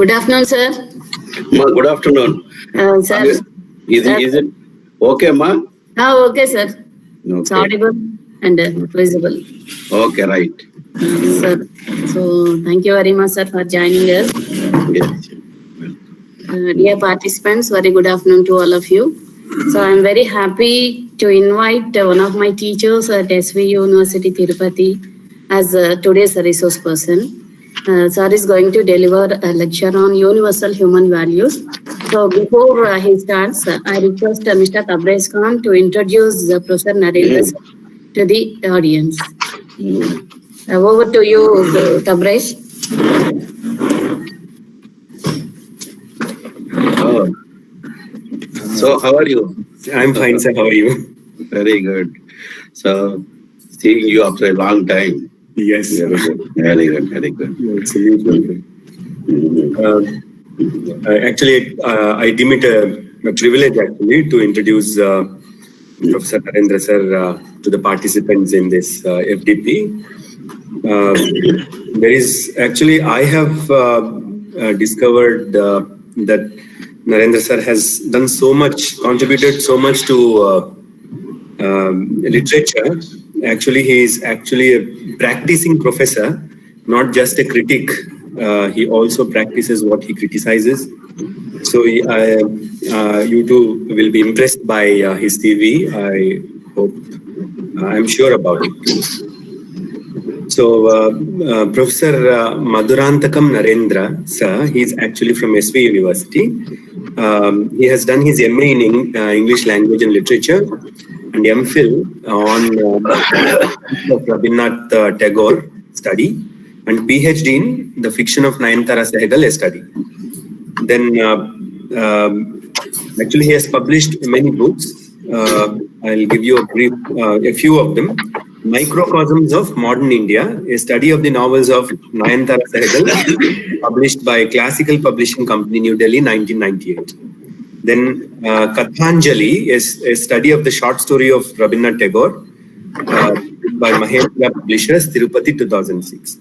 Good afternoon, sir. Ma, good afternoon. Sir. Is it okay, ma? Okay, sir. Okay. It's audible and visible. Okay, right. Sir. So, thank you very much, sir, for joining us. Yes. Dear participants, very good afternoon to all of you. So, I'm very happy to invite one of my teachers at SV University Tirupati as today's resource person. Sir is going to deliver a lecture on universal human values. So before he starts, I request Mr. Tabrez Khan to introduce Professor Narendra to the audience. Over to you, Tabrez. Oh. So how are you? I'm fine, sir. How are you? Very good. So seeing you after a long time. Yes. Very good. Very good. Absolutely. Actually, I deem it a privilege actually to introduce Professor Narendra sir to the participants in this FDP. There is actually, I have discovered that Narendra sir has done so much, contributed so much to literature. Actually, he is actually a practicing professor, not just a critic. He also practices what he criticizes. So you too will be impressed by his CV. I hope, I'm sure about it. So Professor Madhurantakam Narendra, sir, he's actually from SV University. He has done his MA in English language and literature and MPhil on Rabindranath Tagore study and PhD in the fiction of Nayanthara Sehgal study. Then actually he has published many books. I'll give you a few of them. Microcosms of Modern India, a study of the novels of Nayanthara Sehgal, published by Classical Publishing Company, New Delhi, 1998. Then Kathanjali is a study of the short story of Rabindranath Tagore by Mahendra Publishers, Tirupati, 2006.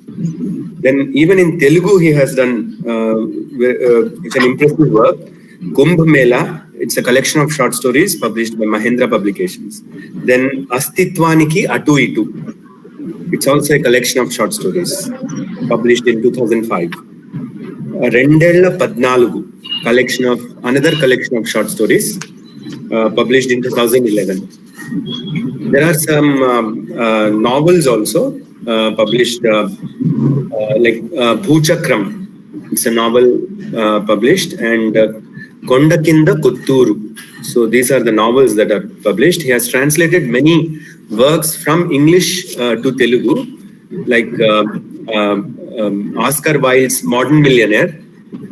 Then even in Telugu, he has done, it's an impressive work. Kumbh Mela, it's a collection of short stories published by Mahendra Publications. Then Astitwaniki Atu Itu. It's also a collection of short stories published in 2005. Rendella Padnalugu, another collection of short stories published in 2011. There are some novels also published, like Bhuchakram. It's a novel published, and Kondakinda Kutturu. So these are the novels that are published. He has translated many works from English to Telugu, like Oscar Wilde's Modern Millionaire,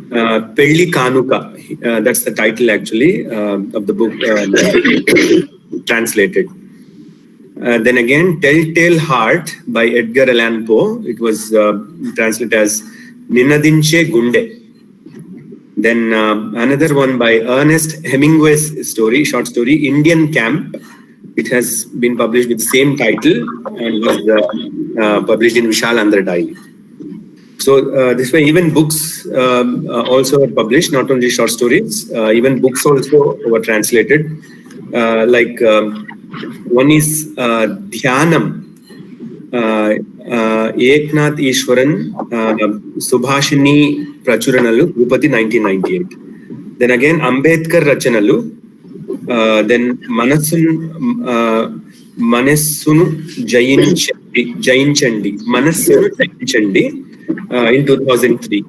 Pelli Kanuka. That's the title actually of the book translated. Then again, Telltale Heart by Edgar Allan Poe. It was translated as Ninadinche Gunde. Then another one by Ernest Hemingway's short story, Indian Camp. It has been published with the same title and was published in Vishal Andhra Daily. So this way, even books also are published, not only short stories, even books also were translated. Like one is Dhyanam, Eknath Ishwaran, Subhashini Prachuranalu, Tirupati, 1998. Then again, Ambedkar Rachanalu, then Manasunu Jainchandi, in 2003.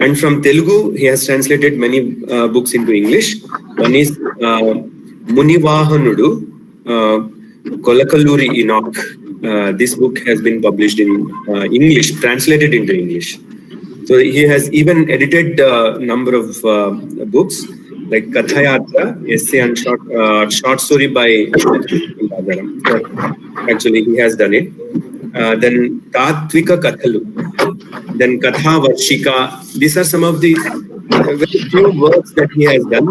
And from Telugu, he has translated many books into English. One is Munivahanudu, Kolakaluri Enoch. This book has been published in English, translated into English. So he has even edited a number of books, like Kathayatra, essay and short story by actually he has done it. Then Tatvika Kathalu, then Katha Varshika. These are some of the very few works that he has done.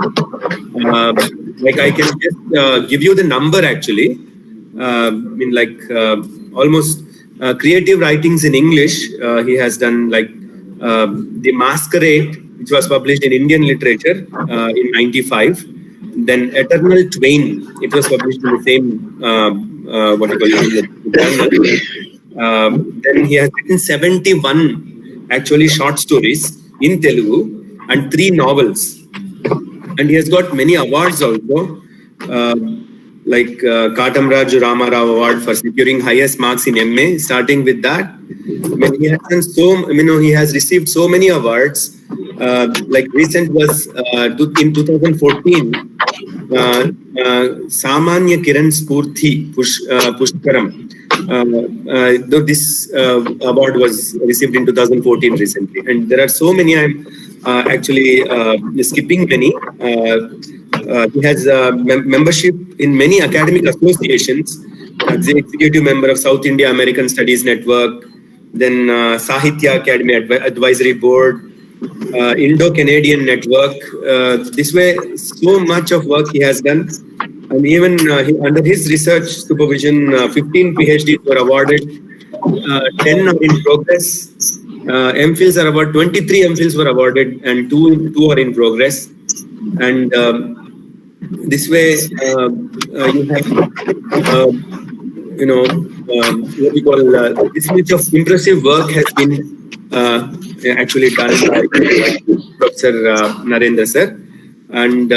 Like I can just give you the number actually. Almost creative writings in English. He has done like The Masquerade, which was published in Indian Literature in 95. Then Eternal Twain, it was published in the same, journal. Then he has written 71 actually short stories in Telugu and 3 novels. And he has got many awards also, like Katamraju Ramarao Award for securing highest marks in MA. Starting with that, he has done he has received so many awards. Like recent was in 2014, Samanya Kiran Spurthi Pushkaram. This award was received in 2014 recently, and there are so many. I'm actually skipping many. He has membership in many academic associations. The executive member of South India American Studies Network, then Sahitya Academy Advisory Board, Indo-Canadian Network. This way, so much of work he has done. And even under his research supervision, 15 PhDs were awarded, 10 are in progress. MPhils are awarded, 23 MPhils were awarded, and two are in progress. And this way, you have, what we call this much of impressive work has been actually done by Professor Narendra sir. And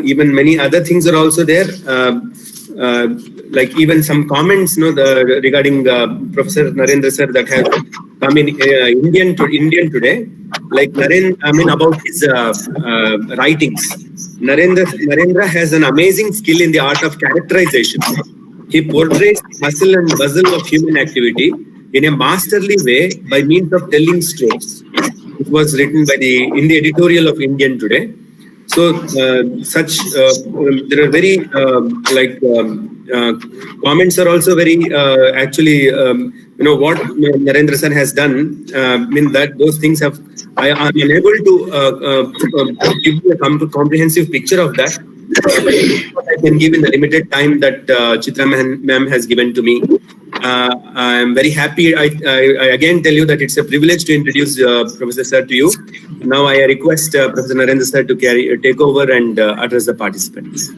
even many other things are also there, like even some comments regarding Professor Narendra sir that have come in Indian today, like about his writings. Narendra has an amazing skill in the art of characterization. He portrays the hustle and bustle of human activity in a masterly way by means of telling stories. It was written by in the editorial of Indian Today. So there are very comments are also very actually what Narendra sir has done. That those things have I am unable to give you a comprehensive picture of that. What I can give in the limited time that Chitra ma'am has given to me. I am very happy. I again tell you that it's a privilege to introduce Professor Sir to you. Now I request Professor Narendra Sir to take over and address the participants.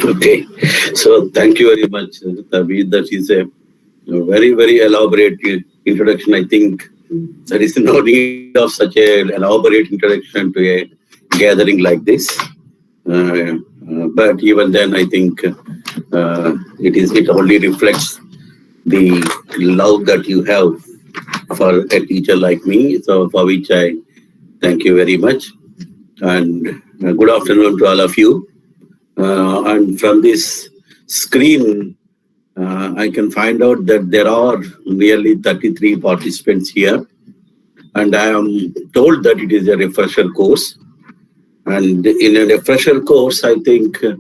Okay, so thank you very much, Tavi. That is a very, very elaborate introduction. I think there is no need of such an elaborate introduction to a gathering like this. But even then, I think it only reflects the love that you have for a teacher like me, so for which I thank you very much. And good afternoon to all of you. And from this screen, I can find out that there are nearly 33 participants here. And I am told that it is a refresher course. And in a refresher course, I think a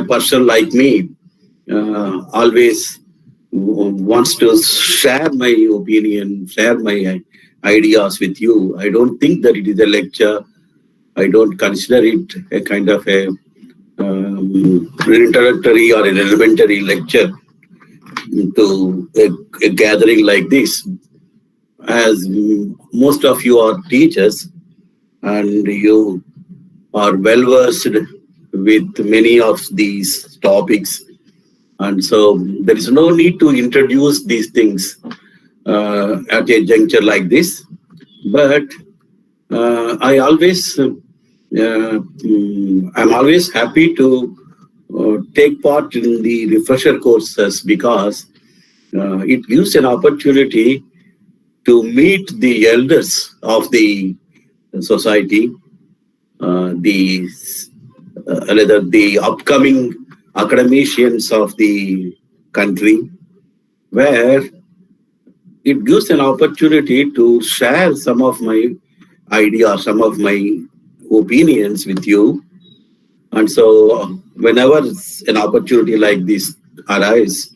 person like me always wants to share my opinion, share my ideas with you. I don't think that it is a lecture. I don't consider it a kind of a introductory or an elementary lecture to a gathering like this. As most of you are teachers and you are well versed with many of these topics, and so there is no need to introduce these things at a juncture like this. But I'm always happy to take part in the refresher courses because it gives an opportunity to meet the elders of the society, the upcoming academicians of the country, where it gives an opportunity to share some of my ideas, some of my opinions with you. And so whenever an opportunity like this arises,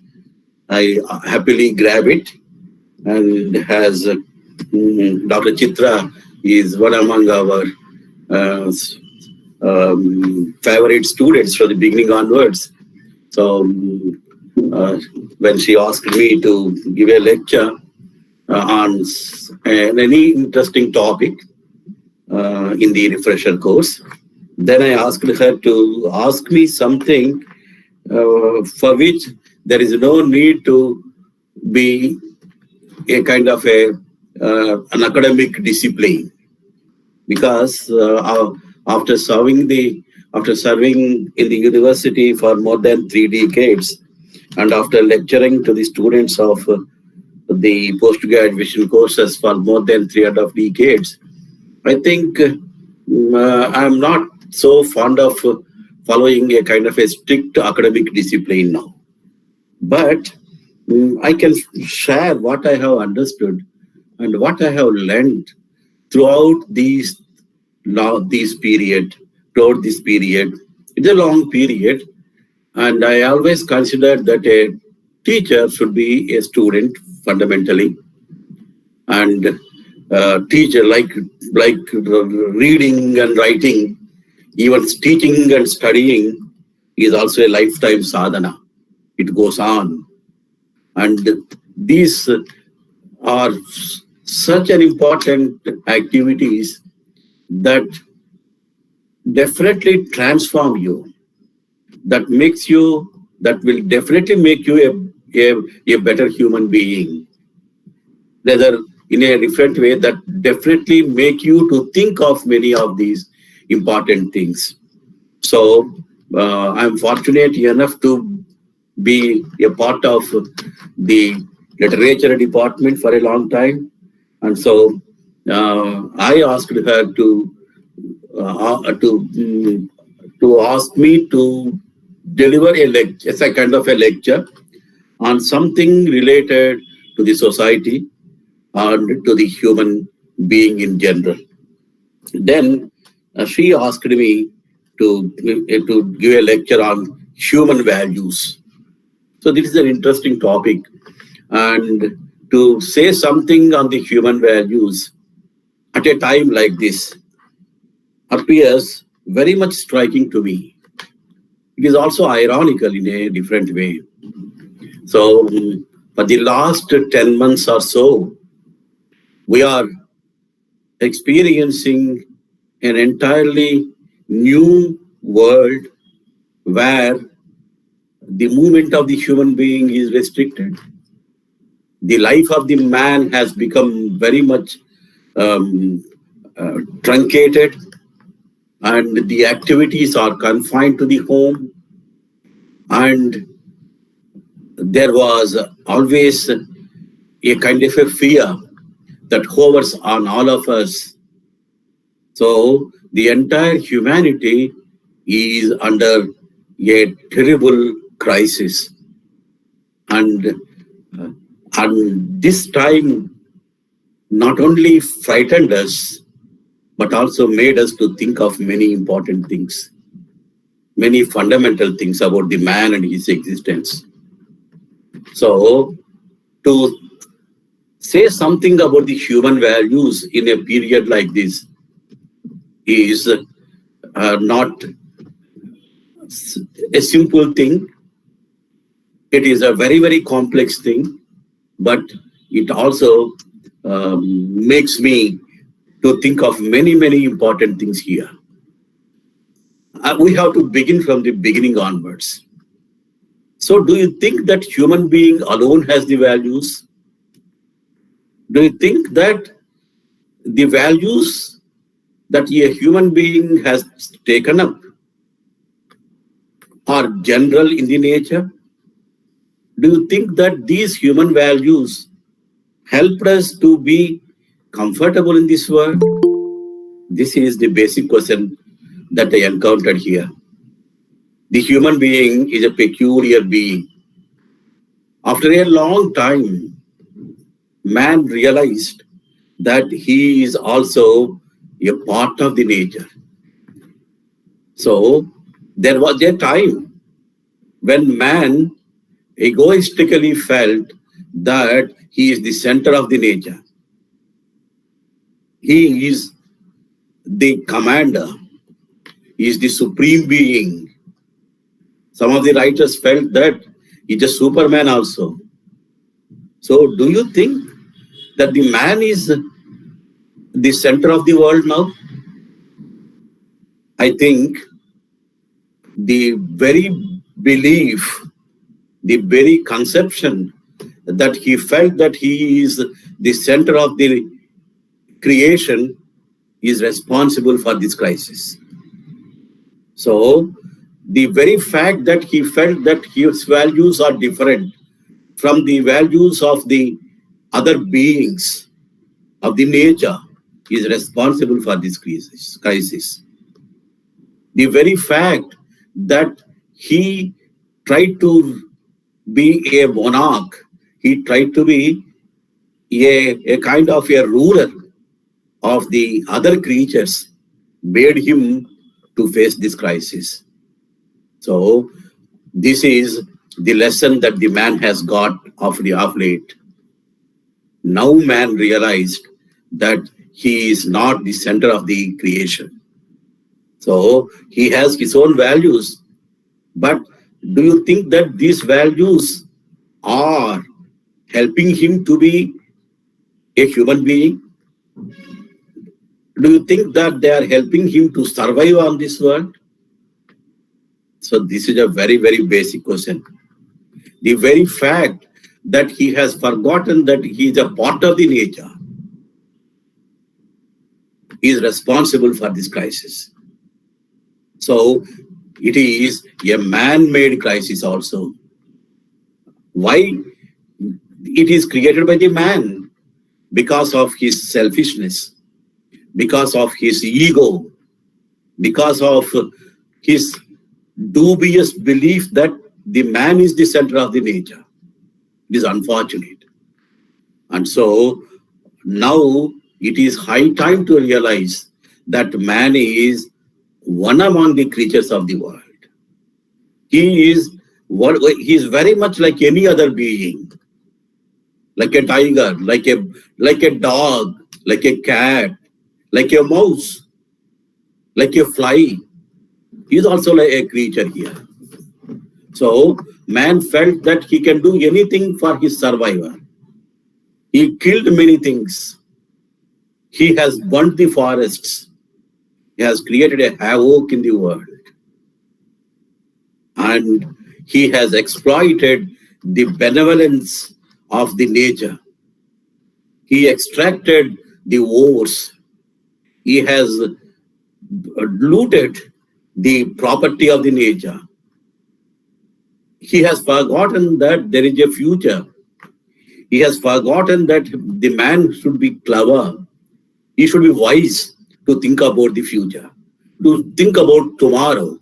I happily grab it. And as Dr. Chitra is one among our favorite students from the beginning onwards. So when she asked me to give a lecture on any interesting topic in the refresher course. Then I asked her to ask me something for which there is no need to be a kind of an academic discipline, because after serving in the university for more than 3 decades, and after lecturing to the students of the post-graduation courses for more than 3.5 decades, I think I'm not so fond of following a kind of a strict academic discipline now. But I can share what I have understood and what I have learned throughout this period. It's a long period, and I always considered that a teacher should be a student fundamentally, and teacher like reading and writing, even teaching and studying is also a lifetime sadhana. It goes on, and these are such an important activities that definitely transform you, that will definitely make you a better human being, rather in a different way, that definitely make you to think of many of these important things. So I'm fortunate enough to be a part of the literature department for a long time, and so I asked her to ask me to deliver a lecture, as a kind of a lecture on something related to the society and to the human being in general. Then she asked me to give a lecture on human values. So this is an interesting topic, and to say something on the human values at a time like this appears very much striking to me. It is also ironical in a different way. So for the last 10 months or so, we are experiencing an entirely new world where the movement of the human being is restricted. The life of the man has become very much truncated, and the activities are confined to the home. And there was always a kind of a fear that hovers on all of us. So the entire humanity is under a terrible crisis. And this time not only frightened us, but also made us to think of many important things, many fundamental things about the man and his existence. So to say something about the human values in a period like this is not a simple thing. It is a very, very complex thing, but it also makes me to think of many, many important things here. We have to begin from the beginning onwards. So do you think that human being alone has the values? Do you think that the values that a human being has taken up are general in the nature? Do you think that these human values helped us to be comfortable in this world? This is the basic question that I encountered here. The human being is a peculiar being. After a long time, man realized that he is also a part of the nature. So there was a time when man egoistically felt that he is the center of the nature. He is the commander. He is the supreme being. Some of the writers felt that He's a Superman also. So do you think that the man is the center of the world now? I think the very belief, the very conception that he felt that he is the center of the creation is responsible for this crisis. So the very fact that he felt that his values are different from the values of the other beings of the nature is responsible for this crisis. The very fact that he tried to be a monarch, he tried to be a kind of a ruler of the other creatures, made him to face this crisis. So this is the lesson that the man has got of late. Now man realized that he is not the center of the creation. So he has his own values. But do you think that these values are helping him to be a human being? Do you think that they are helping him to survive on this world? So this is a very, very basic question. The very fact that he has forgotten that he is a part of the nature is responsible for this crisis. So it is a man-made crisis also. Why? It is created by the man because of his selfishness, because of his ego, because of his dubious belief that the man is the center of the nature. It is unfortunate. And so now it is high time to realize that man is one among the creatures of the world. He is very much like any other being, like a tiger, like a dog, like a cat, like a mouse, like a fly. He is also like a creature here. So man felt that he can do anything for his survival. He killed many things. He has burnt the forests. He has created a havoc in the world. And he has exploited the benevolence of the nature. He extracted the ores. He has looted the property of the nature. He has forgotten that there is a future. He has forgotten that the man should be clever. He should be wise to think about the future, to think about tomorrow.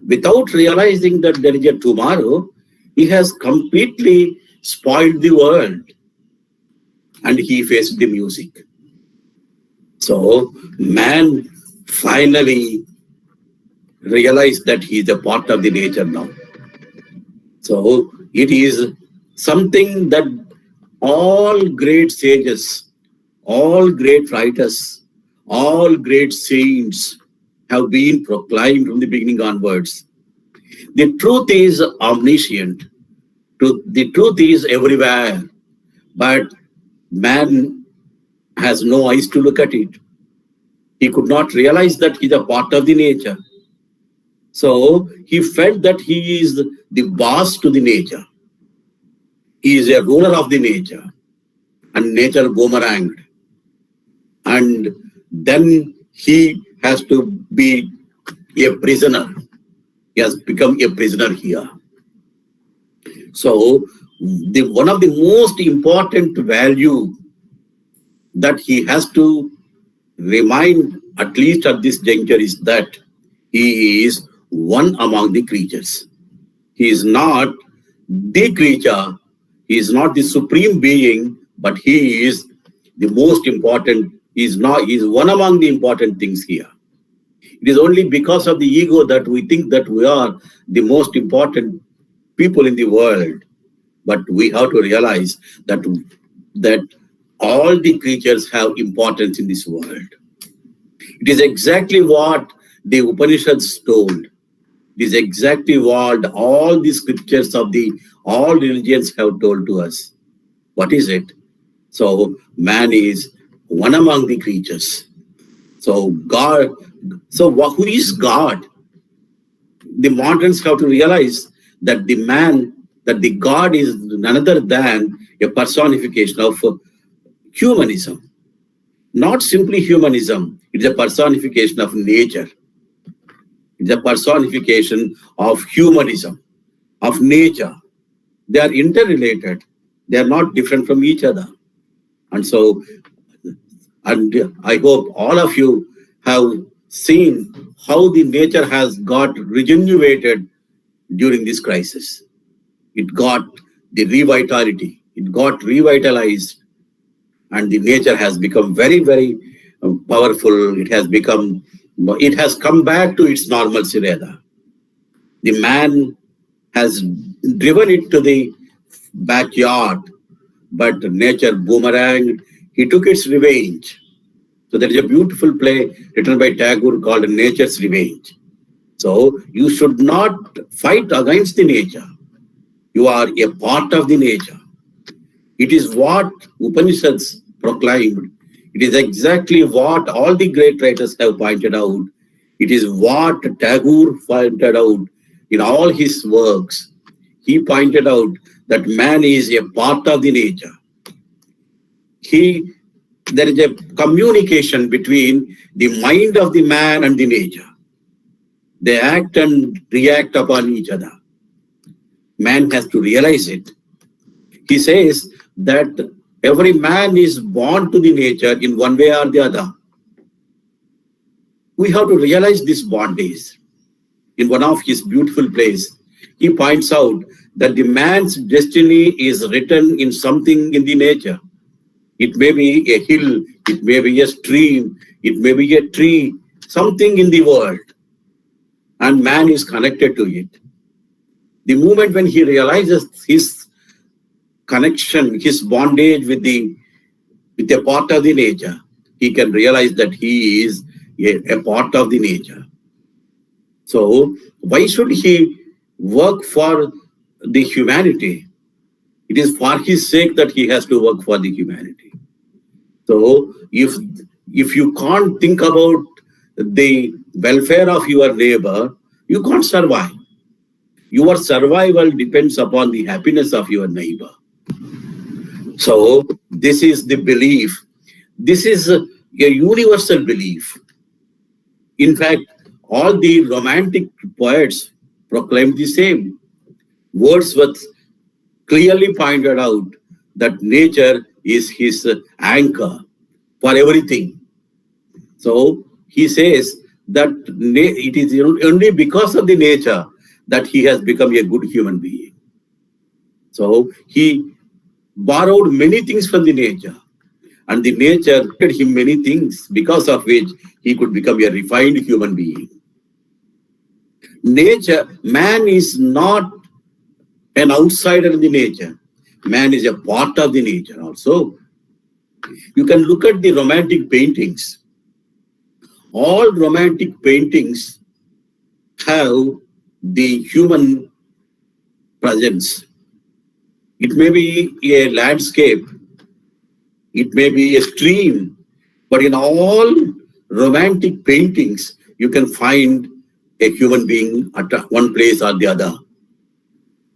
Without realizing that there is a tomorrow, he has completely spoiled the world. And he faced the music. So man finally realized that he is a part of the nature now. So it is something that all great sages, all great writers, all great saints have been proclaimed from the beginning onwards. The truth is omniscient. The truth is everywhere. But man has no eyes to look at it. He could not realize that he is a part of the nature. So he felt that he is the boss to the nature. He is a ruler of the nature. And nature boomeranged. And then he has to be a prisoner. He has become a prisoner here. So one of the most important value that he has to remind, at least at this juncture, is that he is one among the creatures. He is not the creature, he is not the supreme being, but he is the most important, he is one among the important things here. It is only because of the ego that we think that we are the most important people in the world. But we have to realize that all the creatures have importance in this world. It is exactly what the Upanishads told. It is exactly what all the scriptures of all religions have told to us. What is it? So man is one among the creatures. So God, who is God? The moderns have to realize that the God is none other than a personification of humanism. Not simply humanism, it's a personification of nature. It's a personification of humanism, of nature. They are interrelated. They are not different from each other. And so, and I hope all of you have seen how the nature has got regenerated during this crisis. It got the revitality. It got revitalized, and the nature has become very, very powerful. It has come back to its normalcy rather. The man has driven it to the backyard, but nature boomeranged. He took its revenge. So there is a beautiful play written by Tagore called Nature's Revenge. So you should not fight against the nature. You are a part of the nature. It is what Upanishads proclaimed. It is exactly what all the great writers have pointed out. It is what Tagore pointed out in all his works. He pointed out that man is a part of the nature. There is a communication between the mind of the man and the nature. They act and react upon each other. Man has to realize it. He says that every man is born to the nature in one way or the other. We have to realize this bondage. In one of his beautiful plays, he points out that the man's destiny is written in something in the nature. It may be a hill, it may be a stream, it may be a tree, something in the world. And man is connected to it. The moment when he realizes his connection, his bondage with a part of the nature, he can realize that he is a part of the nature. So why should he work for the humanity? It is for his sake that he has to work for the humanity. So if you can't think about the welfare of your neighbor, you can't survive. Your survival depends upon the happiness of your neighbor. So this is the belief. This is a universal belief. In fact, all the romantic poets proclaimed the same. Wordsworth clearly pointed out that nature is his anchor for everything. So he says that it is only because of the nature that he has become a good human being. So he borrowed many things from the nature, and the nature gave him many things because of which he could become a refined human being. Man is not an outsider in the nature. Man is a part of the nature also. You can look at the romantic paintings. All romantic paintings have the human presence. It may be a landscape, it may be a stream, but in all romantic paintings, you can find a human being at one place or the other.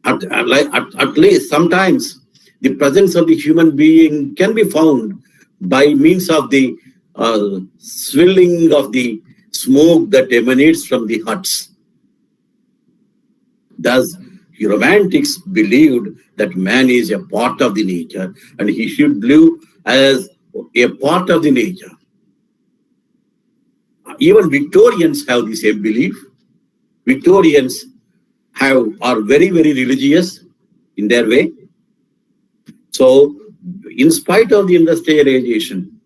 At least sometimes the presence of the human being can be found by means of the swirling of the smoke that emanates from the huts. Thus, romantics believed that man is a part of the nature and he should live as a part of the nature. Even Victorians have the same belief. Victorians are very, very religious in their way. So, in spite of the industrialization,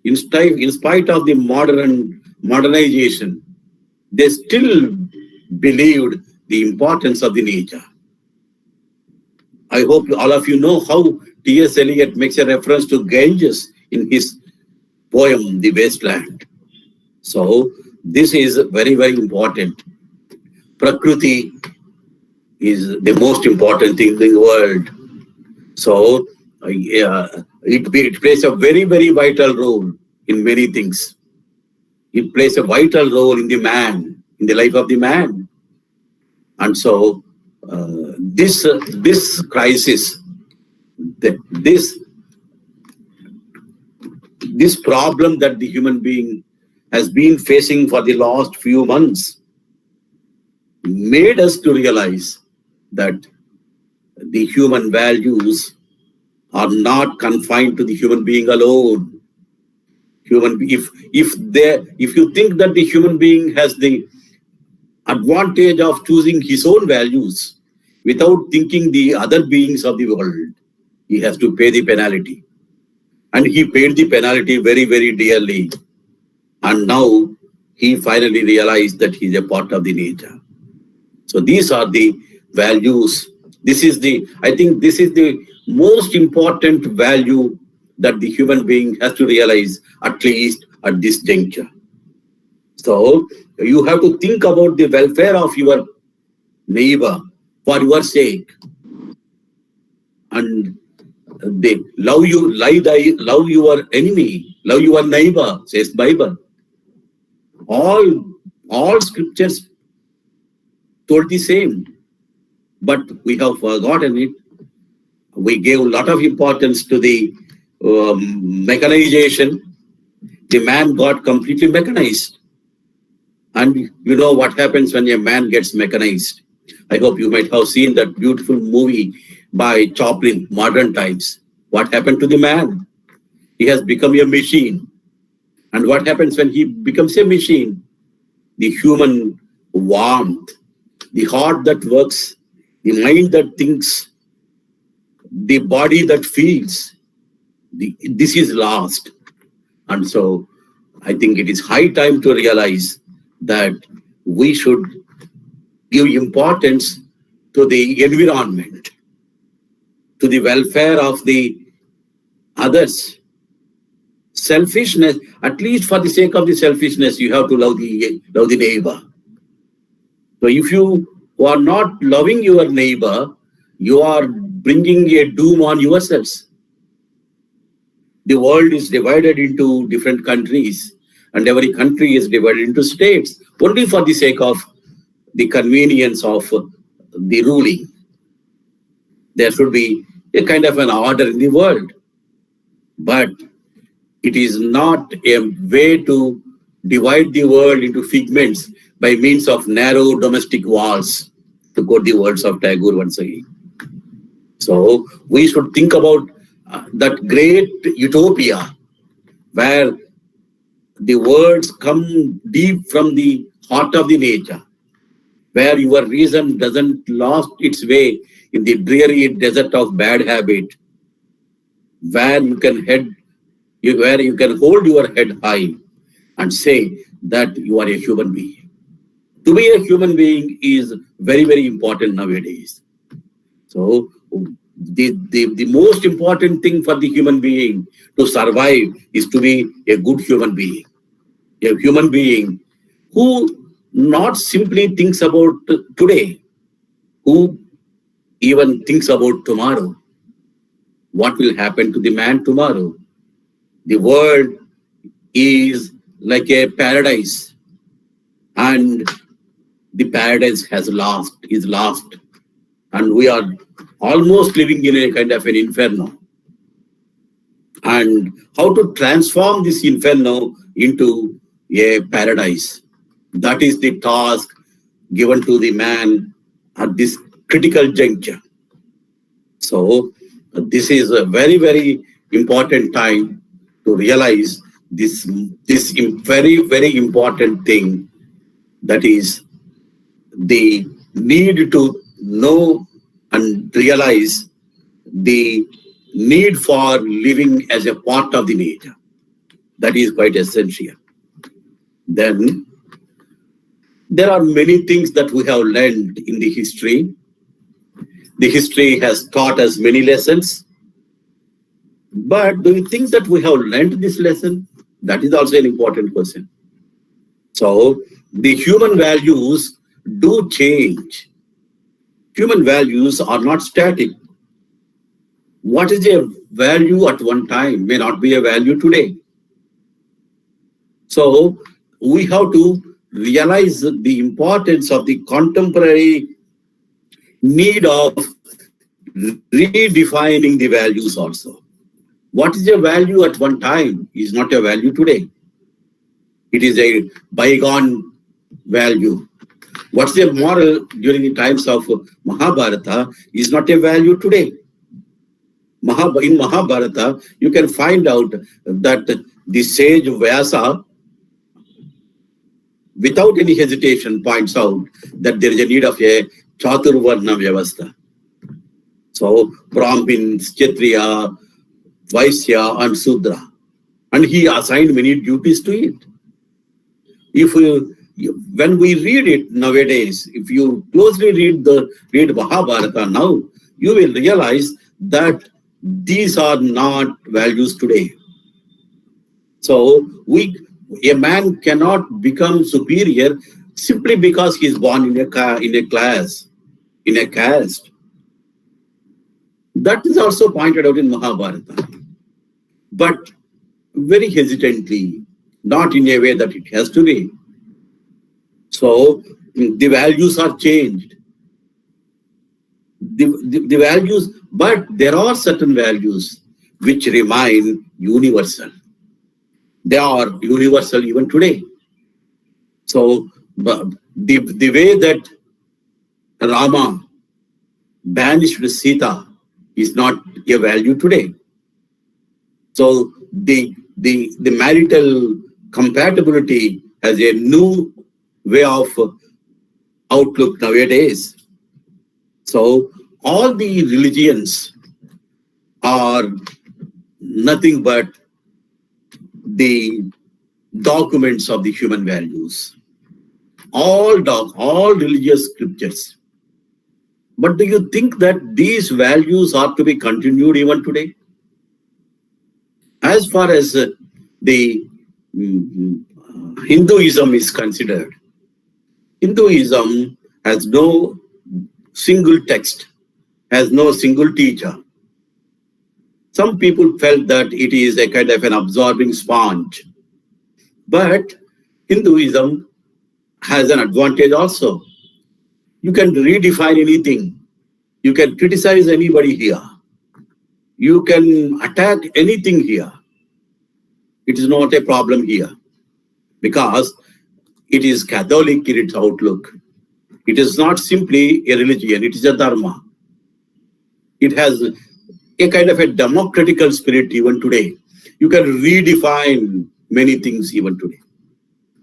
in spite of the modernization, they still believed the importance of the nature. I hope all of you know how T.S. Eliot makes a reference to Ganges in his poem, The Wasteland. So, this is very, very important. Prakriti is the most important thing in the world. So it plays a very, very vital role in many things. It plays a vital role in the man, in the life of the man. And so this crisis, this problem that the human being has been facing for the last few months made us to realize that the human values are not confined to the human being alone. If you think that the human being has the advantage of choosing his own values without thinking the other beings of the world, he has to pay the penalty. And he paid the penalty very, very dearly. And now he finally realized that he is a part of the nature. So these are the values. I think this is the most important value that the human being has to realize, at least at this juncture. So you have to think about the welfare of your neighbor for your sake. And they love your enemy, love your neighbor, says Bible. All scriptures told the same, but we have forgotten it. We gave a lot of importance to the mechanization. The man got completely mechanized. And you know what happens when a man gets mechanized. I hope you might have seen that beautiful movie by Chaplin, Modern Times. What happened to the man? He has become a machine. And what happens when he becomes a machine? The human warmth, the heart that works, the mind that thinks, the body that feels, this is lost. And so I think it is high time to realize that we should give importance to the environment, to the welfare of the others. Selfishness, at least for the sake of the selfishness, you have to love the neighbor. So if you are not loving your neighbor, you are bringing a doom on yourselves. The world is divided into different countries, and every country is divided into states, only for the sake of the convenience of the ruling. There should be a kind of an order in the world. But it is not a way to divide the world into figments by means of narrow domestic walls, to quote the words of Tagore once again. So we should think about that great utopia where the words come deep from the heart of the nature, where your reason doesn't lost its way in the dreary desert of bad habit, where you can hold your head high and say that you are a human being. To be a human being is very, very important nowadays. So the most important thing for the human being to survive is to be a good human being. A human being who not simply thinks about today, who even thinks about tomorrow. What will happen to the man tomorrow? The world is like a paradise, and the paradise is lost, and we are almost living in a kind of an inferno. And how to transform this inferno into a paradise? That is the task given to the man at this critical juncture. So this is a very, very important time to realize this very, very important thing, that is the need to know and realize the need for living as a part of the nature. That is quite essential. Then there are many things that we have learned in the history. The history has taught us many lessons. But do you think that we have learned this lesson? That is also an important question. So the human values do change. Human values are not static. What is a value at one time may not be a value today. So we have to realize the importance of the contemporary need of redefining the values also. What is a value at one time is not a value today. It is a bygone value. What's a moral during the times of Mahabharata is not a value today. In Mahabharata, you can find out that the sage Vyasa, without any hesitation, points out that there is a need of a Chaturvarna Vyavastha. So, Brahmins, Kshatriya, Vaisya, and Sudra. And he assigned many duties to it. When we read it nowadays, if you closely read Mahabharata now, you will realize that these are not values today. So a man cannot become superior simply because he is born in a class, in a caste. That is also pointed out in Mahabharata, but very hesitantly, not in a way that it has to be. So the values are changed. The values, but there are certain values which remain universal. They are universal even today. So the way that Rama banished Sita is not a value today. So the marital compatibility has a new way of outlook nowadays. So all the religions are nothing but the documents of the human values. All religious scriptures. But do you think that these values are to be continued even today? As far as the Hinduism is considered, Hinduism has no single text, has no single teacher. Some people felt that it is a kind of an absorbing sponge. But Hinduism has an advantage also. You can redefine anything. You can criticize anybody here. You can attack anything here. It is not a problem here because it is Catholic in its outlook. It is not simply a religion, it is a dharma. It has a kind of a democratical spirit even today. You can redefine many things even today.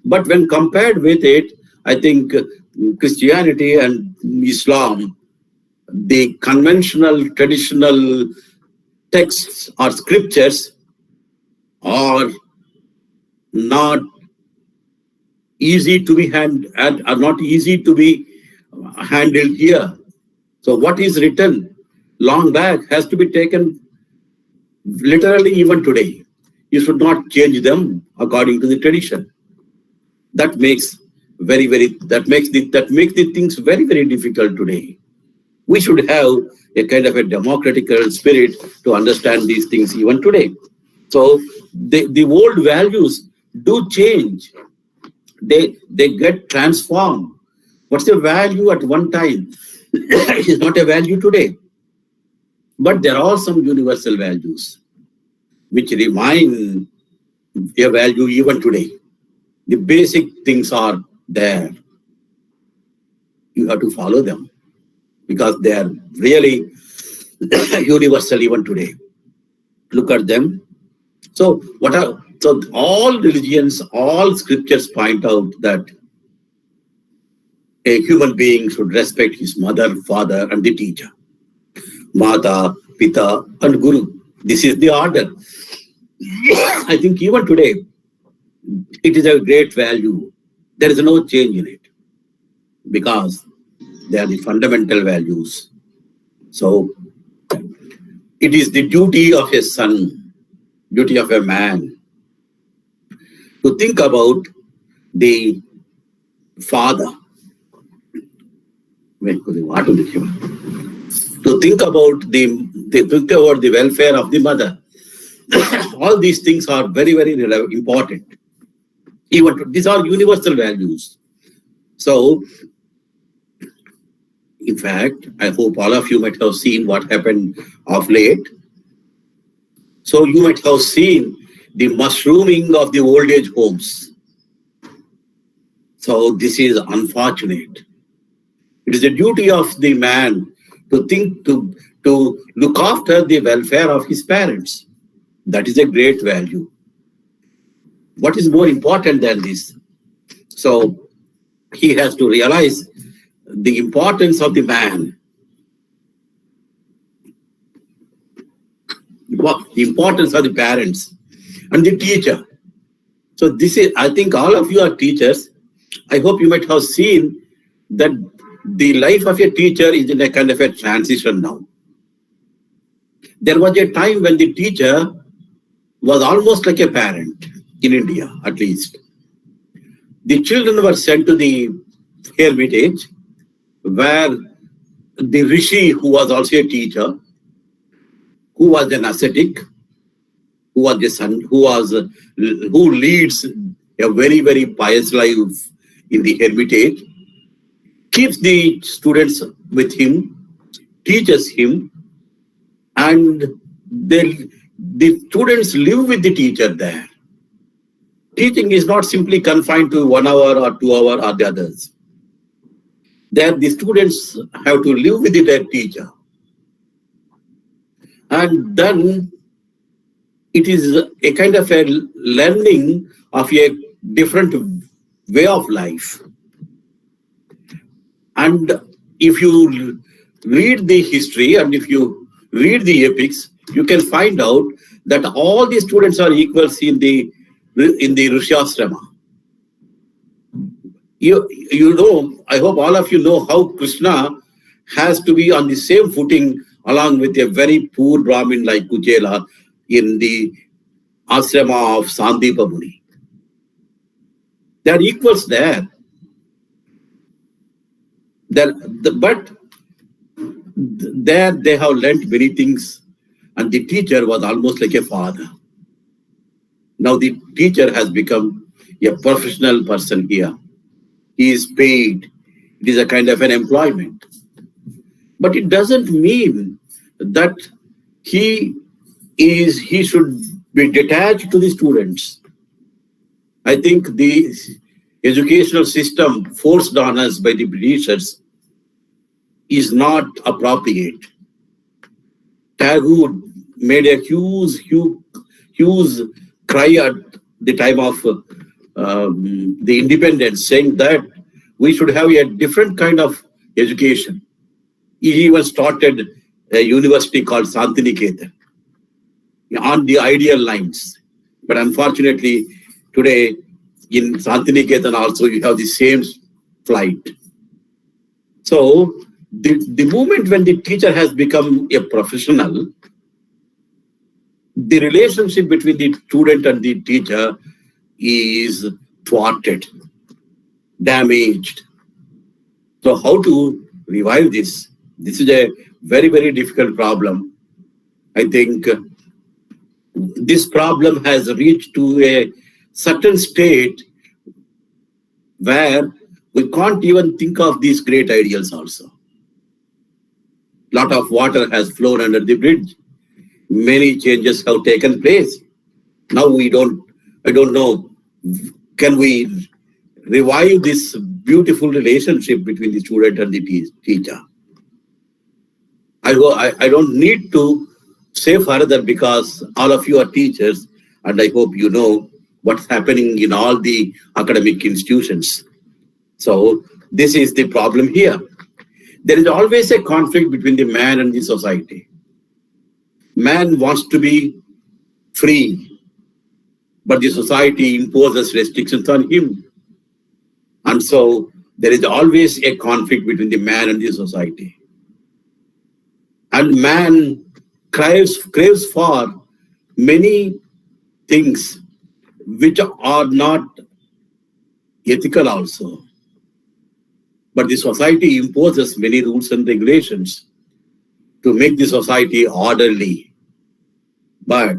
But when compared with it, I think Christianity and Islam, the conventional, traditional texts or scriptures are not easy to be handled here. So what is written long back has to be taken literally even today. You should not change them according to the tradition. That makes the things very, very difficult today. We should have a kind of a democratical spirit to understand these things even today. So the old values do change. They get transformed. What's the value at one time is not a value today. But there are some universal values which remain a value even today. The basic things are there. You have to follow them because they are really universal even today. Look at them. So all religions, all scriptures point out that a human being should respect his mother, father, and the teacher. Mata, Pita, and Guru. This is the order. I think even today, it is a great value. There is no change in it because they are the fundamental values. So it is the duty of a son, duty of a man to think about the father. To think about the welfare of the mother. All these things are very, very important. Even these are universal values. So, in fact, I hope all of you might have seen what happened of late. So you might have seen the mushrooming of the old age homes. So this is unfortunate. It is the duty of the man to think to look after the welfare of his parents. That is a great value. What is more important than this? So he has to realize the importance of the man. The importance of the parents and the teacher. So this is, I think all of you are teachers. I hope you might have seen that the life of a teacher is in a kind of a transition now. There was a time when the teacher was almost like a parent in India, at least. The children were sent to the hermitage where the rishi, who was also a teacher, who was an ascetic, who was the son, who leads a very, very pious life in the hermitage, keeps the students with him, teaches him, and the students live with the teacher there. Teaching is not simply confined to 1 hour or 2 hours or the others. There the students have to live with their teacher. And then it is a kind of a learning of a different way of life. And if you read the history and if you read the epics, you can find out that all the students are equals in the Rishyasrama. You know, I hope all of you know how Krishna has to be on the same footing along with a very poor Brahmin like Kuchela in the ashrama of Sandipa Muni. They are equals there. But there they have learnt many things, and the teacher was almost like a father. Now the teacher has become a professional person here. He is paid. It is a kind of an employment. But it doesn't mean that he should be detached to the students. I think the educational system forced on us by the Britishers is not appropriate. Tagore made a huge cry at the time of the independence, saying that we should have a different kind of education. He even started a university called Santiniketan on the ideal lines. But unfortunately, today in Santiniketan also you have the same flight. So the moment when the teacher has become a professional, the relationship between the student and the teacher is thwarted, damaged. So how to revive this? This is a very, very difficult problem. I think this problem has reached to a certain state where we can't even think of these great ideals also. Lot of water has flown under the bridge. Many changes have taken place. Now I don't know, can we revive this beautiful relationship between the student and the teacher? I don't need to say further because all of you are teachers and I hope you know what's happening in all the academic institutions. So this is the problem here. There is always a conflict between the man and the society. Man wants to be free, but the society imposes restrictions on him. And so there is always a conflict between the man and the society. And man craves for many things which are not ethical also. but the society imposes many rules and regulations to make the society orderly. But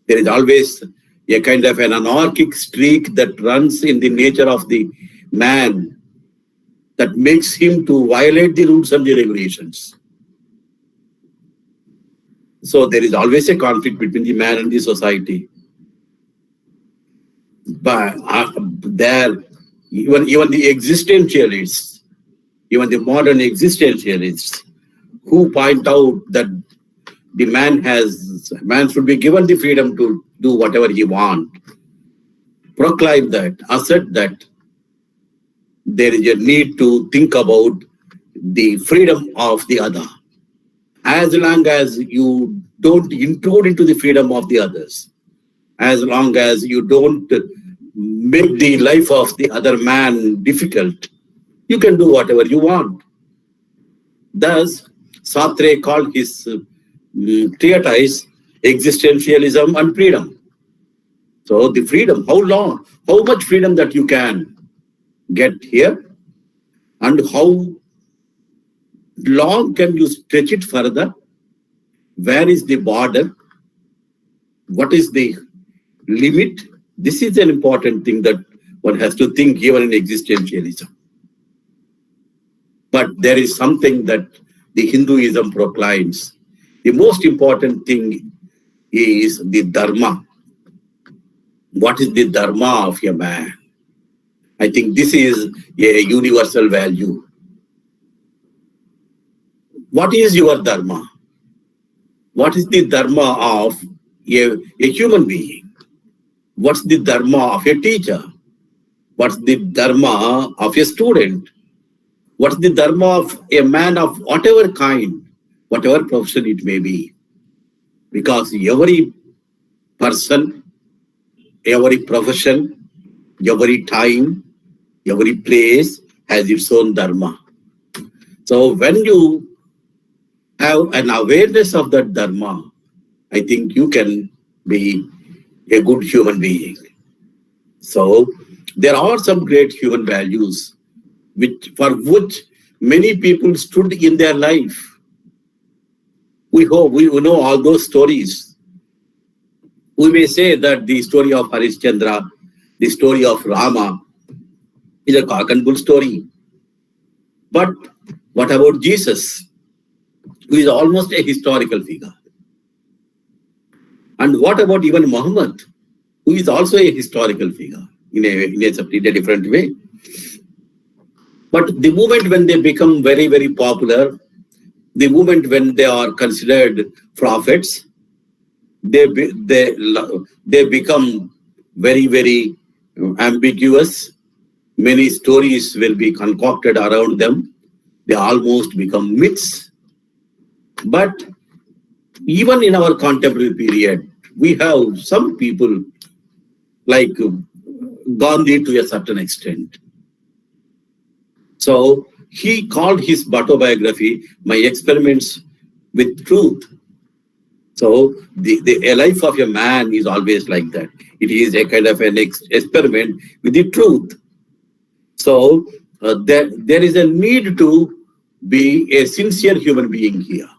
there is always a kind of an anarchic streak that runs in the nature of the man that makes him to violate the rules and the regulations. So there is always a conflict between the man and the society. But there, even the existentialists, even the modern existentialists, who point out that the man should be given the freedom to do whatever he wants, proclaim that, assert that there is a need to think about the freedom of the other. As long as you don't intrude into the freedom of the others, as long as you don't make the life of the other man difficult, you can do whatever you want. Thus, Sartre called his treatise Existentialism and Freedom. So the freedom, how much freedom that you can get here, and how long can you stretch it further? Where is the border? What is the limit? This is an important thing that one has to think even in existentialism. But there is something that the Hinduism proclaims. The most important thing is the dharma. What is the dharma of a man? I think this is a universal value. What is your dharma? What is the dharma of a human being? What's the dharma of a teacher? What's the dharma of a student? What's the dharma of a man of whatever kind, whatever profession it may be? Because every person, every profession, every time, every place has its own dharma. So when you have an awareness of that dharma, I think you can be a good human being. So there are some great human values for which many people stood in their life. We know all those stories. We may say that the story of Harishchandra, the story of Rama is a cock and bull story. But what about Jesus, who is almost a historical figure? And what about even Muhammad, who is also a historical figure in a different way? But the moment when they become very, very popular, the moment when they are considered prophets, they become very, very ambiguous. Many stories will be concocted around them. They almost become myths. But even in our contemporary period, we have some people like Gandhi to a certain extent. So he called his autobiography My Experiments with Truth. So the life of a man is always like that. It is a kind of an experiment with the truth. So there is a need to be a sincere human being here.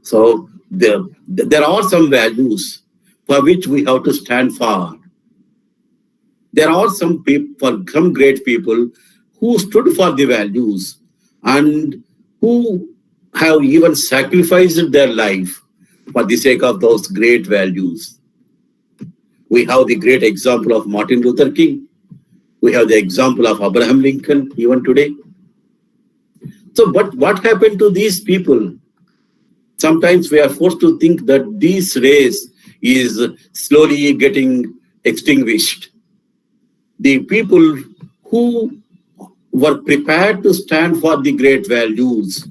So there are some values for which we have to stand for. There are some great people who stood for the values and who have even sacrificed their life for the sake of those great values. We have the great example of Martin Luther King. We have the example of Abraham Lincoln even today. So, but what happened to these people? Sometimes we are forced to think that this race is slowly getting extinguished. The people who were prepared to stand for the great values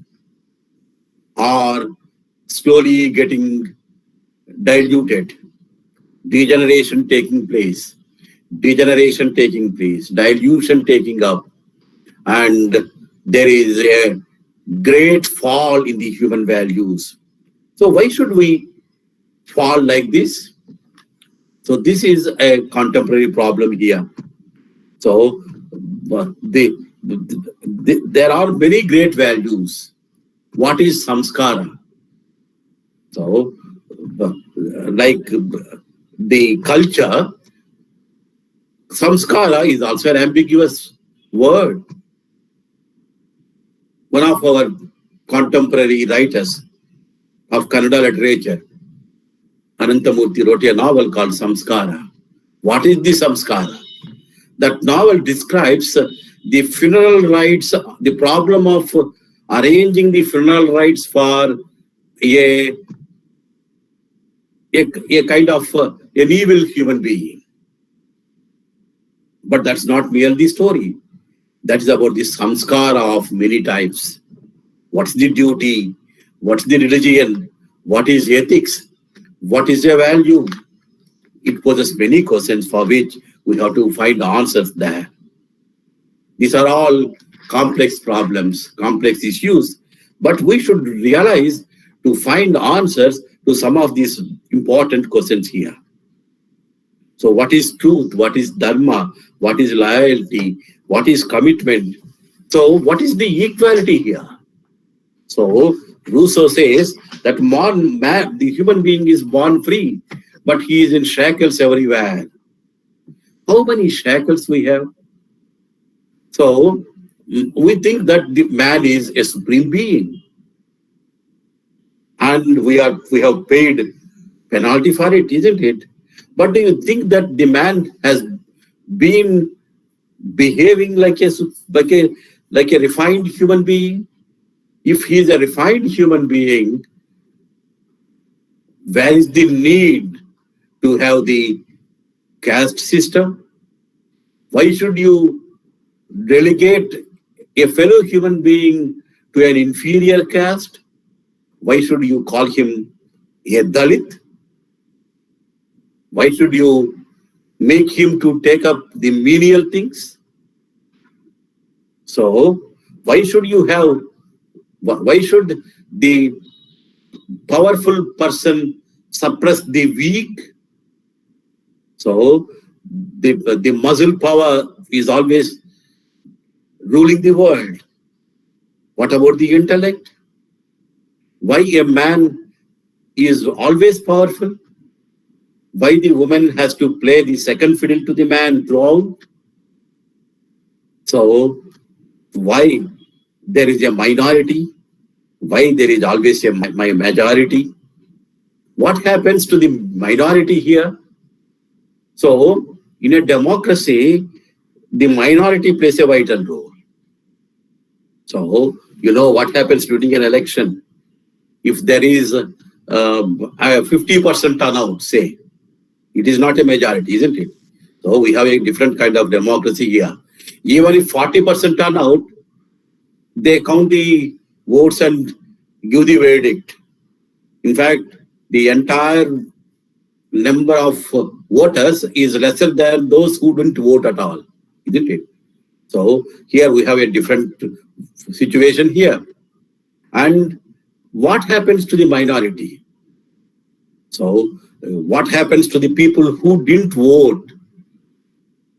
are slowly getting diluted. Degeneration taking place, dilution taking up, and there is a great fall in the human values. So why should we fall like this? So this is a contemporary problem here. So there are many great values. What is samskara? So, like the culture, samskara is also an ambiguous word. One of our contemporary writers of Kannada literature, Anantamurthy, wrote a novel called Samskara. What is the samskara? That novel describes the funeral rites, the problem of arranging the funeral rites for a kind of an evil human being. But that's not merely the story. That is about the samskara of many types. What's the duty? What's the religion? What is ethics? What is a value? It poses many questions for which we have to find answers there. These are all complex problems, complex issues, but we should realize to find answers to some of these important questions here. So what is truth? What is dharma? What is loyalty? What is commitment? So what is the equality here? So Rousseau says that the human being is born free, but he is in shackles everywhere. How many shackles we have? So we think that the man is a supreme being, and we have paid penalty for it, isn't it? But do you think that the man has been behaving like a refined human being? If he is a refined human being, where is the need to have the caste system? Why should you relegate a fellow human being to an inferior caste? Why should you call him a Dalit? Why should you make him to take up the menial things? So why should the powerful person suppress the weak? So the muscle power is always ruling the world. What about the intellect? Why a man is always powerful? Why the woman has to play the second fiddle to the man throughout? So why there is a minority? Why there is always a majority? What happens to the minority here? So in a democracy, the minority plays a vital role. So you know what happens during an election? If there is a 50% turnout, say, it is not a majority, isn't it? So we have a different kind of democracy here. Even if 40% turnout, they count the votes and give the verdict. In fact, the entire number of voters is lesser than those who didn't vote at all, isn't it? So here we have a different situation here. And what happens to the minority? So what happens to the people who didn't vote?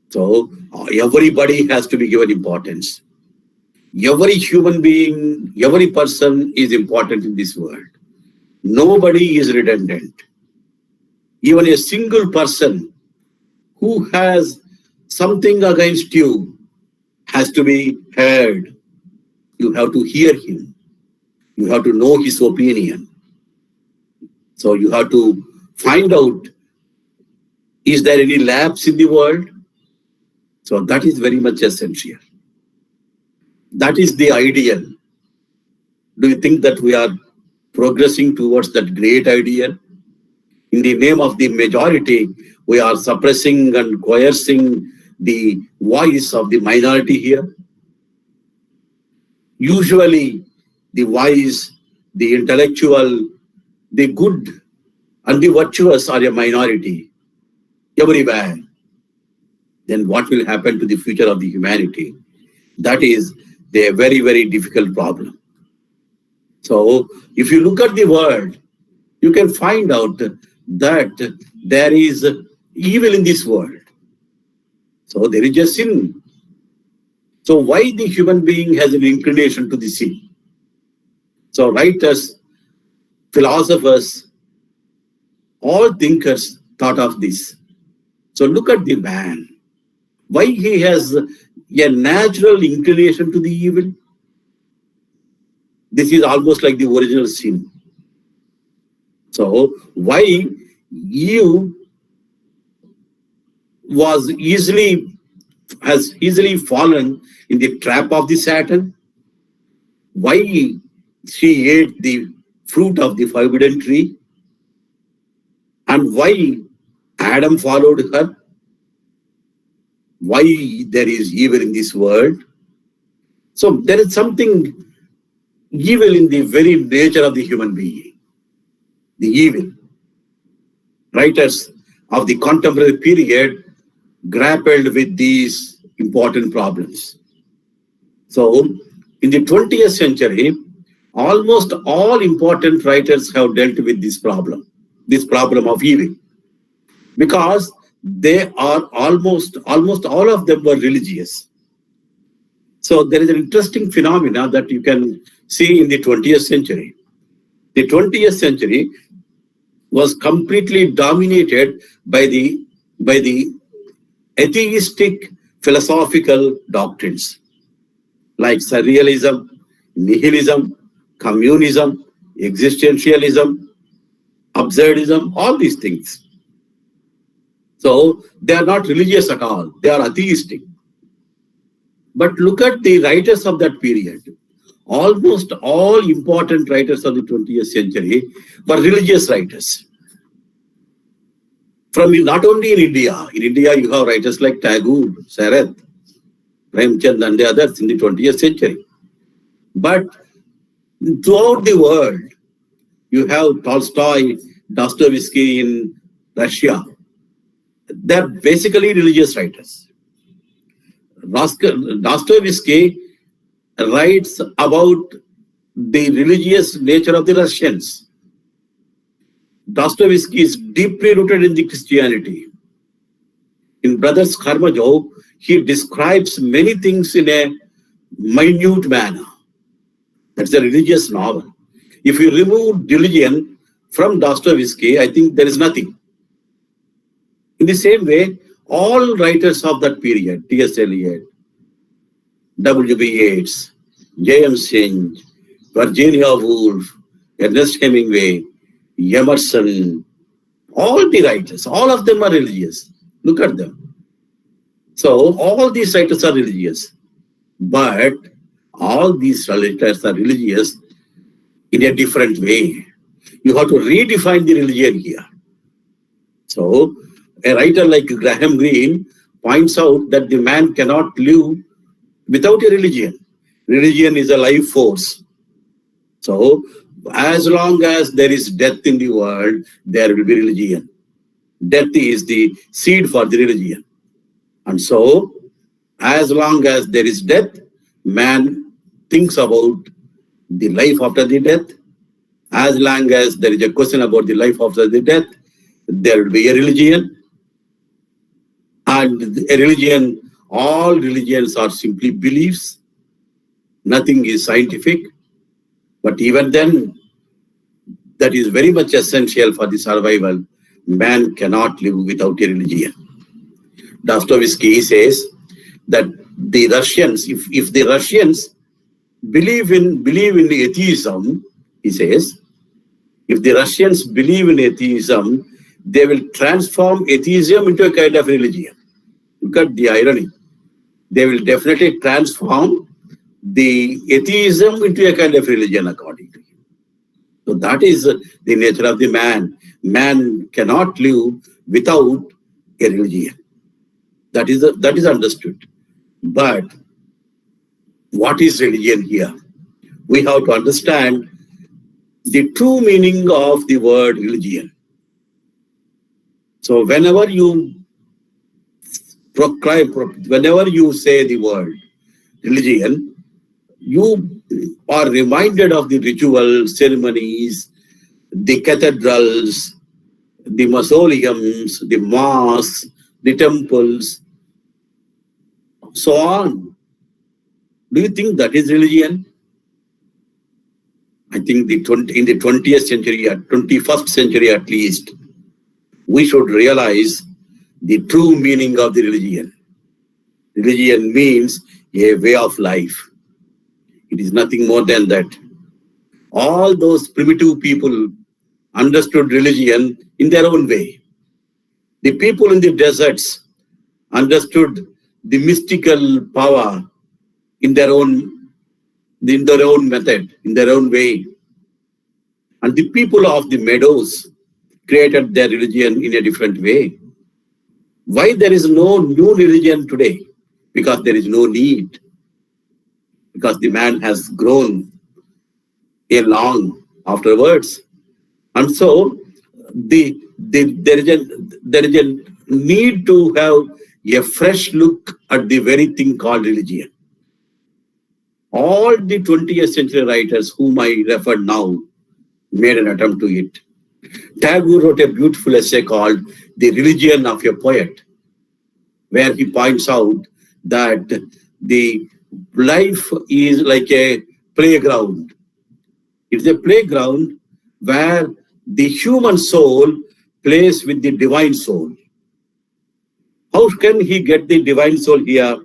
So everybody has to be given importance. Every human being, every person is important in this world. Nobody is redundant. Even a single person who has something against you has to be heard. You have to hear him. You have to know his opinion. So you have to find out, is there any lapse in the world? So that is very much essential. That is the ideal. Do you think that we are progressing towards that great ideal? In the name of the majority, we are suppressing and coercing the voice of the minority here. Usually, the wise, the intellectual, the good, and the virtuous are a minority everywhere. Then what will happen to the future of the humanity? That is a very, very difficult problem. So if you look at the world, you can find out that there is evil in this world. So there is a sin. So why the human being has an inclination to the sin? So writers, philosophers, all thinkers thought of this. So look at the man. Why he has a natural inclination to the evil? This is almost like the original sin. So why Eve has easily fallen in the trap of the Satan? Why she ate the fruit of the forbidden tree? And why Adam followed her? Why there is evil in this world? So there is something evil in the very nature of the human being. The evil. Writers of the contemporary period grappled with these important problems. So in the 20th century, almost all important writers have dealt with this problem of evil, because they are almost all of them were religious. So there is an interesting phenomena that you can see in the 20th century. The 20th century was completely dominated by the atheistic philosophical doctrines like surrealism, nihilism, communism, existentialism, absurdism, all these things. So they are not religious at all. They are atheistic. But look at the writers of that period. Almost all important writers of the 20th century were religious writers. Not only in India. In India, you have writers like Tagore, Sarath, Premchand, and the others in the 20th century. But throughout the world, you have Tolstoy, Dostoevsky in Russia. They're basically religious writers. Dostoevsky writes about the religious nature of the Russians. Dostoevsky is deeply rooted in the Christianity. In Brothers Karamazov, he describes many things in a minute manner. That's a religious novel. If you remove religion from Dostoevsky, I think there is nothing. In the same way, all writers of that period, T.S. Eliot, W.B. Yeats, J.M. Synge, Virginia Woolf, Ernest Hemingway, Emerson, all the writers, all of them are religious. Look at them. So all these writers are religious. But all these writers are religious in a different way. You have to redefine the religion here. So a writer like Graham Greene points out that the man cannot live without a religion. Religion is a life force. So as long as there is death in the world, there will be religion. Death is the seed for the religion. And so as long as there is death, man thinks about the life after the death. As long as there is a question about the life after the death, there will be a religion. And a religion, all religions are simply beliefs. Nothing is scientific. But even then, that is very much essential for the survival. Man cannot live without a religion. Dostoevsky says that the Russians, if the Russians believe in atheism, he says, if the Russians believe in atheism, they will transform atheism into a kind of religion. Look at the irony. They will definitely transform the atheism into a kind of religion, according to him. So that is the nature of the man. Man cannot live without a religion. That is understood. But what is religion here? We have to understand the true meaning of the word religion. So whenever you whenever you say the word religion, you are reminded of the ritual ceremonies, the cathedrals, the mausoleums, the mosques, the temples, so on. Do you think that is religion? I think in the 20th century, 21st century at least, we should realize the true meaning of the religion. Religion means a way of life. It is nothing more than that. All those primitive people understood religion in their own way. The people in the deserts understood the mystical power in their own method, in their own way. And the people of the meadows created their religion in a different way. Why there is no new religion today? Because there is no need. Because the man has grown long afterwards. And so there is a need to have a fresh look at the very thing called religion. All the 20th century writers whom I referred now made an attempt to it. Tagore wrote a beautiful essay called The Religion of a Poet, where he points out that the life is like a playground. It's a playground where the human soul plays with the divine soul. How can he get the divine soul here?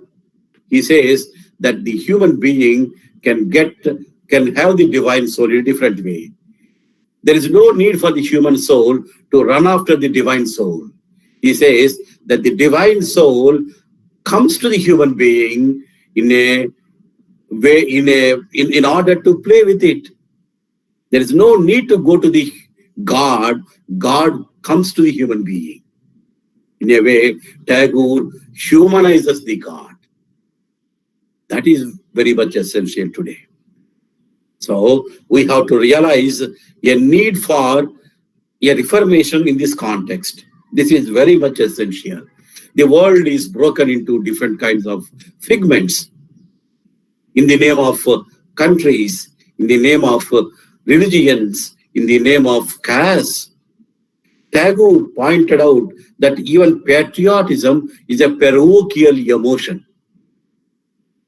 He says that the human being can have the divine soul in a different way. There is no need for the human soul to run after the divine soul. He says that the divine soul comes to the human being in a way, in order to play with it. There is no need to go to the God. God comes to the human being. In a way, Tagore humanizes the God. That is very much essential today. So we have to realize a need for a reformation in this context. This is very much essential. The world is broken into different kinds of figments in the name of countries, in the name of religions, in the name of caste. Tagore pointed out that even patriotism is a parochial emotion.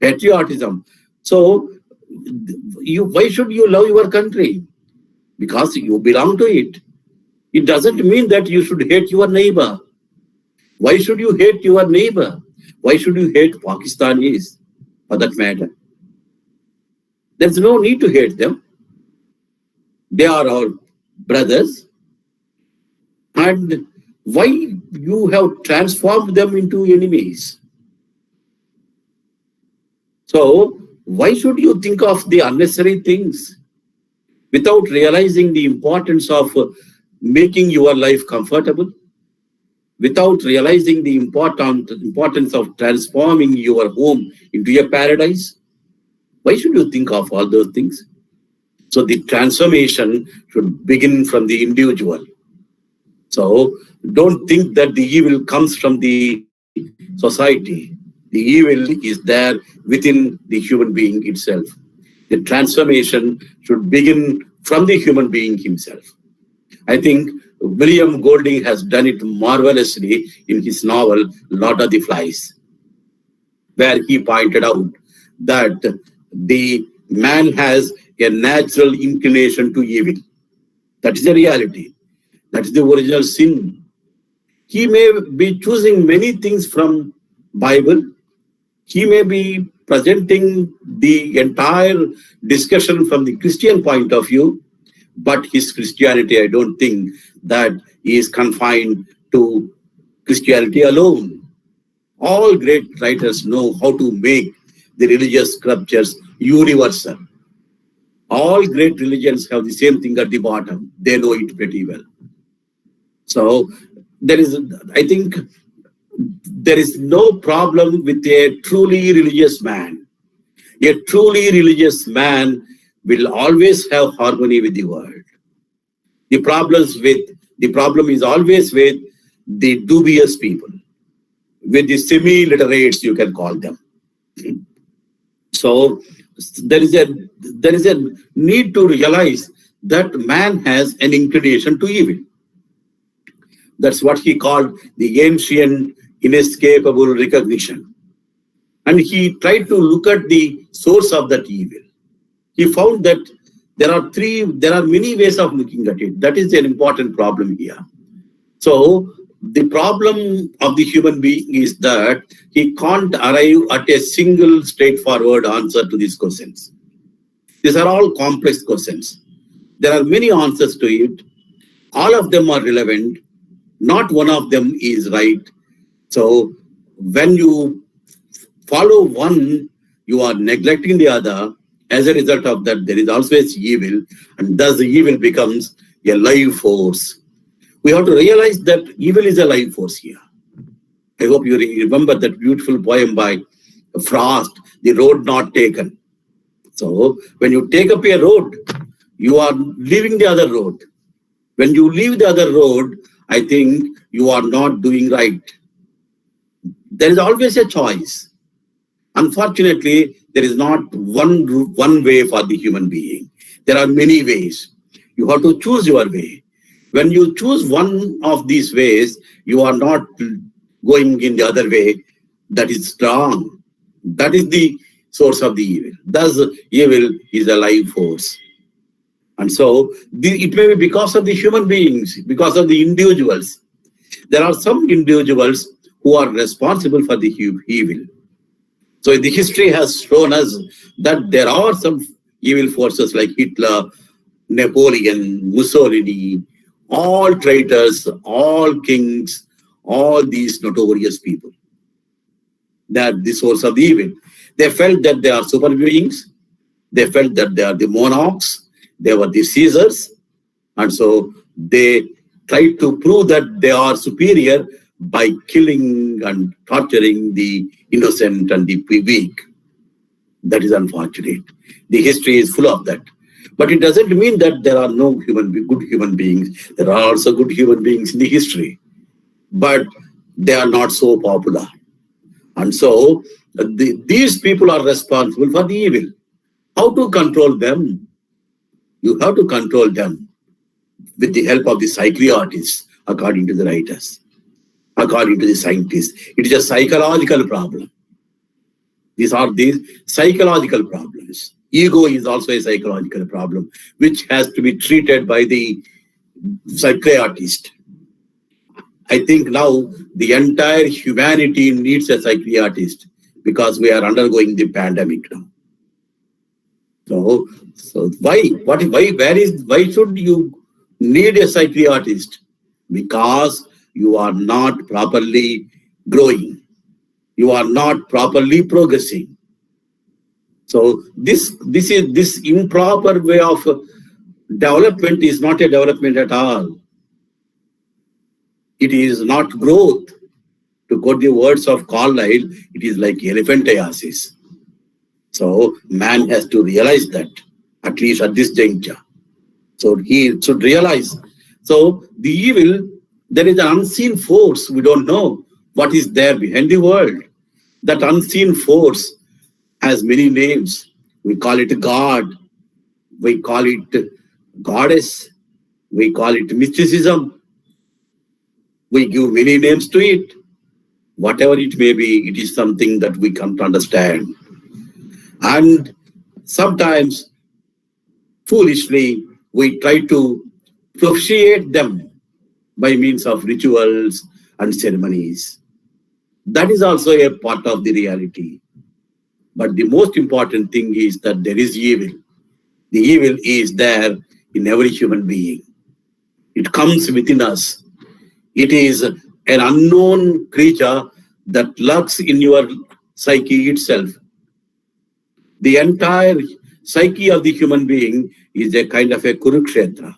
Patriotism. So, why should you love your country? Because you belong to it. It doesn't mean that you should hate your neighbor. Why should you hate your neighbor? Why should you hate Pakistanis, for that matter? There's no need to hate them. They are our brothers. And why you have transformed them into enemies? So, why should you think of the unnecessary things without realizing the importance of making your life comfortable, without realizing the importance of transforming your home into a paradise? Why should you think of all those things? So the transformation should begin from the individual. So don't think that the evil comes from the society. The evil is there within the human being itself. The transformation should begin from the human being himself. I think William Golding has done it marvelously in his novel, Lord of the Flies, where he pointed out that the man has a natural inclination to evil. That is the reality. That is the original sin. He may be choosing many things from Bible. He may be presenting the entire discussion from the Christian point of view, but his Christianity, I don't think that is confined to Christianity alone. All great writers know how to make the religious scriptures universal. All great religions have the same thing at the bottom. They know it pretty well. So I think there is no problem with a truly religious man. A truly religious man will always have harmony with the world. The problem is always with the dubious people, with the semi-literates, you can call them. So there is a need to realize that man has an inclination to evil. That's what he called the ancient inescapable recognition. and he tried to look at the source of that evil. He found that there are many ways of looking at it. That is an important problem here. So the problem of the human being is that he can't arrive at a single straightforward answer to these questions. These are all complex questions. There are many answers to it. All of them are relevant. Not one of them is right. So when you follow one, you are neglecting the other. As a result of that, there is always evil, and thus the evil becomes a life force. We have to realize that evil is a life force here. I hope you remember that beautiful poem by Frost, The Road Not Taken. So when you take up a road, you are leaving the other road. When you leave the other road, I think you are not doing right. There is always a choice. Unfortunately, there is not one way for the human being. There are many ways. You have to choose your way. When you choose one of these ways, you are not going in the other way. That is wrong. That is the source of the evil. Thus, evil is a life force. And so, it may be because of the human beings, because of the individuals. There are some individuals who are responsible for the evil. So the history has shown us that there are some evil forces like Hitler, Napoleon, Mussolini, all traitors, all kings, all these notorious people. They are the source of the evil. They felt that they are super beings. They felt that they are the monarchs. They were the Caesars. And so they tried to prove that they are superior by killing and torturing the innocent and the weak. That is unfortunate. The history is full of that. But it doesn't mean that there are no good human beings. There are also good human beings in the history. But they are not so popular. And so these people are responsible for the evil. How to control them? You have to control them with the help of the psychiatrists, according to the writers, according to the scientists. It is a psychological problem. These are these psychological problems. Ego is also a psychological problem, which has to be treated by the psychiatrist. I think now the entire humanity needs a psychiatrist because we are undergoing the pandemic now. So why should you need a psychiatrist? Because you are not properly growing. You are not properly progressing. So this improper way of development is not a development at all. It is not growth. To quote the words of Carlyle, it is like elephantiasis. So man has to realize that, at least at this juncture. So he should realize. So the evil, there is an unseen force. We don't know what is there behind the world. That unseen force has many names. We call it God. We call it goddess. We call it mysticism. We give many names to it. Whatever it may be, it is something that we can't understand. And sometimes, foolishly, we try to propitiate them by means of rituals and ceremonies. That is also a part of the reality. But the most important thing is that there is evil. The evil is there in every human being. It comes within us. It is an unknown creature that lurks in your psyche itself. The entire psyche of the human being is a kind of a Kurukshetra,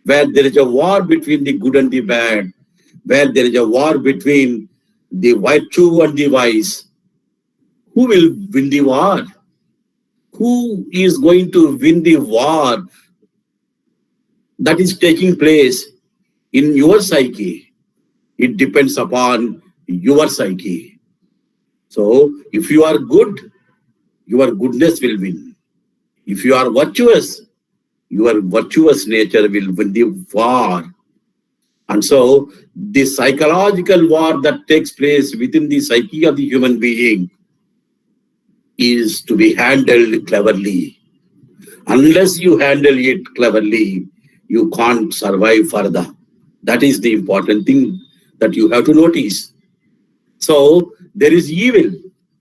where there is a war between the good and the bad, where there is a war between the virtue and the vice. Who will win the war? Who is going to win the war that is taking place in your psyche? It depends upon your psyche. So if you are good, your goodness will win. If you are virtuous, your virtuous nature will win the war. And so the psychological war that takes place within the psyche of the human being is to be handled cleverly. Unless you handle it cleverly, you can't survive further. That is the important thing that you have to notice. So there is evil,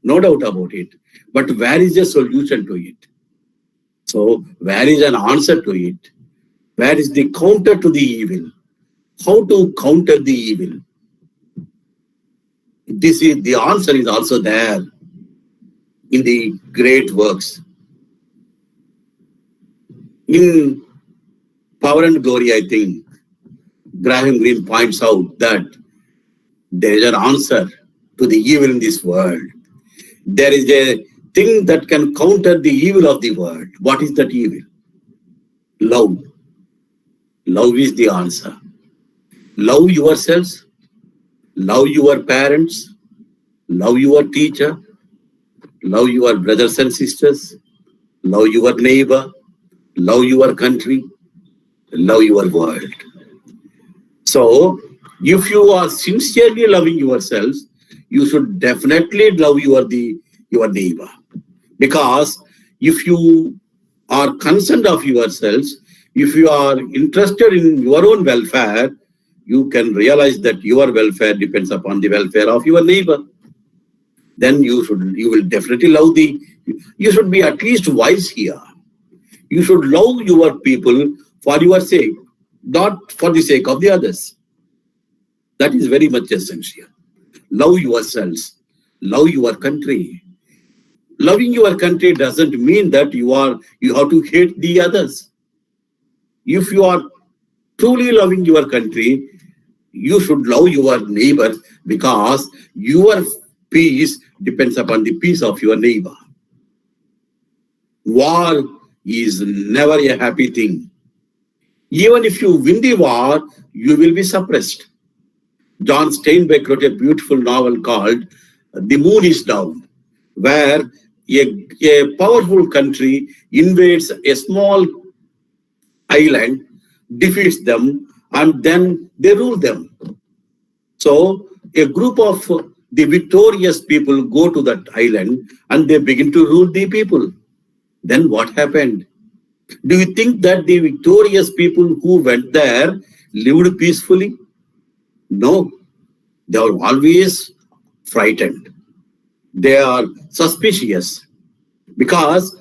no doubt about it. But where is the solution to it? So where is an answer to it? Where is the counter to the evil? How to counter the evil? This is the answer is also there in the great works. In Power and Glory, I think, Graham Greene points out that there is an answer to the evil in this world. There is a thing that can counter the evil of the world. What is that evil? Love. Love is the answer. Love yourselves. Love your parents. Love your teacher. Love your brothers and sisters. Love your neighbor. Love your country. Love your world. So, if you are sincerely loving yourselves, you should definitely love your neighbor. Because if you are concerned of yourselves, if you are interested in your own welfare, you can realize that your welfare depends upon the welfare of your neighbor. Then you will definitely love you should be at least wise here. You should love your people for your sake, not for the sake of the others. That is very much essential. Love yourselves. Love your country. Loving your country doesn't mean that you have to hate the others. If you are truly loving your country, you should love your neighbor because your peace depends upon the peace of your neighbor. War is never a happy thing. Even if you win the war, you will be suppressed. John Steinbeck wrote a beautiful novel called The Moon is Down, where a powerful country invades a small island, defeats them, and then they rule them. So a group of the victorious people go to that island and they begin to rule the people. Then what happened? Do you think that the victorious people who went there lived peacefully? No, they are always frightened. They are suspicious because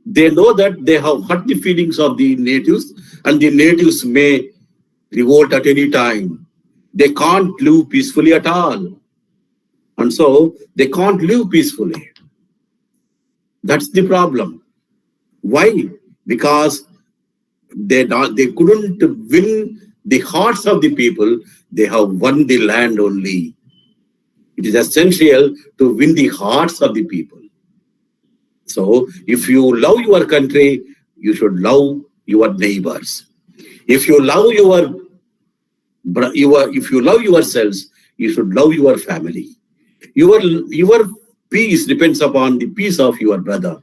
they know that they have hurt the feelings of the natives and the natives may revolt at any time. They can't live peacefully at all. And so they can't live peacefully. That's the problem. Why? Because they couldn't win the hearts of the people. They have won the land only. It is essential to win the hearts of the people. So if you love your country, you should love your neighbors. If you love if you love yourselves, you should love your family. Your peace depends upon the peace of your brother,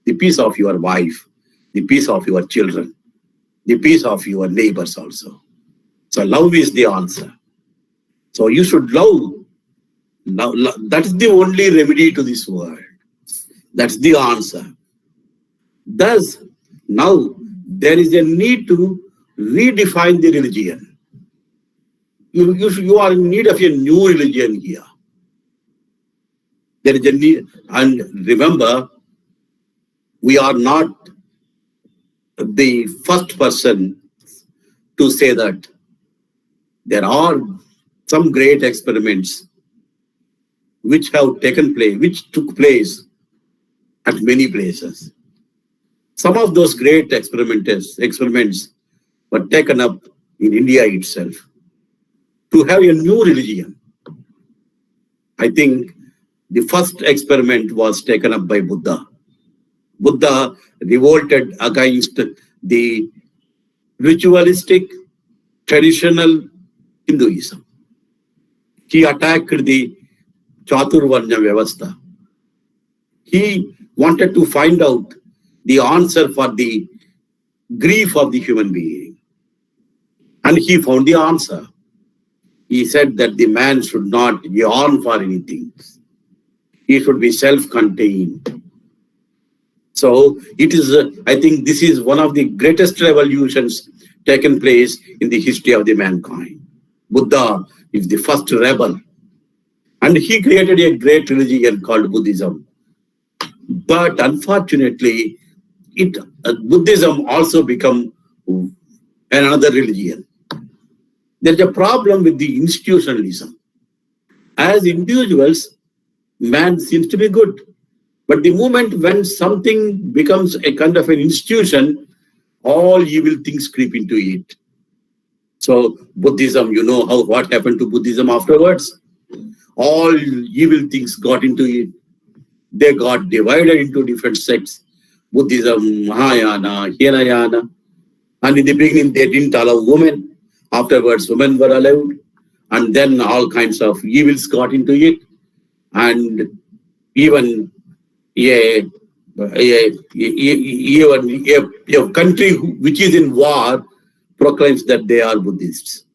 the peace of your wife, the peace of your children, the peace of your neighbors also. So love is the answer. So you should love. That is the only remedy to this world. That's the answer. Thus, now there is a need to redefine the religion. You are in need of a new religion here. There is a need, and remember, we are not the first person to say that. There are some great experiments which have taken place, which took place at many places. Some of those great experiments were taken up in India itself to have a new religion. I think the first experiment was taken up by Buddha. Buddha revolted against the ritualistic, traditional Hinduism. He attacked the Chaturvarnya Vyavastha. He wanted to find out the answer for the grief of the human being. And he found the answer. He said that the man should not yearn for anything. He should be self-contained. So it is, I think this is one of the greatest revolutions taken place in the history of the mankind. Buddha is the first rebel, and he created a great religion called Buddhism. But unfortunately, Buddhism also become another religion. There's a problem with the institutionalism. As individuals, man seems to be good. But the moment when something becomes a kind of an institution, all evil things creep into it. So Buddhism, you know what happened to Buddhism afterwards? All evil things got into it. They got divided into different sects. Buddhism, Mahayana, Hinayana. And in the beginning, they didn't allow women. Afterwards, women were allowed. And then all kinds of evils got into it. And even a country which is in war proclaims that they are Buddhists.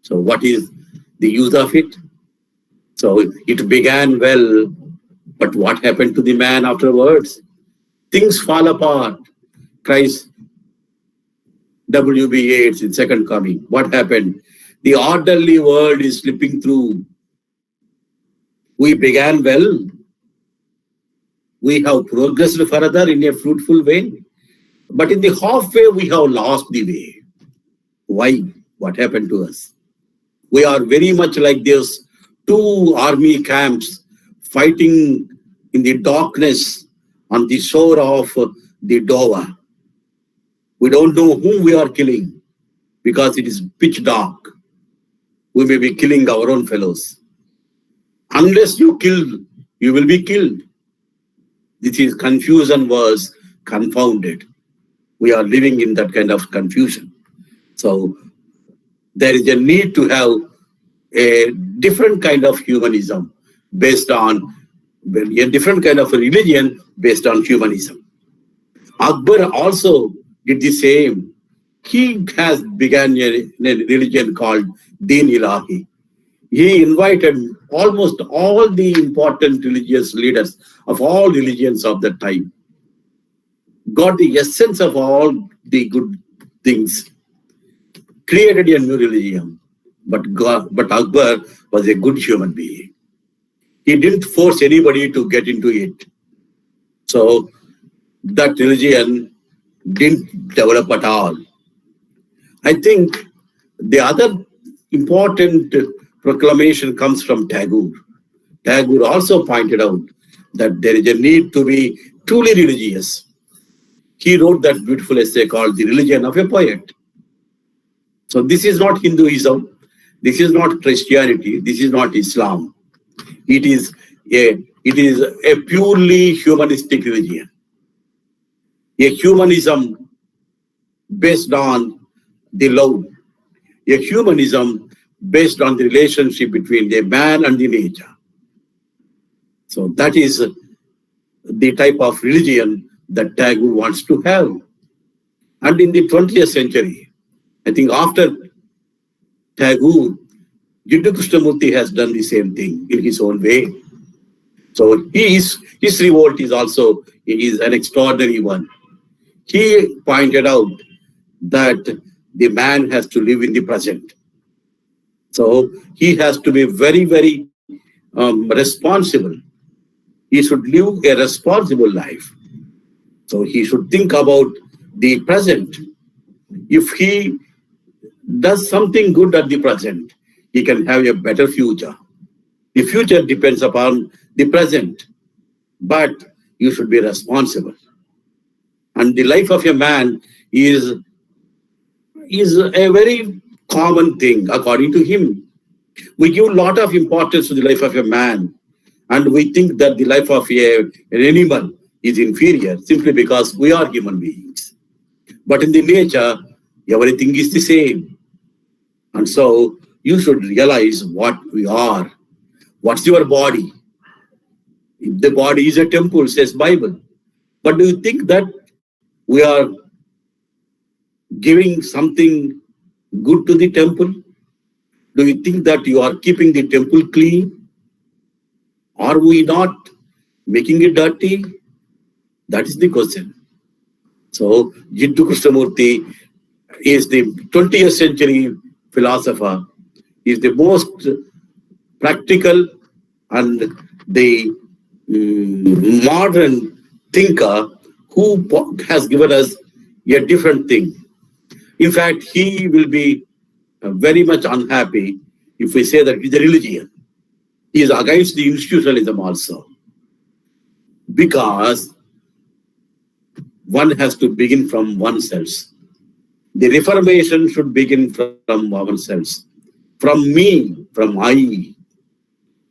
So what is the use of it? So it began well, but what happened to the man afterwards? Things fall apart. Christ, W.B. Yeats in Second Coming. What happened? The orderly world is slipping through. We began well. We have progressed further in a fruitful way. But in the halfway, we have lost the way. Why? What happened to us? We are very much like these two army camps fighting in the darkness on the shore of the Dova. We don't know whom we are killing because it is pitch dark. We may be killing our own fellows. Unless you kill, you will be killed. This is confusion was confounded. We are living in that kind of confusion. So there is a need to have a different kind of humanism based on a different kind of a religion based on humanism. Akbar also did the same. He has begun a religion called Deen Ilahi. He invited almost all the important religious leaders of all religions of that time, got the essence of all the good things, created a new religion. But Akbar was a good human being. He didn't force anybody to get into it. So that religion didn't develop at all. I think the other important proclamation comes from Tagore. Tagore also pointed out that there is a need to be truly religious. He wrote that beautiful essay called The Religion of a Poet. So this is not Hinduism, this is not Christianity, this is not Islam. It is a purely humanistic religion. A humanism based on the love. A humanism based on the relationship between the man and the nature. So that is the type of religion that Tagore wants to have. And in the 20th century, I think after Tagore, Jiddu Krishnamurti has done the same thing in his own way. So his revolt is also an extraordinary one. He pointed out that the man has to live in the present. So he has to be very, very responsible. He should live a responsible life. So he should think about the present. If he does something good at the present, he can have a better future. The future depends upon the present, but you should be responsible. And the life of a man is a very common thing according to him. We give a lot of importance to the life of a man, and we think that the life of an animal is inferior simply because we are human beings. But in the nature, everything is the same. And so you should realize what we are. What's your body? If the body is a temple, says Bible. But do you think that we are giving something good to the temple? Do you think that you are keeping the temple clean? Are we not making it dirty? That is the question. So, Jiddu Krishnamurti is the 20th century philosopher, is the most practical and the modern thinker who has given us a different thing. In fact, he will be very much unhappy if we say that it is a religion. He is against the institutionalism also. Because one has to begin from oneself. The reformation should begin from ourselves. From me, from I.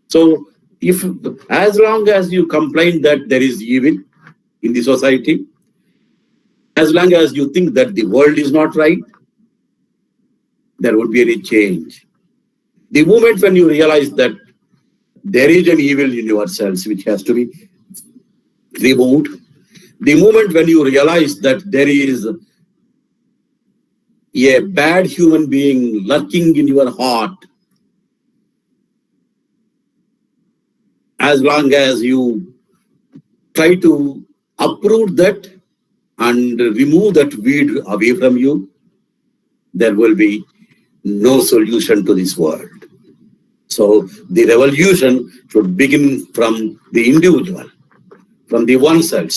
So, as long as you complain that there is evil in the society, as long as you think that the world is not right, there would be any change. The moment when you realize that there is an evil in yourselves which has to be removed, the moment when you realize that there is a bad human being lurking in your heart, as long as you try to uproot that and remove that weed away from you, there will be no solution to this world. So the revolution should begin from the individual, from the oneself.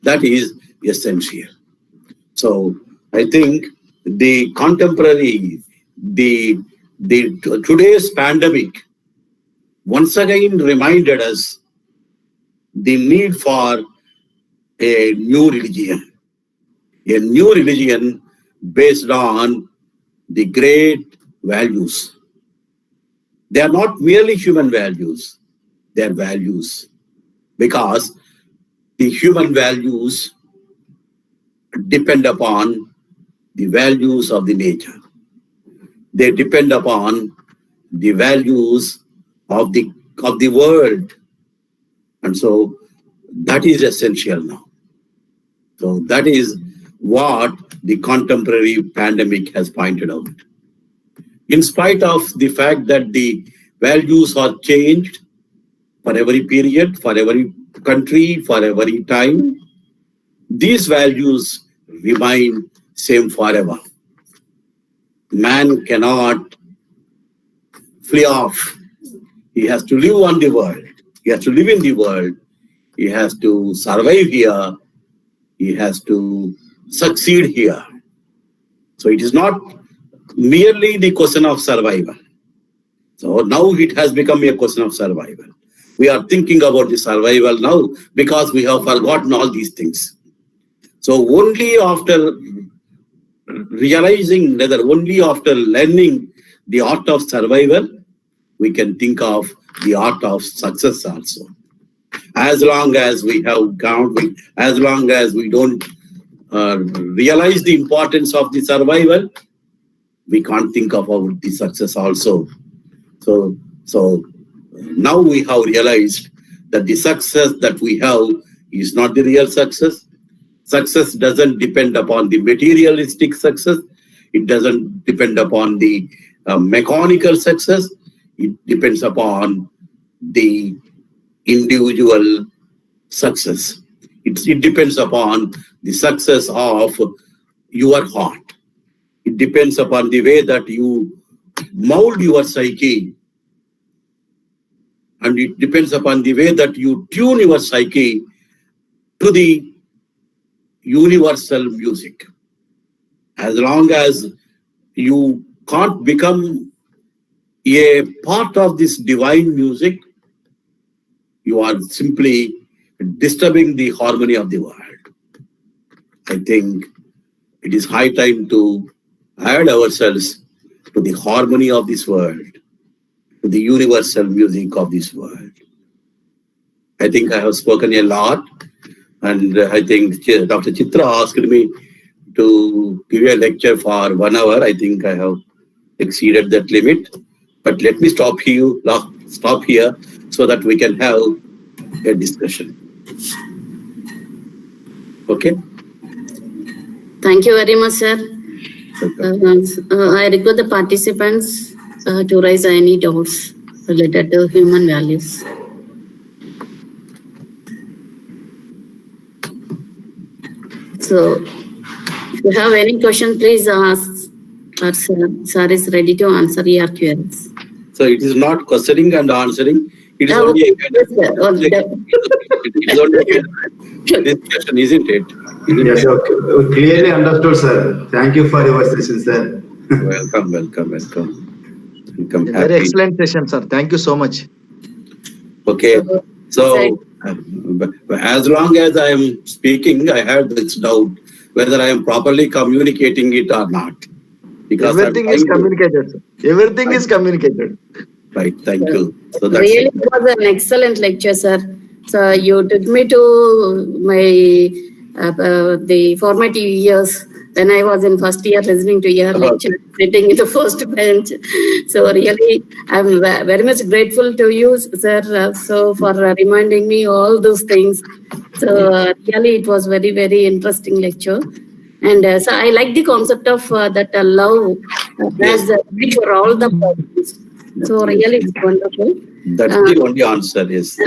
That is essential. So I think the contemporary, today's pandemic once again reminded us the need for a new religion based on the great values. They are not merely human values, they are values, because the human values depend upon the values of the nature. They depend upon the values of the world. And so that is essential now. So that is what the contemporary pandemic has pointed out. In spite of the fact that the values are changed for every period, for every country, for every time, these values remain same forever. Man cannot flee off. He has to live on the world. He has to live in the world. He has to survive here. He has to succeed here. So it is not merely the question of survival. So now it has become a question of survival. We are thinking about the survival now because we have forgotten all these things. So only after realizing, rather only after learning the art of survival, we can think of the art of success also. As long as we have gone, as long as we don't realize the importance of the survival, we can't think about the success also. So now we have realized that the success that we have is not the real success. Success doesn't depend upon the materialistic success. It doesn't depend upon the mechanical success. It depends upon the individual success. It depends upon the success of your heart. It depends upon the way that you mold your psyche. And it depends upon the way that you tune your psyche to the universal music. As long as you can't become a part of this divine music, you are simply disturbing the harmony of the world. I think it is high time to add ourselves to the harmony of this world, to the universal music of this world. I think I have spoken a lot, and I think Dr. Chitra asked me to give a lecture for 1 hour. I think I have exceeded that limit, but let me stop here so that we can have a discussion. Okay? Thank you very much, sir. I request the participants to raise any doubts related to human values. So if you have any question, please ask. Our sir is ready to answer your queries. So it is not questioning and answering. It is only Okay. Yes, sir. it is only a discussion, isn't it? Yes, okay. Clearly understood, sir. Thank you for your session, sir. Welcome. A very excellent session, sir. Thank you so much. Okay. So as long as I am speaking, I have this doubt whether I am properly communicating it or not. Because everything is communicated, sir. Everything is communicated. Right. Thank you. So that's really, it was an excellent lecture, sir. So you took me to my the formative years when I was in first year listening to your lecture, sitting in the first bench. So really, I'm very much grateful to you, sir. So for reminding me all those things. So really, it was very, very interesting lecture. And so I like the concept of that love as for all the persons. So really, it's wonderful. That's the only answer, yes.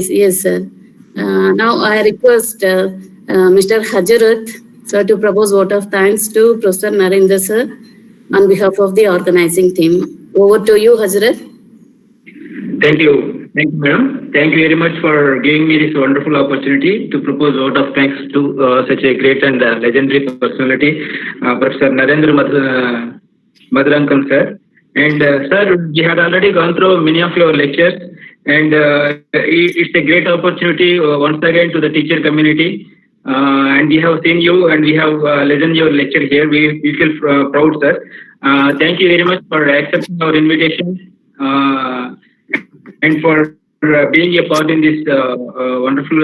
Yes, sir. Now I request Mr. Hajarat, sir, to propose vote of thanks to Professor Narendra, sir, on behalf of the organizing team. Over to you, Hajarat. Thank you, madam. Thank you very much for giving me this wonderful opportunity to propose vote of thanks to such a great and legendary personality, Professor Narendra Madhurankan, sir. And sir, we had already gone through many of your lectures, and it's a great opportunity once again to the teacher community. And we have seen you, and we have listened your lecture here. We feel proud, sir. Thank you very much for accepting our invitation. And for being a part in this wonderful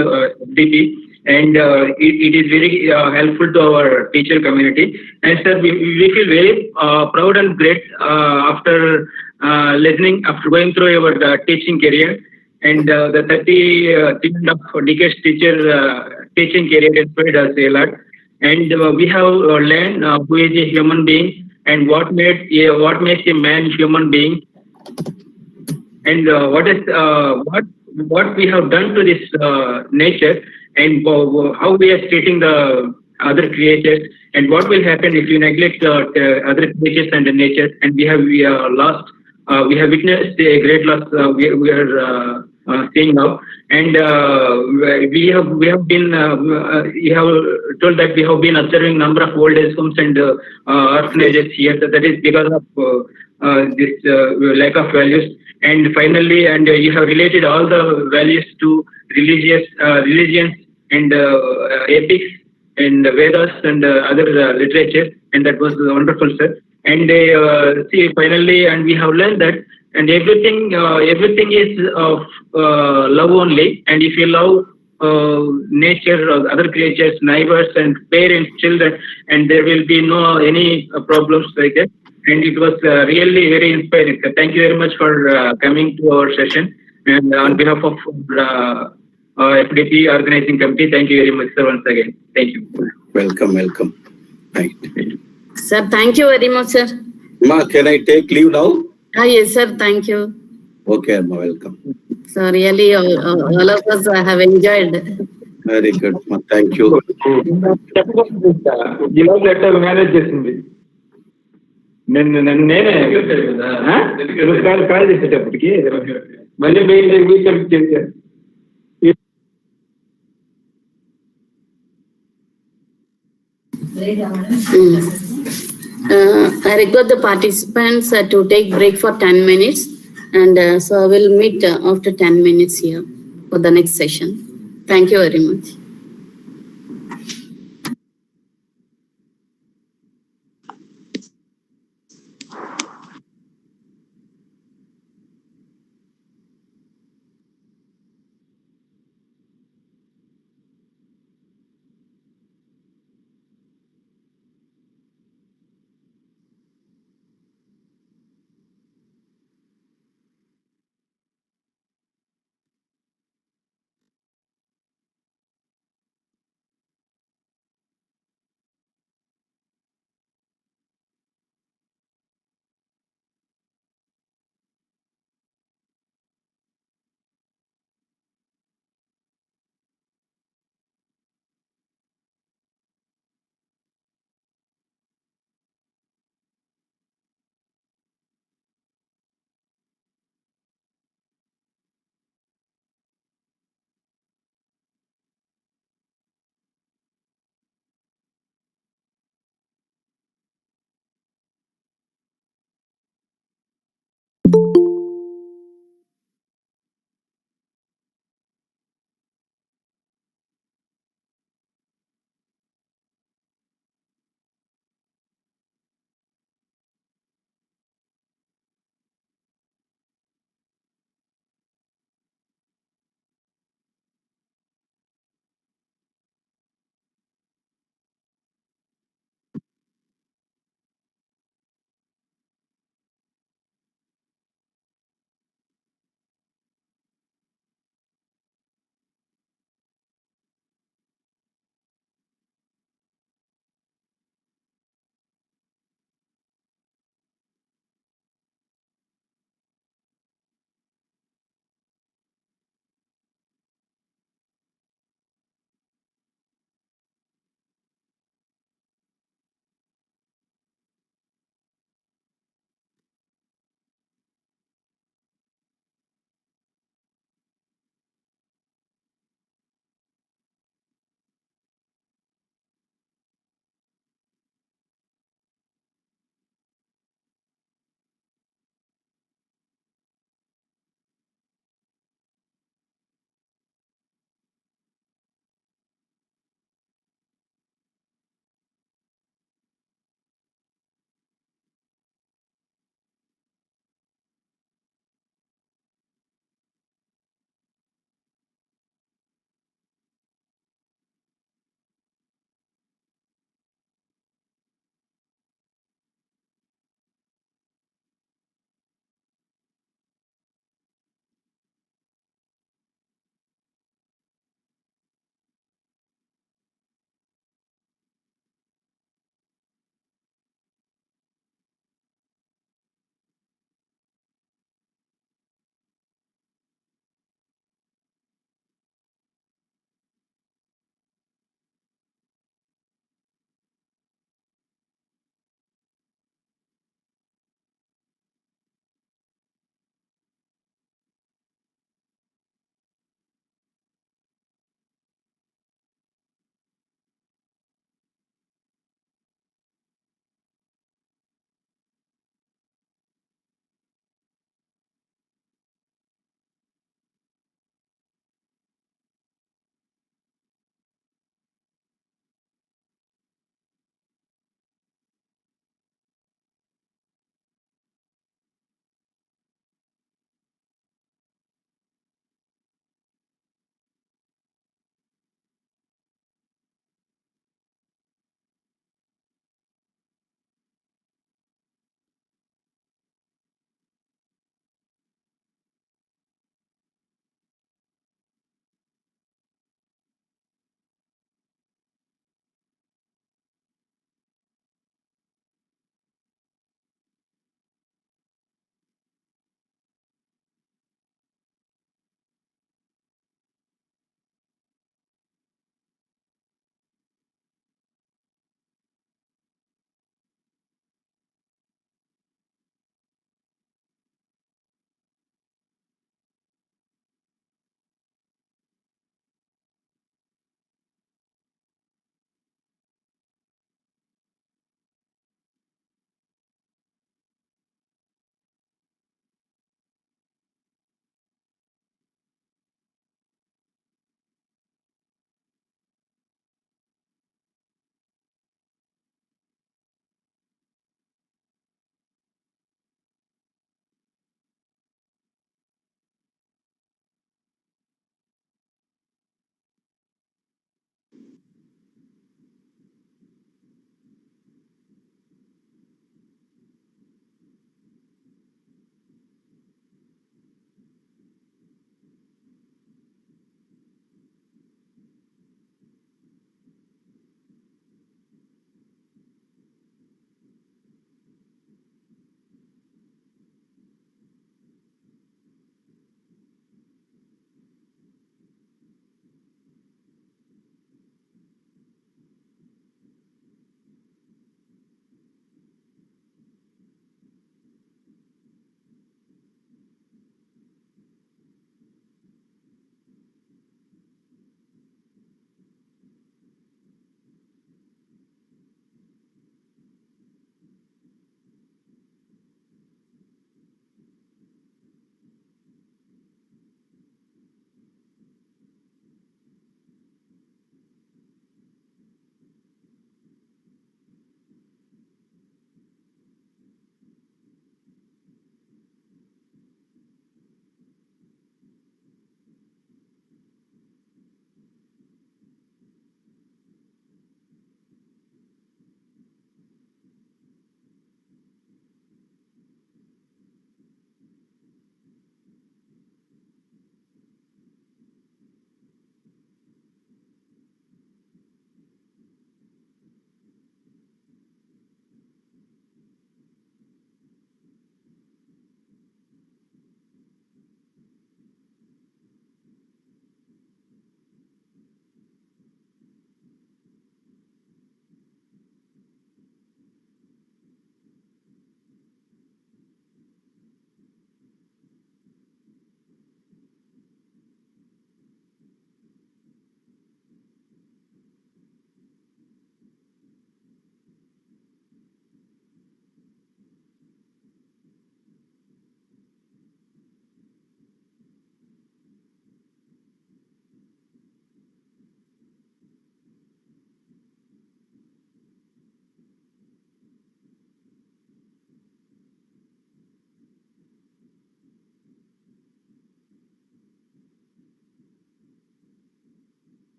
FDP. And it is very helpful to our teacher community. And sir, we feel very proud and great after after going through your teaching career. And the 30 decades teaching career inspired us a lot. And we have learned who is a human being and what makes a man human being. And what we have done to this nature, and how we are treating the other creatures, and what will happen if you neglect other creatures and the nature. And we have witnessed a great loss. We are seeing now, and we have been you have told that we have been observing number of old age homes and orphanages here. That is because of this lack of values. And finally, and you have related all the values to religions and epics and Vedas and other literature, and that was wonderful, sir. And finally, and we have learned that, and everything is of love only. And if you love nature, or other creatures, neighbors, and parents, children, and there will be no any problems like that. And it was really very inspiring. Thank you very much for coming to our session. And on behalf of FDP organizing committee, thank you very much, sir, once again. Thank you. Welcome. Right. Sir, thank you very much, sir. Ma, can I take leave now? Yes, sir. Thank you. Okay, Amma, welcome. So really, all of us have enjoyed. Very good, Ma. Thank you. Love letter manage చేసింది నేనే call చేసేటప్పటికి మళ్ళీ మీరు చేశారు. I request the participants to take break for 10 minutes, and so we'll meet after 10 minutes here for the next session. Thank you very much.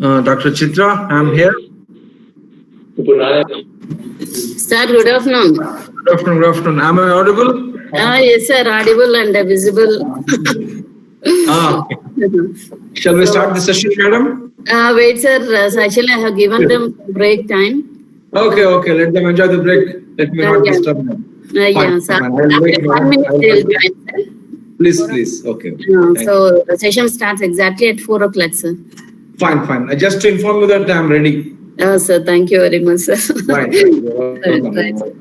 Dr. Chitra, I'm here. Sir, good afternoon. Good afternoon, good afternoon. Am I audible? Yes, sir, audible and visible. Shall we start the session, madam? Wait, sir. Actually, I have given them break time. Okay. Let them enjoy the break. Let me not disturb them. Yeah, sir. Fine. I'll wait, After 1 madam. minute, I'll they will wait. join, sir. Please. Okay. So the session starts exactly at 4 o'clock, sir. Fine. Just to inform you that I'm ready. Sir, thank you very much, sir. Fine. Right, sir.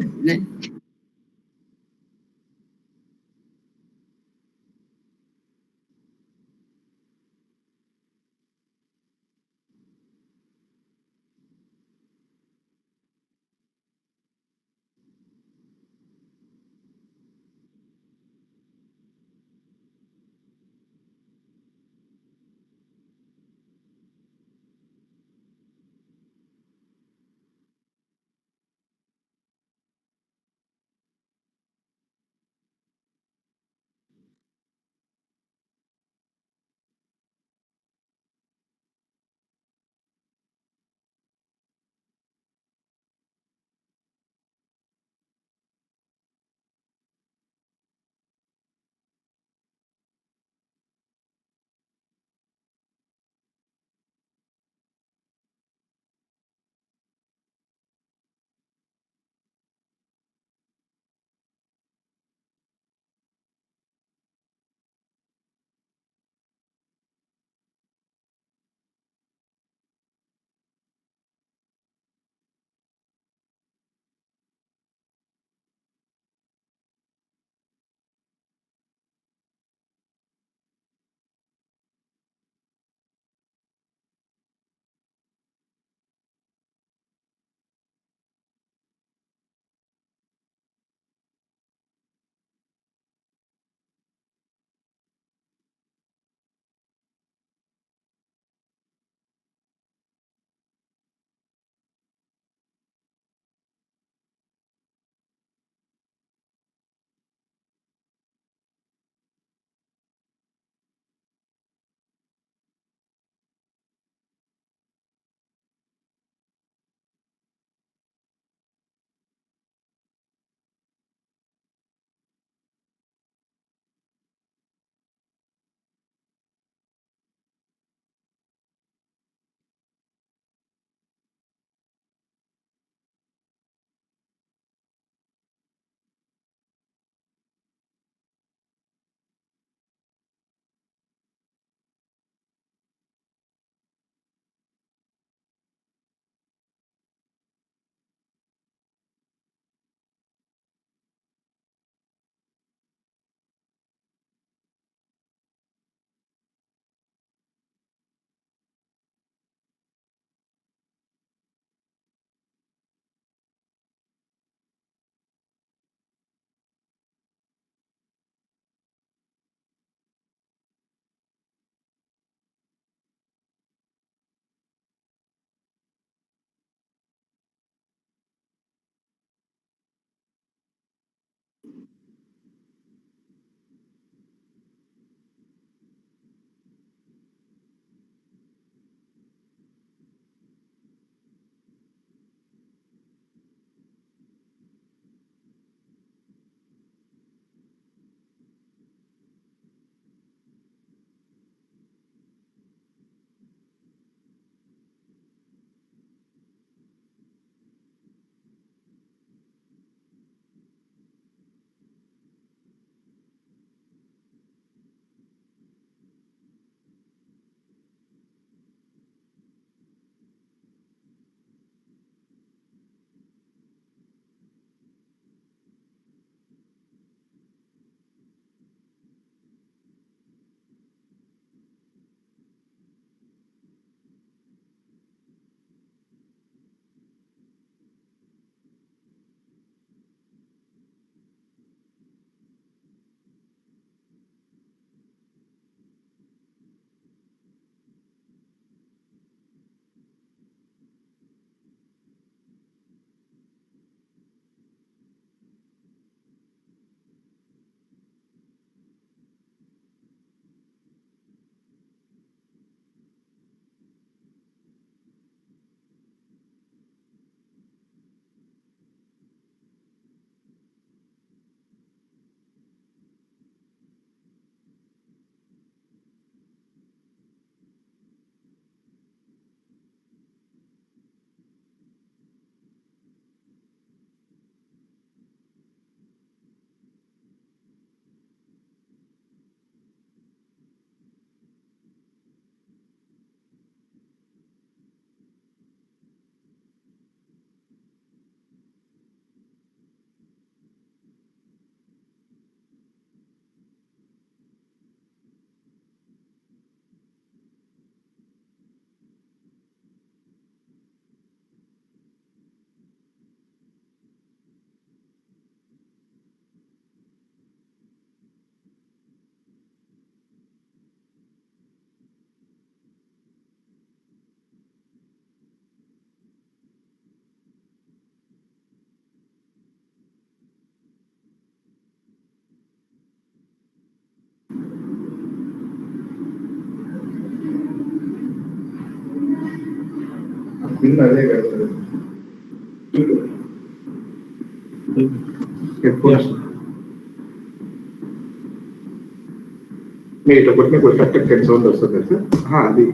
मी इथं कुठल्या कुठल्या टक्क्यात सोडलं असतं त्याचं हा आधी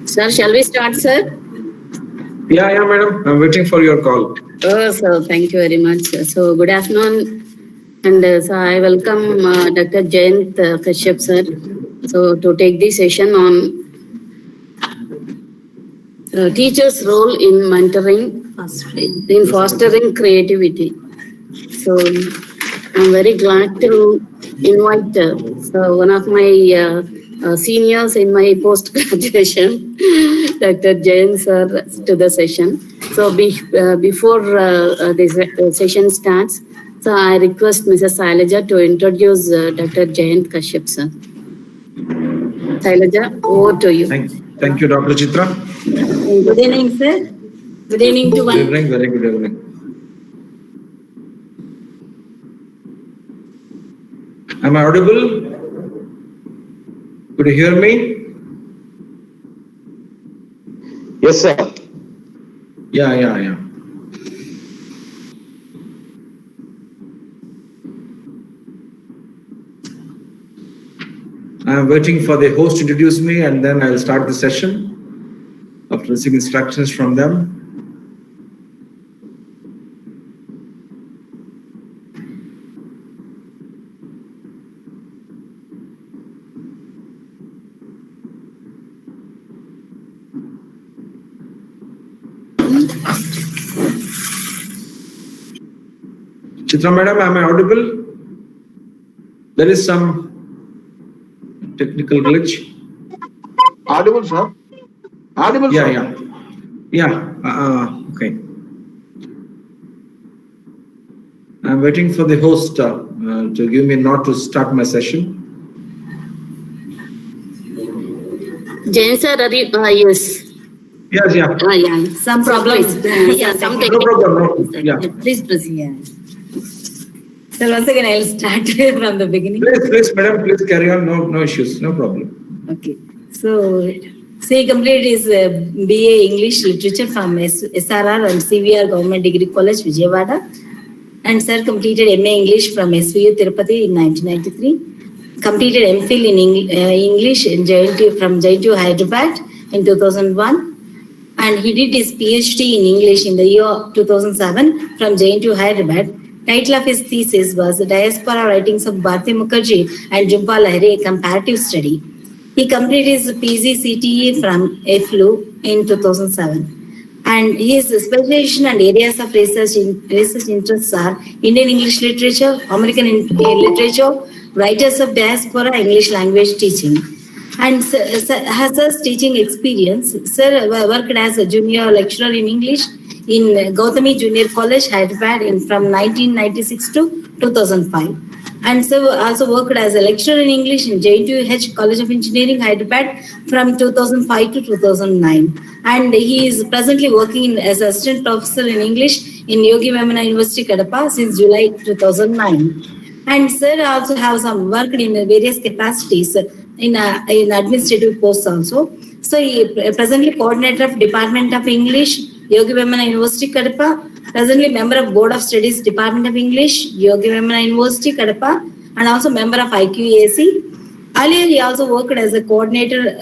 Sir, shall we start, sir? Yeah, madam. I'm waiting for your call. Oh, sir, thank you very much. So, good afternoon. And so I welcome Dr. JNTUA, sir. So, to take the session on teachers' role in mentoring, in fostering creativity. So, I'm very glad to invite one of my seniors in my post-graduation, Dr. Jain sir, to the session. So before this session starts, so I request Mrs. Sailaja to introduce Dr. JNTUA sir. Sailaja, over to you. Thank you, Dr. Chitra. Good evening, sir. Good evening to one. Good evening, very good evening. Am I audible? Could you hear me? Yes, sir. Yeah. I am waiting for the host to introduce me, and then I will start the session after receiving instructions from them. Chitra madam, am I audible? There is some technical glitch. Audible, sir. Audible, sir. Okay. I'm waiting for the host to give me a nod to start my session. Jain sir, are you, yes. Yes, yeah. Yeah. Some problems. Some No technical. problem. No. Yeah. Please proceed. So once again, I'll start from the beginning. Please, madam, please carry on. No issues. No problem. Okay. So, he completed his BA English Literature from SRR and CVR Government Degree College, Vijayawada. And sir completed MA English from SVU Tirupati in 1993. Completed MPhil in English in from JNTUA Hyderabad in 2001. And he did his PhD in English in the year 2007 from JNTUA Hyderabad. Title of his thesis was The Diaspora Writings of Bharati Mukherjee and Jhumpa Lahiri, a Comparative Study. He completed his PGCTE from FLU in 2007. And his specialization and areas of research interests are Indian English literature, American literature, writers of diaspora, English language teaching. And has his teaching experience. Sir worked as a junior lecturer in English in Gautami Junior College, Hyderabad from 1996 to 2005. And so also worked as a lecturer in English in JNTUA College of Engineering, Hyderabad from 2005 to 2009. And he is presently working as assistant professor in English in Yogi Vemana University, Kadapa since July 2009. And sir also have some worked in various capacities in administrative posts also. So he presently coordinator of Department of English, Yogi Vemana University, Kadapa. Presently member of Board of Studies, Department of English, Yogi Vemana University, Kadapa, and also member of IQAC. Earlier, he also worked as a coordinator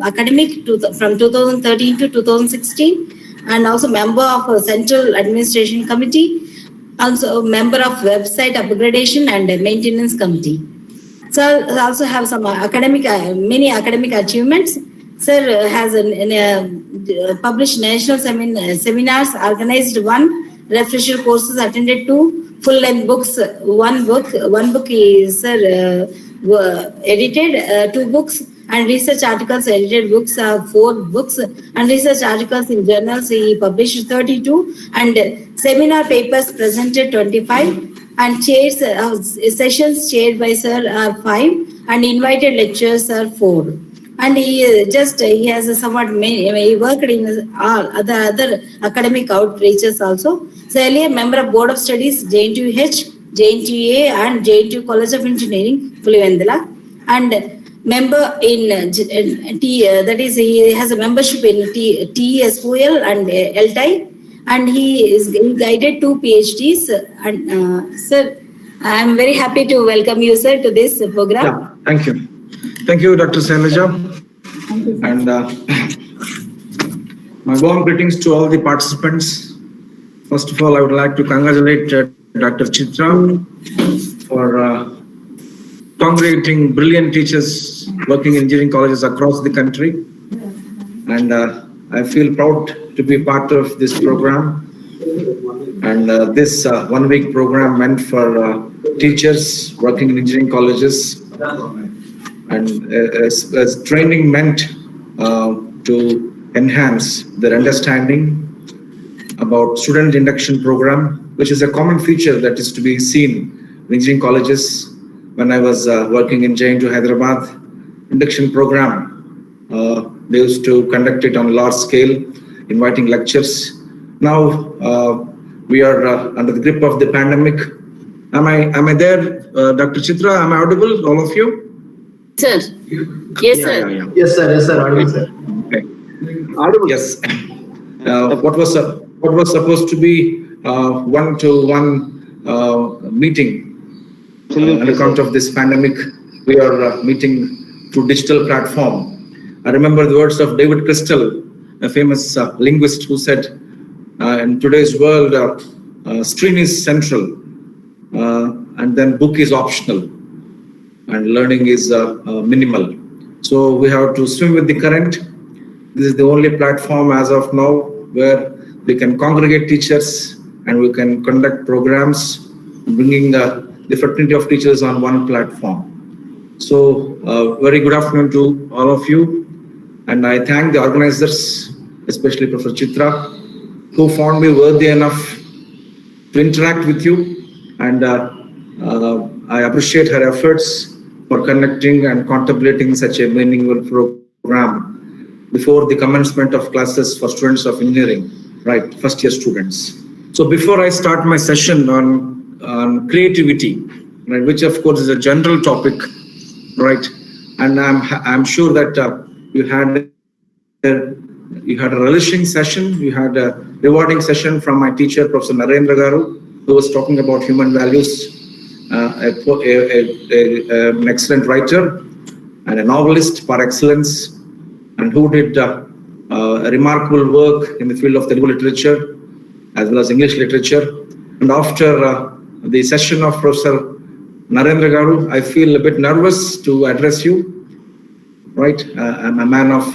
academic from 2013 to 2016, and also member of a Central Administration Committee, also a member of Website Upgradation and Maintenance Committee. So also have some many academic achievements. Sir has published national seminars, organized 1 refresher courses, attended 2 full-length books. One book is edited, 2 books, and research articles. Edited books are 4 books, and research articles in journals he published 32, and seminar papers presented 25, and chairs sessions chaired by sir are 5, and invited lecturers are 4. And he has a somewhat he worked in all other academic outreaches also. So earlier member of Board of Studies, JNTUH, JNTUA and JNTU College of Engineering, Pulivendala, and member in that is he has a membership in TSOL and LTI, and he guided 2 PhDs. And sir, I am very happy to welcome you, sir, to this program. Yeah, thank you. Thank you, Dr. Sailaja. And my warm greetings to all the participants. First of all, I would like to congratulate Dr. Chitra for congregating brilliant teachers working in engineering colleges across the country. And I feel proud to be part of this program. And this 1-week program meant for teachers working in engineering colleges. And as training meant to enhance their understanding about student induction program, which is a common feature that is to be seen in engineering colleges. When I was working in JNTUA Hyderabad, induction program, they used to conduct it on a large scale, inviting lectures. Now we are under the grip of the pandemic. Am I there, Dr. Chitra? Am I audible, all of you? Sir. Yes, sir. Yeah. Yes, sir. Yes, sir. Audible, sir. Okay. Audible. Yes. What was supposed to be one-to-one meeting, on account of this pandemic, we are meeting through digital platform. I remember the words of David Crystal, a famous linguist, who said, in today's world, screen is central, and then book is optional, and learning is minimal. So we have to swim with the current. This is the only platform as of now where we can congregate teachers and we can conduct programs, bringing the fraternity of teachers on one platform. So very good afternoon to all of you. And I thank the organizers, especially Professor Chitra, who found me worthy enough to interact with you. And I appreciate her efforts for conducting and contemplating such a meaningful program before the commencement of classes for students of engineering, right, first-year students. So before I start my session on creativity, right, which of course is a general topic, right, and I'm sure that you had a relishing session, you had a rewarding session from my teacher, Professor Narendra Garu, who was talking about human values, an excellent writer and a novelist par excellence, and who did a remarkable work in the field of Telugu literature as well as English literature. And after the session of Professor Narendra Garu, I feel a bit nervous to address you, right? I'm a man of,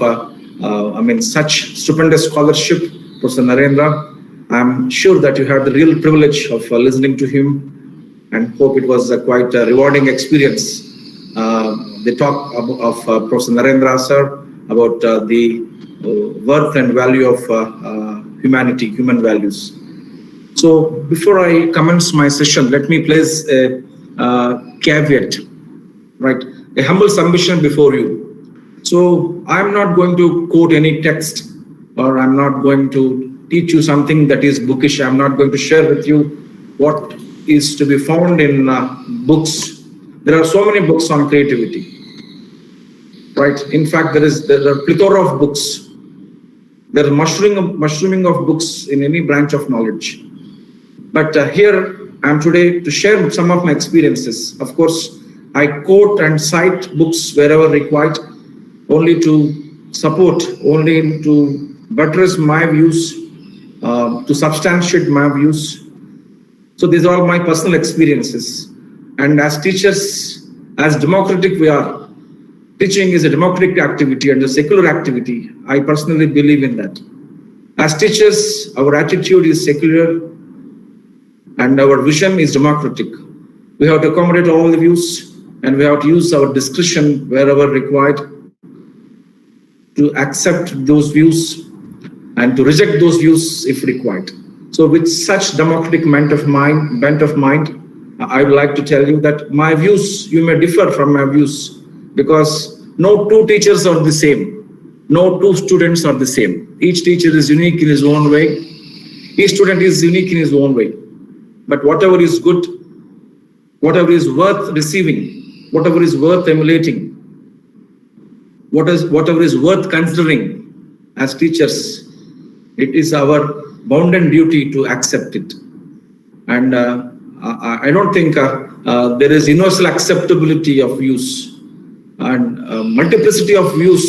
such stupendous scholarship, Professor Narendra. I'm sure that you had the real privilege of listening to him, and hope it was quite a rewarding experience. The talk of Professor Narendra sir about the worth and value of humanity, human values. So before I commence my session, let me place a caveat, right? A humble submission before you. So I'm not going to quote any text, or I'm not going to teach you something that is bookish. I'm not going to share with you what is to be found in books. There are so many books on creativity, right? In fact, there are a plethora of books. There is mushrooming of books in any branch of knowledge. But here I am today to share some of my experiences. Of course, I quote and cite books wherever required, only to support, only to buttress my views, to substantiate my views. So these are all my personal experiences. And as teachers, as democratic we are, teaching is a democratic activity and a secular activity. I personally believe in that. As teachers, our attitude is secular and our vision is democratic. We have to accommodate all the views, and we have to use our discretion wherever required to accept those views and to reject those views if required. So with such democratic bent of mind, I would like to tell you that my views, you may differ from my views, because no two teachers are the same. No two students are the same. Each teacher is unique in his own way. Each student is unique in his own way. But whatever is good, whatever is worth receiving, whatever is worth emulating, whatever is worth considering as teachers, it is our bounden duty to accept it. And I don't think there is universal acceptability of views, and multiplicity of views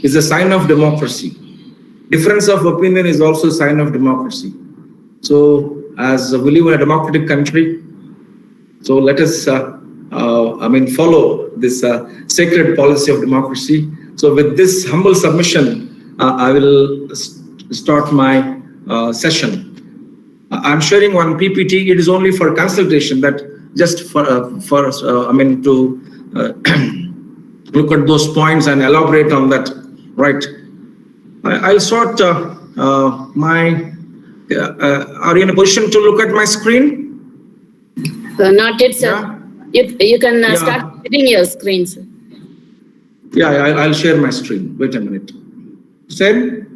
is a sign of democracy. Difference of opinion is also a sign of democracy. So as we live in a democratic country, so let us follow this sacred policy of democracy. So with this humble submission, I will start my session. I'm sharing one PPT. It is only for consultation, that just to look at those points and elaborate on that. Right. I'll start my. Are you in a position to look at my screen? Not yet, sir. Yeah. You can start sharing your screen, sir. Yeah, I'll share my screen. Wait a minute. Same.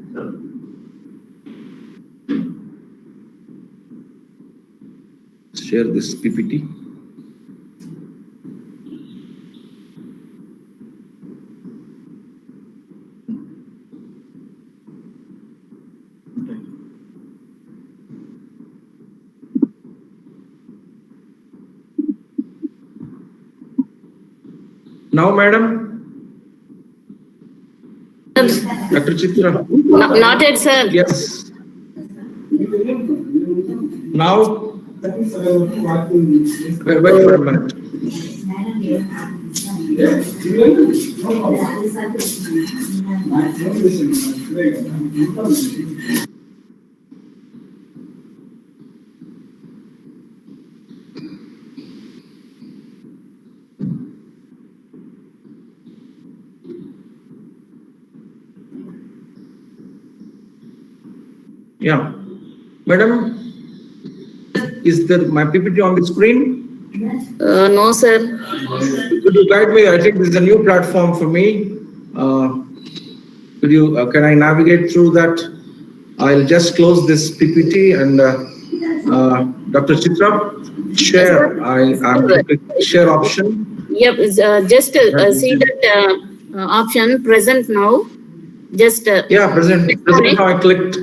Share this PPT. Now, madam? Dr. Chitra? Not yet, sir. Yes. Now? Wait for a minute. Yeah. Madam, is there my PPT on the screen? No, sir. Could you guide me? I think this is a new platform for me. Could you? Can I navigate through that? I'll just close this PPT and Dr. Chitra, share. I'm share option. Yep. Just see that option present now. Just yeah, present now. I clicked.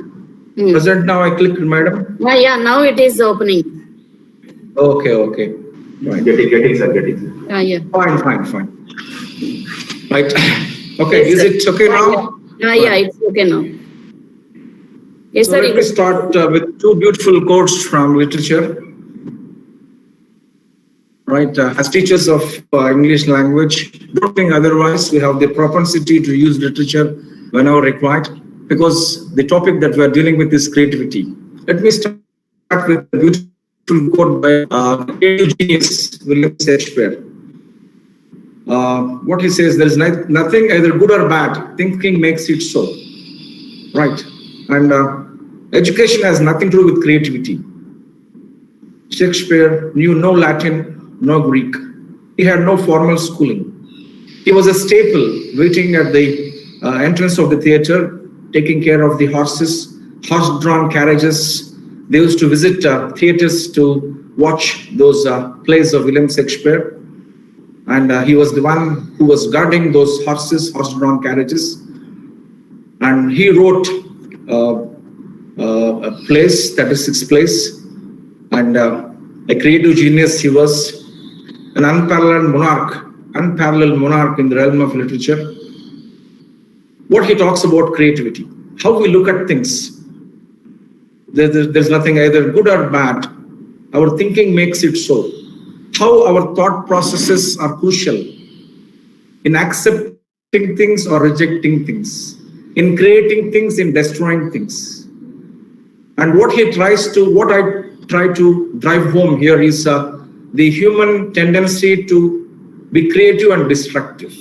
Present now. I clicked, madam. Yeah. Now it is opening. Okay. Right. Getting, sir, getting. Yeah. Fine. Right. Okay. Yes, is it okay now? Yeah, it's okay now. Yes, So sir. let me start with two beautiful quotes from literature. Right. As teachers of English language, don't think otherwise. We have the propensity to use literature whenever required, because the topic that we are dealing with is creativity. Let me start with a beautiful quote by genius William Shakespeare. What he says, there is nothing either good or bad. Thinking makes it so. Right. And education has nothing to do with creativity. Shakespeare knew no Latin, no Greek. He had no formal schooling. He was a staple waiting at the entrance of the theater, taking care of the horses, horse-drawn carriages. They used to visit theaters to watch those plays of William Shakespeare. And he was the one who was guarding those horse-drawn carriages. And he wrote a plays, 36 plays. And a creative genius he was, an unparalleled monarch in the realm of literature. What he talks about creativity, how we look at things. There's nothing either good or bad. Our thinking makes it so. How our thought processes are crucial in accepting things or rejecting things, in creating things, in destroying things. And what I try to drive home here is the human tendency to be creative and destructive,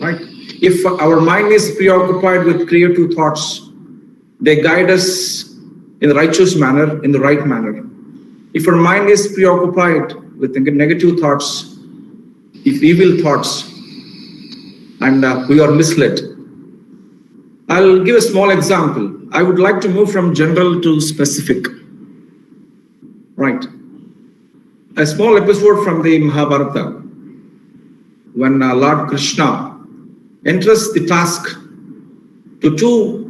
right? If our mind is preoccupied with creative thoughts, they guide us in the righteous manner, in the right manner. If our mind is preoccupied with negative thoughts, if evil thoughts, and we are misled. I'll give a small example. I would like to move from general to specific. Right. A small episode from the Mahabharata, when Lord Krishna entrusts the task to two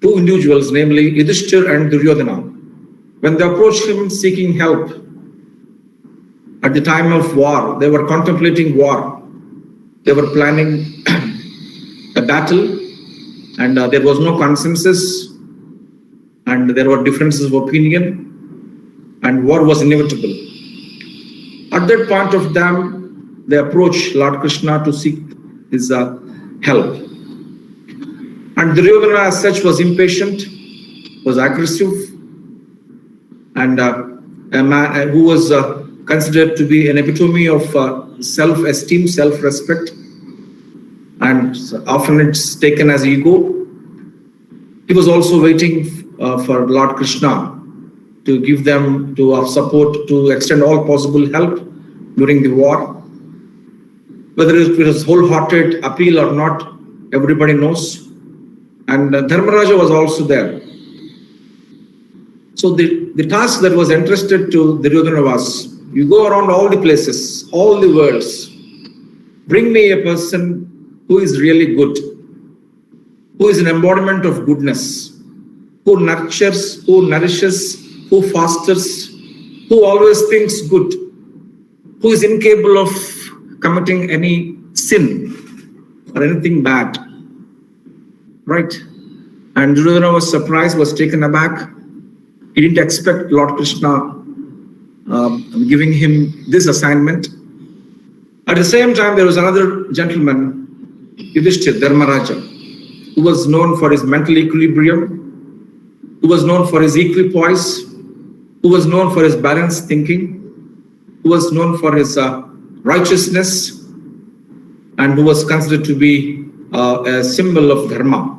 individuals, namely Yudhishthir and Duryodhana. When they approached him seeking help at the time of war, they were contemplating war. They were planning a battle, and there was no consensus, and there were differences of opinion, and war was inevitable. At that point of time, they approached Lord Krishna to seek his help. And Duryodhana as such was impatient, was aggressive, and a man who was considered to be an epitome of self-esteem, self-respect, and often it's taken as ego. He was also waiting for Lord Krishna to give them support, to extend all possible help during the war. Whether it was wholehearted appeal or not, everybody knows. And Dharmaraja was also there. So the task that was entrusted to Duryodhana was, you go around all the places, all the worlds, bring me a person who is really good, who is an embodiment of goodness, who nurtures, who nourishes, who fosters, who always thinks good, who is incapable of committing any sin or anything bad. Right? And Duryodhana was surprised, was taken aback. He didn't expect Lord Krishna giving him this assignment. At the same time, there was another gentleman, Yudhishthir, Dharmaraja, who was known for his mental equilibrium, who was known for his equipoise, who was known for his balanced thinking, who was known for his righteousness, and who was considered to be a symbol of dharma.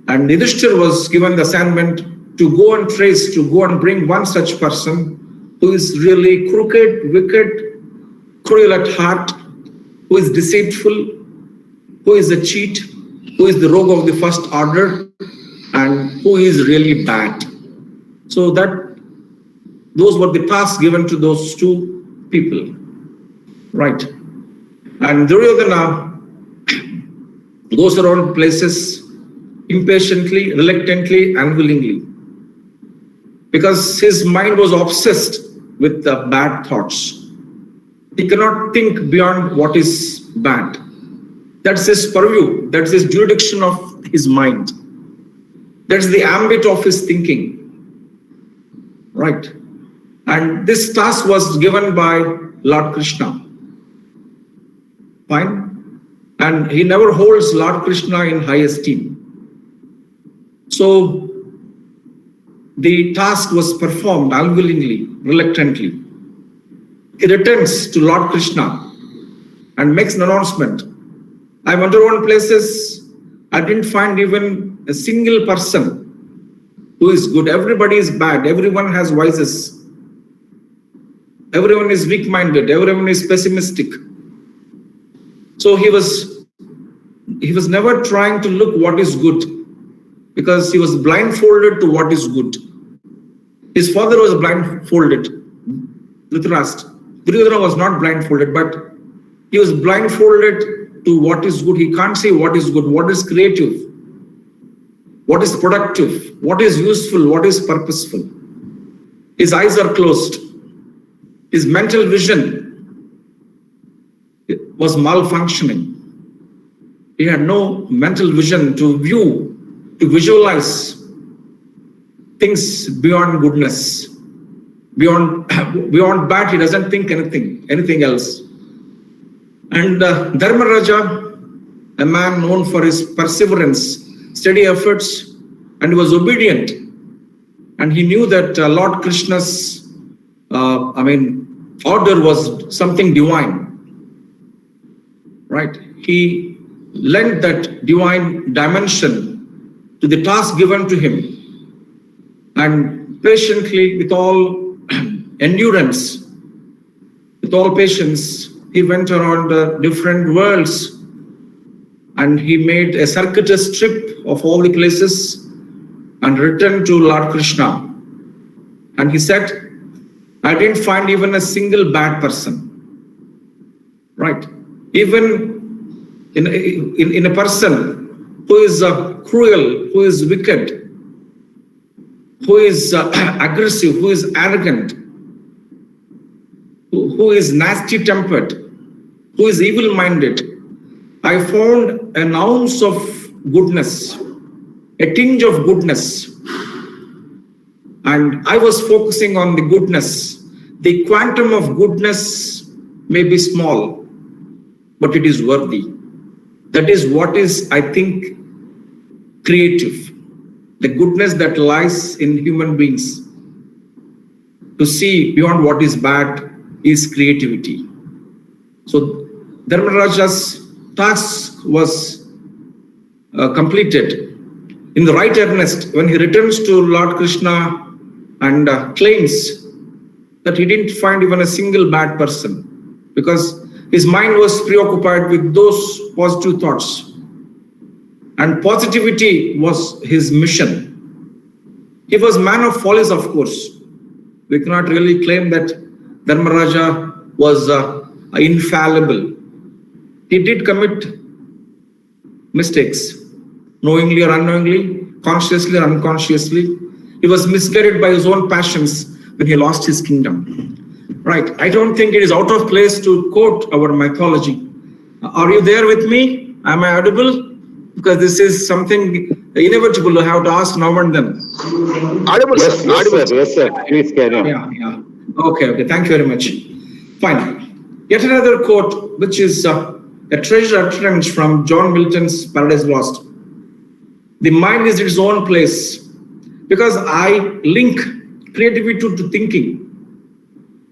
And Yudhishthir was given the assignment to go and trace, to go and bring one such person who is really crooked, wicked, cruel at heart, who is deceitful, who is a cheat, who is the rogue of the first order, and who is really bad. So those were the tasks given to those two people. Right. And Duryodhana goes around places impatiently, reluctantly, unwillingly, because his mind was obsessed with the bad thoughts. He cannot think beyond what is bad. That's his purview, that's his jurisdiction of his mind. That's the ambit of his thinking. Right. And this task was given by Lord Krishna. Fine. And he never holds Lord Krishna in high esteem. So the task was performed unwillingly, reluctantly. He returns to Lord Krishna and makes an announcement. I went around places, I didn't find even a single person who is good. Everybody is bad. Everyone has vices. Everyone is weak-minded. Everyone is pessimistic. So he was never trying to look what is good, because he was blindfolded to what is good. His father was blindfolded, Dhritarashtra. Duryodhana was not blindfolded, but he was blindfolded to what is good. He can't see what is good, what is creative, what is productive, what is useful, what is purposeful. His eyes are closed. His mental vision was malfunctioning. He had no mental vision to view, to visualize things beyond goodness. Beyond bad, he doesn't think anything else. And Dharmaraja, a man known for his perseverance, steady efforts, and he was obedient. And he knew that Lord Krishna's order was something divine. Right? He lent that divine dimension to the task given to him. And patiently, with all endurance, with all patience, he went around different worlds and he made a circuitous trip of all the places and returned to Lord Krishna. And he said, I didn't find even a single bad person. Right? Even in a person who is cruel, who is wicked, who is aggressive, who is arrogant, who is nasty-tempered, who is evil-minded, I found an ounce of goodness, a tinge of goodness. And I was focusing on the goodness. The quantum of goodness may be small, but it is worthy. That is what is, I think, creative. The goodness that lies in human beings. To see beyond what is bad is creativity. So Dharmaraja's task was completed. In the right earnest, when he returns to Lord Krishna and claims that he didn't find even a single bad person because his mind was preoccupied with those positive thoughts. And positivity was his mission. He was a man of follies, of course. We cannot really claim that Dharmaraja was infallible. He did commit mistakes, knowingly or unknowingly, consciously or unconsciously. He was misguided by his own passions when he lost his kingdom. Right. I don't think it is out of place to quote our mythology. Are you there with me? Am I audible? Because this is something inevitable to have to ask now and then. Audible, yes, sir. Audible, yes, sir. Please carry on. Yeah. Okay. Thank you very much. Fine. Yet another quote, which is a treasure utterance from John Milton's Paradise Lost. The mind is its own place, because I link creativity to thinking.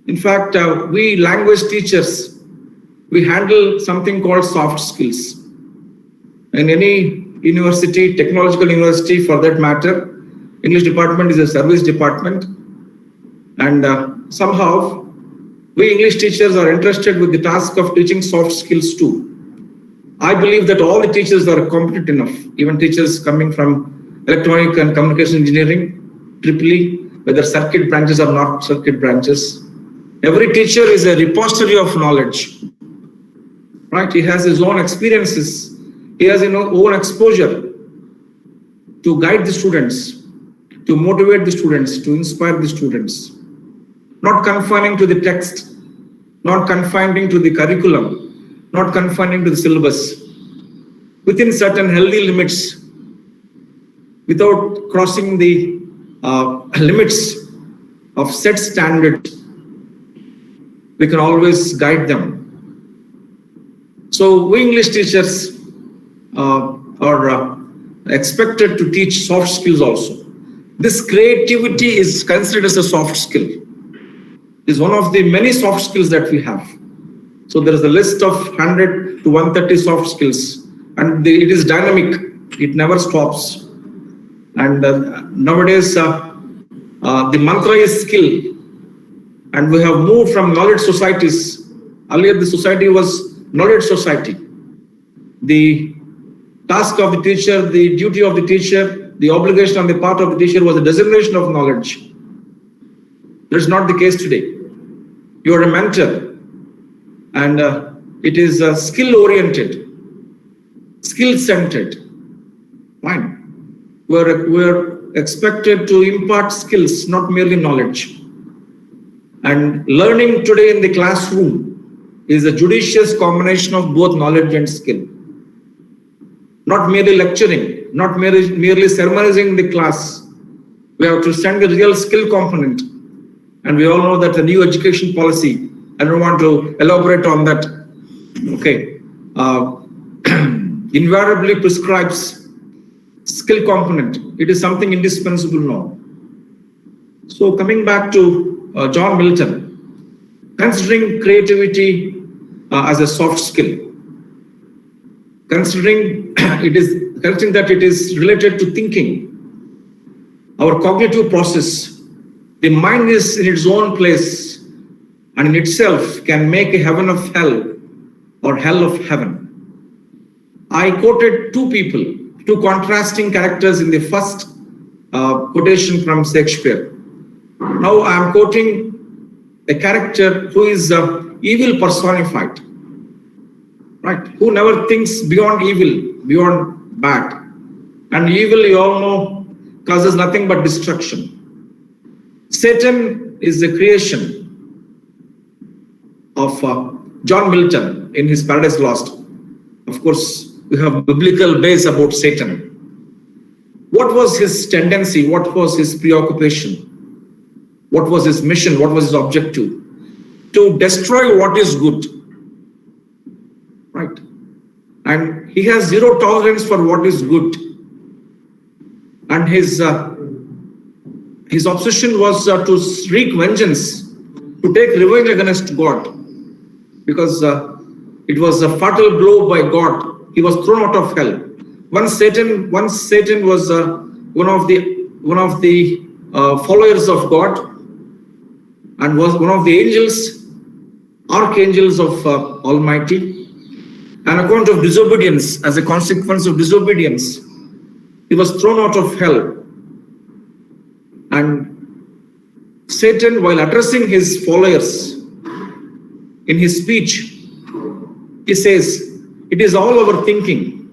In fact, we language teachers, we handle something called soft skills. In any university, technological university for that matter, English department is a service department. And somehow, we English teachers are interested with the task of teaching soft skills too. I believe that all the teachers are competent enough, even teachers coming from electronic and communication engineering, EEE, whether circuit branches or not circuit branches. Every teacher is a repository of knowledge, right? He has his own experiences. He has his own exposure to guide the students, to motivate the students, to inspire the students. Not confining to the text, not confining to the curriculum, not confining to the syllabus. Within certain healthy limits, without crossing the limits of set standards, we can always guide them. So we English teachers are expected to teach soft skills also. This creativity is considered as a soft skill. It is one of the many soft skills that we have. So there is a list of 100 to 130 soft skills, and it is dynamic. It never stops. And nowadays, the mantra is skill. And we have moved from knowledge societies. Earlier, the society was knowledge society. The task of the teacher, the duty of the teacher, the obligation on the part of the teacher was the dissemination of knowledge. That is not the case today. You are a mentor, and it is skill-oriented, skill-centered. Fine. We're expected to impart skills, not merely knowledge. And learning today in the classroom is a judicious combination of both knowledge and skill. Not merely lecturing, not merely sermonizing the class. We have to send the real skill component. And we all know that the new education policy, I don't want to elaborate on that, okay, invariably prescribes skill component. It is something indispensable now. So coming back to John Milton, considering creativity as a soft skill, considering that it is related to thinking, our cognitive process, the mind is in its own place, and in itself can make a heaven of hell or hell of heaven. I quoted two people, two contrasting characters in the first quotation from Shakespeare. Now I am quoting a character who is evil personified, right? Who never thinks beyond evil, beyond bad. And evil, you all know, causes nothing but destruction. Satan is the creation of John Milton in his Paradise Lost. Of course, we have biblical base about Satan. What was his tendency? What was his preoccupation? What was his mission? What was his objective? To destroy what is good, right? And he has zero tolerance for what is good. And his obsession was to wreak vengeance, to take revenge against God, because it was a fatal blow by God. He was thrown out of hell. Once Satan was one of the followers of God, and was one of the angels, archangels of Almighty. On account of disobedience, as a consequence of disobedience, he was thrown out of hell. And Satan, while addressing his followers in his speech, he says, "It is all our thinking.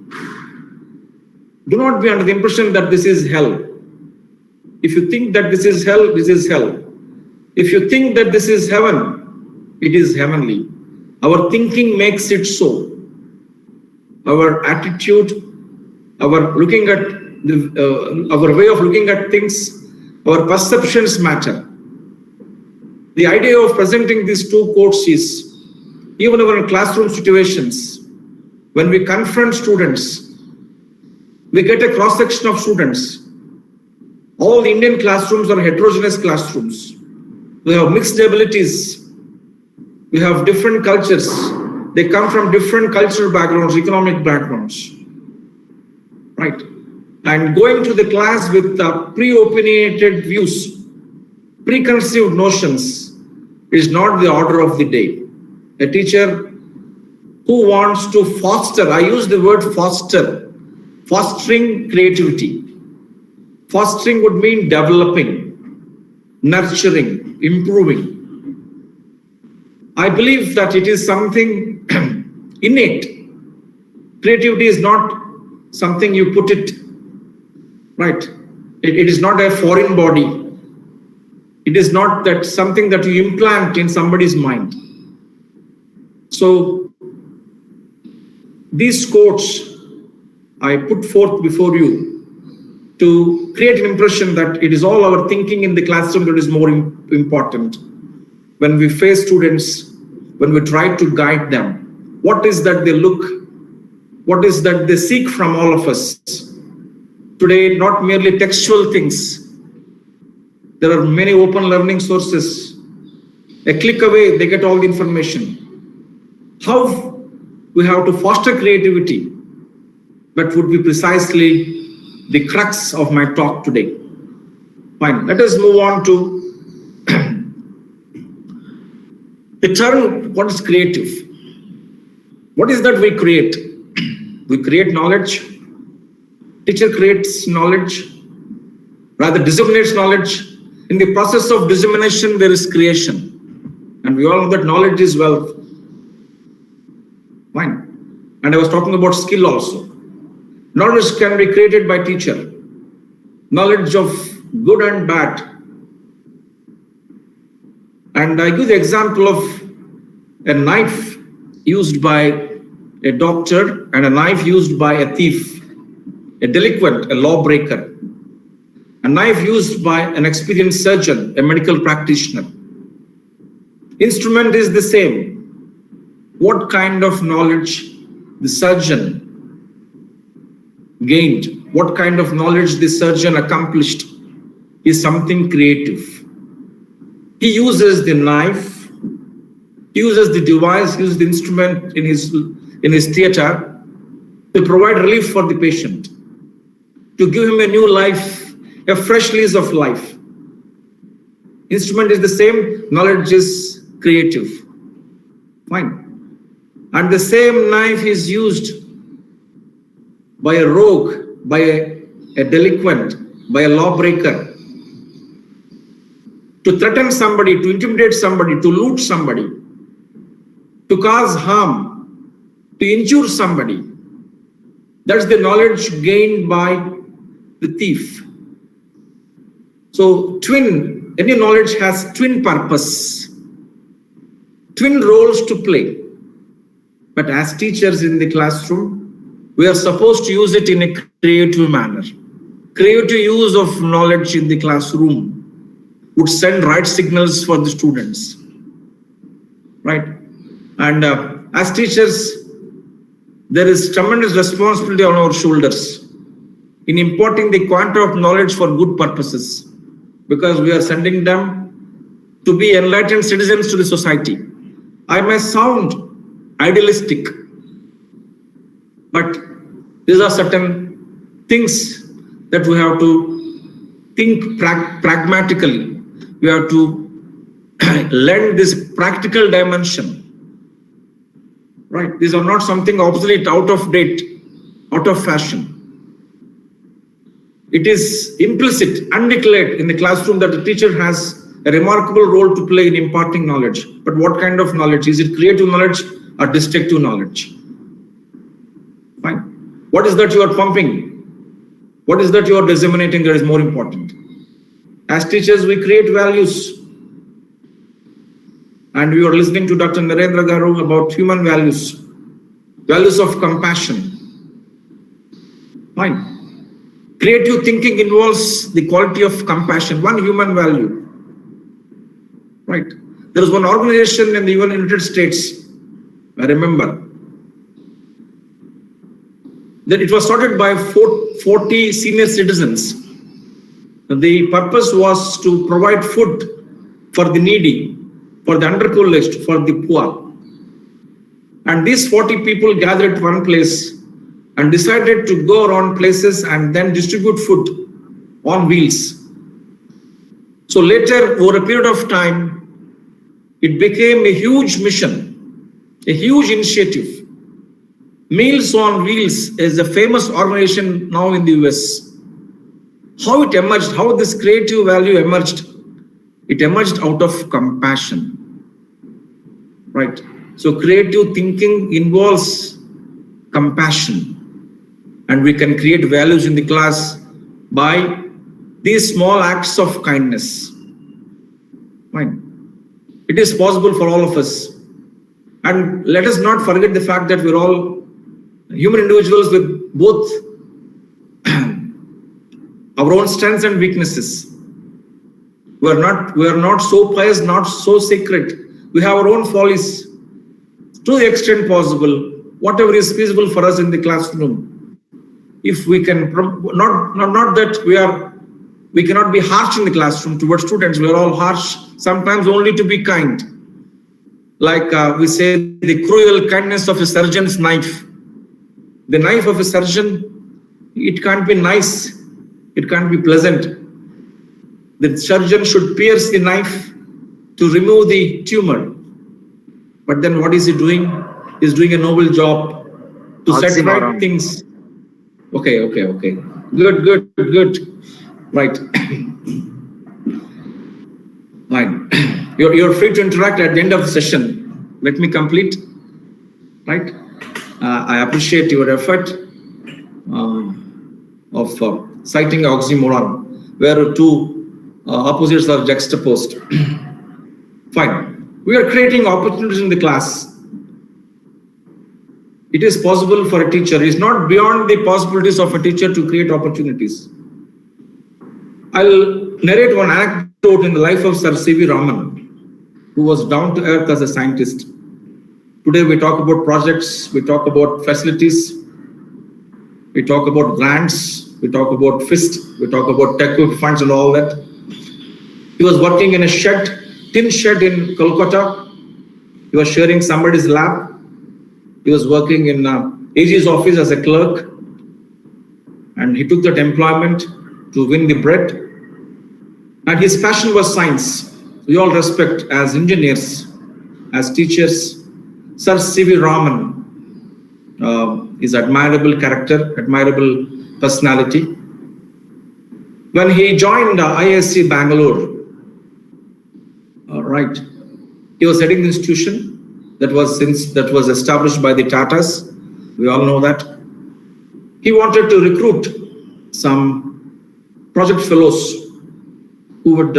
Do not be under the impression that this is hell. If you think that this is hell, this is hell. If you think that this is heaven, it is heavenly. Our thinking makes it so. Our attitude, our looking at our way of looking at things, our perceptions matter." The idea of presenting these two quotes is, even in classroom situations, when we confront students, we get a cross-section of students. All the Indian classrooms are heterogeneous classrooms. We have mixed abilities. We have different cultures. They come from different cultural backgrounds, economic backgrounds, right? And going to the class with pre-opinionated views, preconceived notions is not the order of the day. A teacher who wants to foster, I use the word foster, fostering creativity. Fostering would mean developing, nurturing, improving. I believe that it is something innate. Creativity is not something you put it, right? It is not a foreign body. It is not that something that you implant in somebody's mind. So these quotes I put forth before you to create an impression that it is all our thinking in the classroom that is more important. When we face students, when we try to guide them, what is that they look, what is that they seek from all of us? Today, not merely textual things. There are many open learning sources. A click away, they get all the information. How we have to foster creativity, that would be precisely the crux of my talk today. Fine, let us move on to the term, what is creative? What is that we create? We create knowledge. Teacher creates knowledge, rather disseminates knowledge. In the process of dissemination, there is creation. And we all know that knowledge is wealth. Fine. And I was talking about skill also. Knowledge can be created by teacher. Knowledge of good and bad. And I give the example of a knife used by a doctor and a knife used by a thief, a delinquent, a lawbreaker. A knife used by an experienced surgeon, a medical practitioner. Instrument is the same. What kind of knowledge the surgeon gained, what kind of knowledge the surgeon accomplished is something creative. He uses the knife, he uses the device, he uses the instrument in his theater to provide relief for the patient, to give him a new life, a fresh lease of life. Instrument is the same, knowledge is creative. Fine. And the same knife is used by a rogue, by a delinquent, by a lawbreaker, to threaten somebody, to intimidate somebody, to loot somebody, to cause harm, to injure somebody. That's the knowledge gained by the thief. So any knowledge has twin purpose, twin roles to play. But as teachers in the classroom, we are supposed to use it in a creative manner. Creative use of knowledge in the classroom would send right signals for the students, right? And as teachers, there is tremendous responsibility on our shoulders in imparting the quantum of knowledge for good purposes, because we are sending them to be enlightened citizens to the society. I may sound idealistic, but these are certain things that we have to think pragmatically. We have to lend this practical dimension, right? These are not something obsolete, out of date, out of fashion. It is implicit, undeclared in the classroom that the teacher has a remarkable role to play in imparting knowledge. But what kind of knowledge? Is it creative knowledge or destructive knowledge? Fine. What is that you are pumping? What is that you are disseminating that is more important? As teachers, we create values. And we are listening to Dr. Narendra Garu about human values, values of compassion. Fine. Creative thinking involves the quality of compassion, one human value. Right. There is one organization in the United States, I remember, that it was started by 40 senior citizens. The purpose was to provide food for the needy, for the underprivileged, for the poor. And these 40 people gathered at one place and decided to go around places and then distribute food on wheels. So later, over a period of time, it became a huge mission, a huge initiative. Meals on Wheels is a famous organization now in the US. How it emerged, how this creative value emerged? It emerged out of compassion, right? So creative thinking involves compassion. And we can create values in the class by these small acts of kindness. Fine. It is possible for all of us. And let us not forget the fact that we're all human individuals with both our own strengths and weaknesses. We are not so pious, not so sacred. We have our own follies. To the extent possible, whatever is feasible for us in the classroom, if we can, not that we cannot be harsh in the classroom towards students. We are all harsh, sometimes only to be kind. Like we say, the cruel kindness of a surgeon's knife. The knife of a surgeon, it can't be nice. It can't be pleasant. The surgeon should pierce the knife to remove the tumor. But then what is he doing? He's doing a noble job to set right things. Okay. Good. Right. Fine. You're free to interact at the end of the session. Let me complete. Right. I appreciate your effort of citing oxymoron, where two opposites are juxtaposed. Fine. We are creating opportunities in the class. It is possible for a teacher. It is not beyond the possibilities of a teacher to create opportunities. I'll narrate one anecdote in the life of Sir C.V. Raman, who was down to earth as a scientist. Today we talk about projects, we talk about facilities, we talk about grants, we talk about FIST, we talk about tech funds and all that. He was working in a tin shed in Kolkata. He was sharing somebody's lab. He was working in AG's office as a clerk, and he took that employment to win the bread. And his passion was science. We all respect as engineers. as teachers. Sir C.V. Raman is admirable character, admirable personality. When he joined ISC Bangalore, he was heading the institution that was established by the Tatas. We all know that. He wanted to recruit some project fellows who would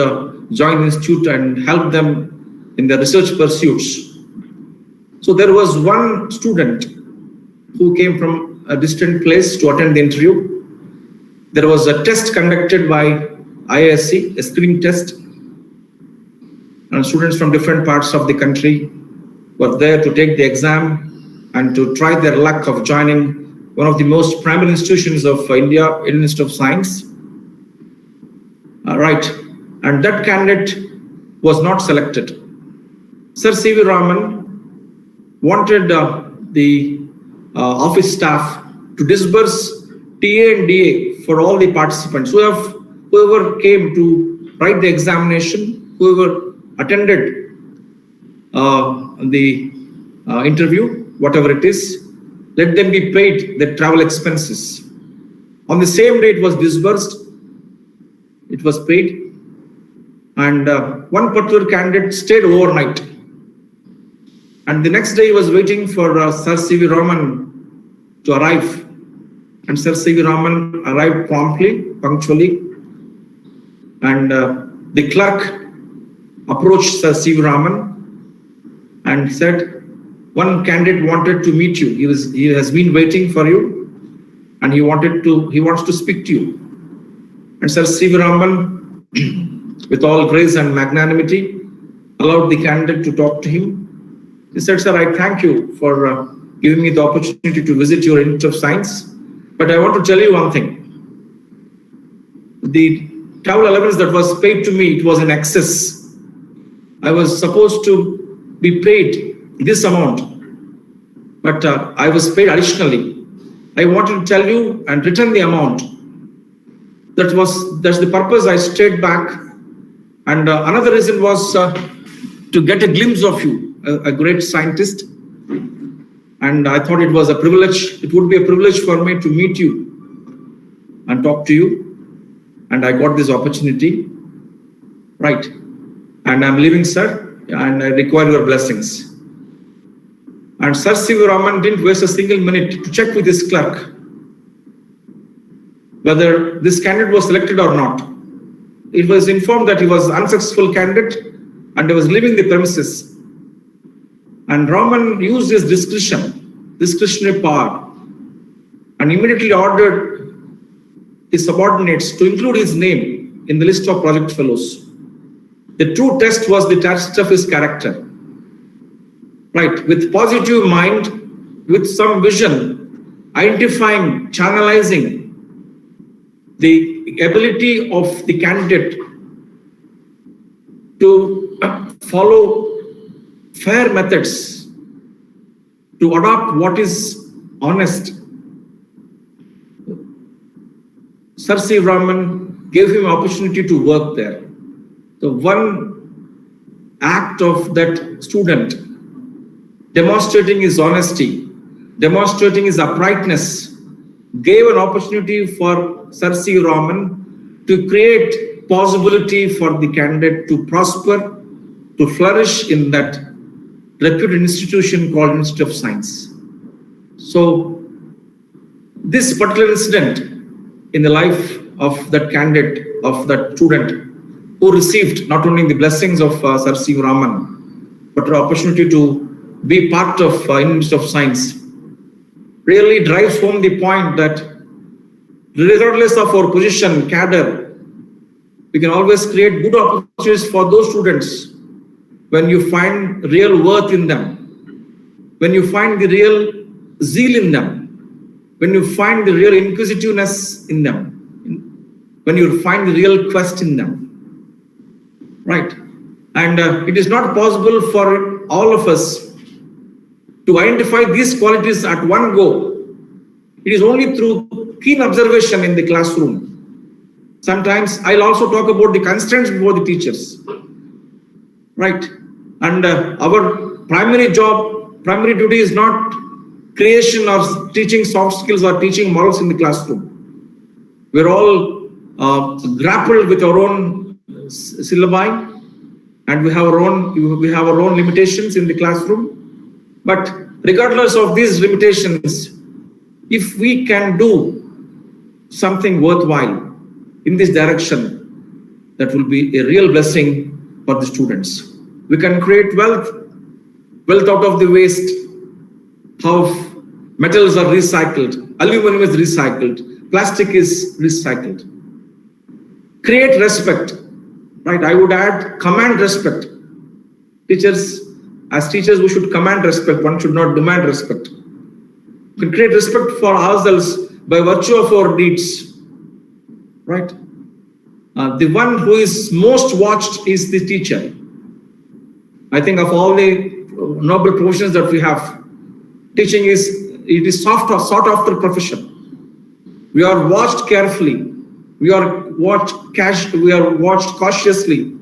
join the institute and help them in their research pursuits. So there was one student who came from a distant place to attend the interview. There was a test conducted by ISC, a screening test, and students from different parts of the country were there to take the exam and to try their luck of joining one of the most primary institutions of India, Indian Institute of Science. And that candidate was not selected. Sir C.V. Raman wanted the office staff to disburse TA and DA for all the participants. Whoever came to write the examination, whoever attended the interview, whatever it is, let them be paid the travel expenses. On the same day it was disbursed, it was paid, and one particular candidate stayed overnight. And the next day he was waiting for Sir C.V. Raman to arrive. And Sir C.V. Raman arrived punctually. And the clerk approached Sir C.V. Raman and said, one candidate wanted to meet you. He has been waiting for you, and he wants to speak to you. And Sir C.V. Raman, with all grace and magnanimity, allowed the candidate to talk to him. He said, sir, I thank you for giving me the opportunity to visit your Institute of Science. But I want to tell you one thing. The travel allowance that was paid to me, it was in excess. I was supposed to be paid this amount, but I was paid additionally. I wanted to tell you and return the amount. That's the purpose I stayed back. And another reason was to get a glimpse of you, a great scientist. And I thought it was a privilege. It would be a privilege for me to meet you and talk to you. And I got this opportunity. And I'm leaving, sir, and I require your blessings. And Sir C.V. Raman didn't waste a single minute to check with his clerk whether this candidate was selected or not. It was informed that he was an unsuccessful candidate and he was leaving the premises. And Raman used his discretionary power, and immediately ordered his subordinates to include his name in the list of project fellows. The true test was the test of his character. With positive mind, with some vision, identifying, channelizing the ability of the candidate to follow fair methods, to adopt what is honest. Sir C. Raman gave him opportunity to work there. The one act of that student, demonstrating his honesty, demonstrating his uprightness, gave an opportunity for Sir C. Raman to create possibility for the candidate to prosper, to flourish in that reputed institution called Institute of Science. So this particular incident in the life of that candidate, of that student, who received not only the blessings of Sir C. Raman, but the opportunity to be part of Indian Institute of Science, really drives home the point that regardless of our position, cadre, we can always create good opportunities for those students when you find real worth in them, when you find the real zeal in them, when you find the real inquisitiveness in them, when you find the real quest in them. And it is not possible for all of us to identify these qualities at one go. It is only through keen observation in the classroom. Sometimes I'll also talk about the constraints before the teachers. And our primary duty is not creation or teaching soft skills or teaching morals in the classroom. We're all grappled with our own syllabi, and we have our own limitations in the classroom. But regardless of these limitations, if we can do something worthwhile in this direction, that will be a real blessing for the students. We can create wealth out of the waste. How metals are recycled, aluminum is recycled, plastic is recycled. Create respect, right? I would add command respect. Teachers, as teachers, we should command respect. One should not demand respect. We can create respect for ourselves by virtue of our deeds, right? The one who is most watched is the teacher. I think of all the noble professions that we have, teaching is sought after profession. We are watched carefully. We are watched cautiously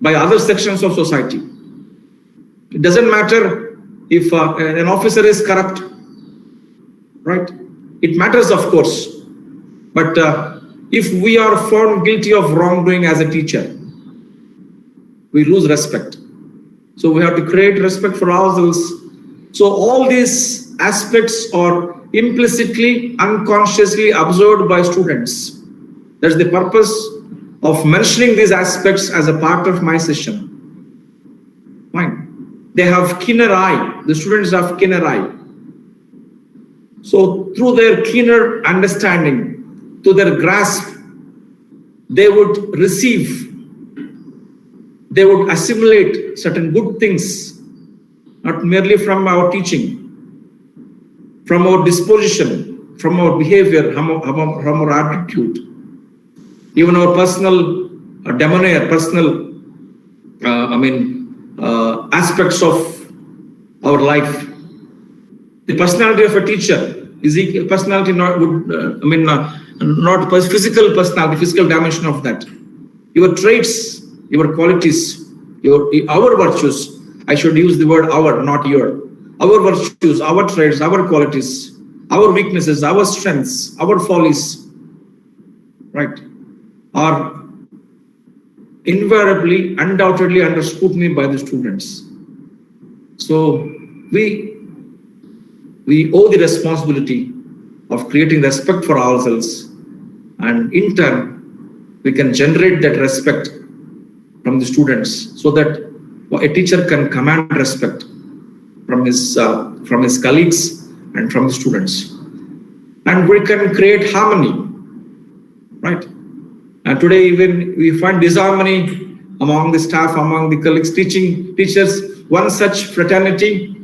by other sections of society. It doesn't matter if an officer is corrupt, right? It matters, of course. But if we are found guilty of wrongdoing as a teacher, we lose respect. So we have to create respect for ourselves. So all these aspects are implicitly, unconsciously observed by students. That's the purpose of mentioning these aspects as a part of my session. Fine. They have keener eye. The students have keener eye. So through their keener understanding, to their grasp, they would receive, they would assimilate certain good things, not merely from our teaching, from our disposition, from our behavior, from our attitude, even our personal demeanor, personal, aspects of our life. The personality of a teacher is a personality not physical personality, physical dimension of that. Your traits, your qualities, our virtues. I should use the word our, not your. Our virtues, our traits, our qualities, our weaknesses, our strengths, our follies, right, are invariably, undoubtedly under scrutiny by the students. So we owe the responsibility of creating respect for ourselves, and in turn, we can generate that respect from the students so that a teacher can command respect from his colleagues and from the students. And we can create harmony, right? And today even we find disharmony among the staff, among the colleagues, teachers, one such fraternity.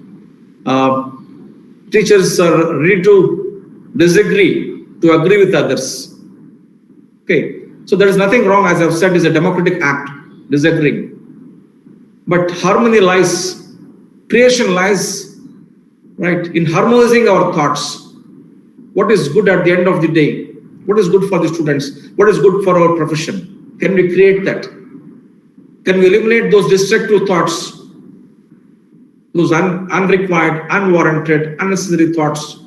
Teachers are ready to disagree, to agree with others. Okay, so there is nothing wrong, as I've said, is a democratic act, disagreeing. But harmony lies, creation lies, right, in harmonizing our thoughts. What is good at the end of the day? What is good for the students? What is good for our profession? Can we create that? Can we eliminate those destructive thoughts? Those unrequired, unwarranted, unnecessary thoughts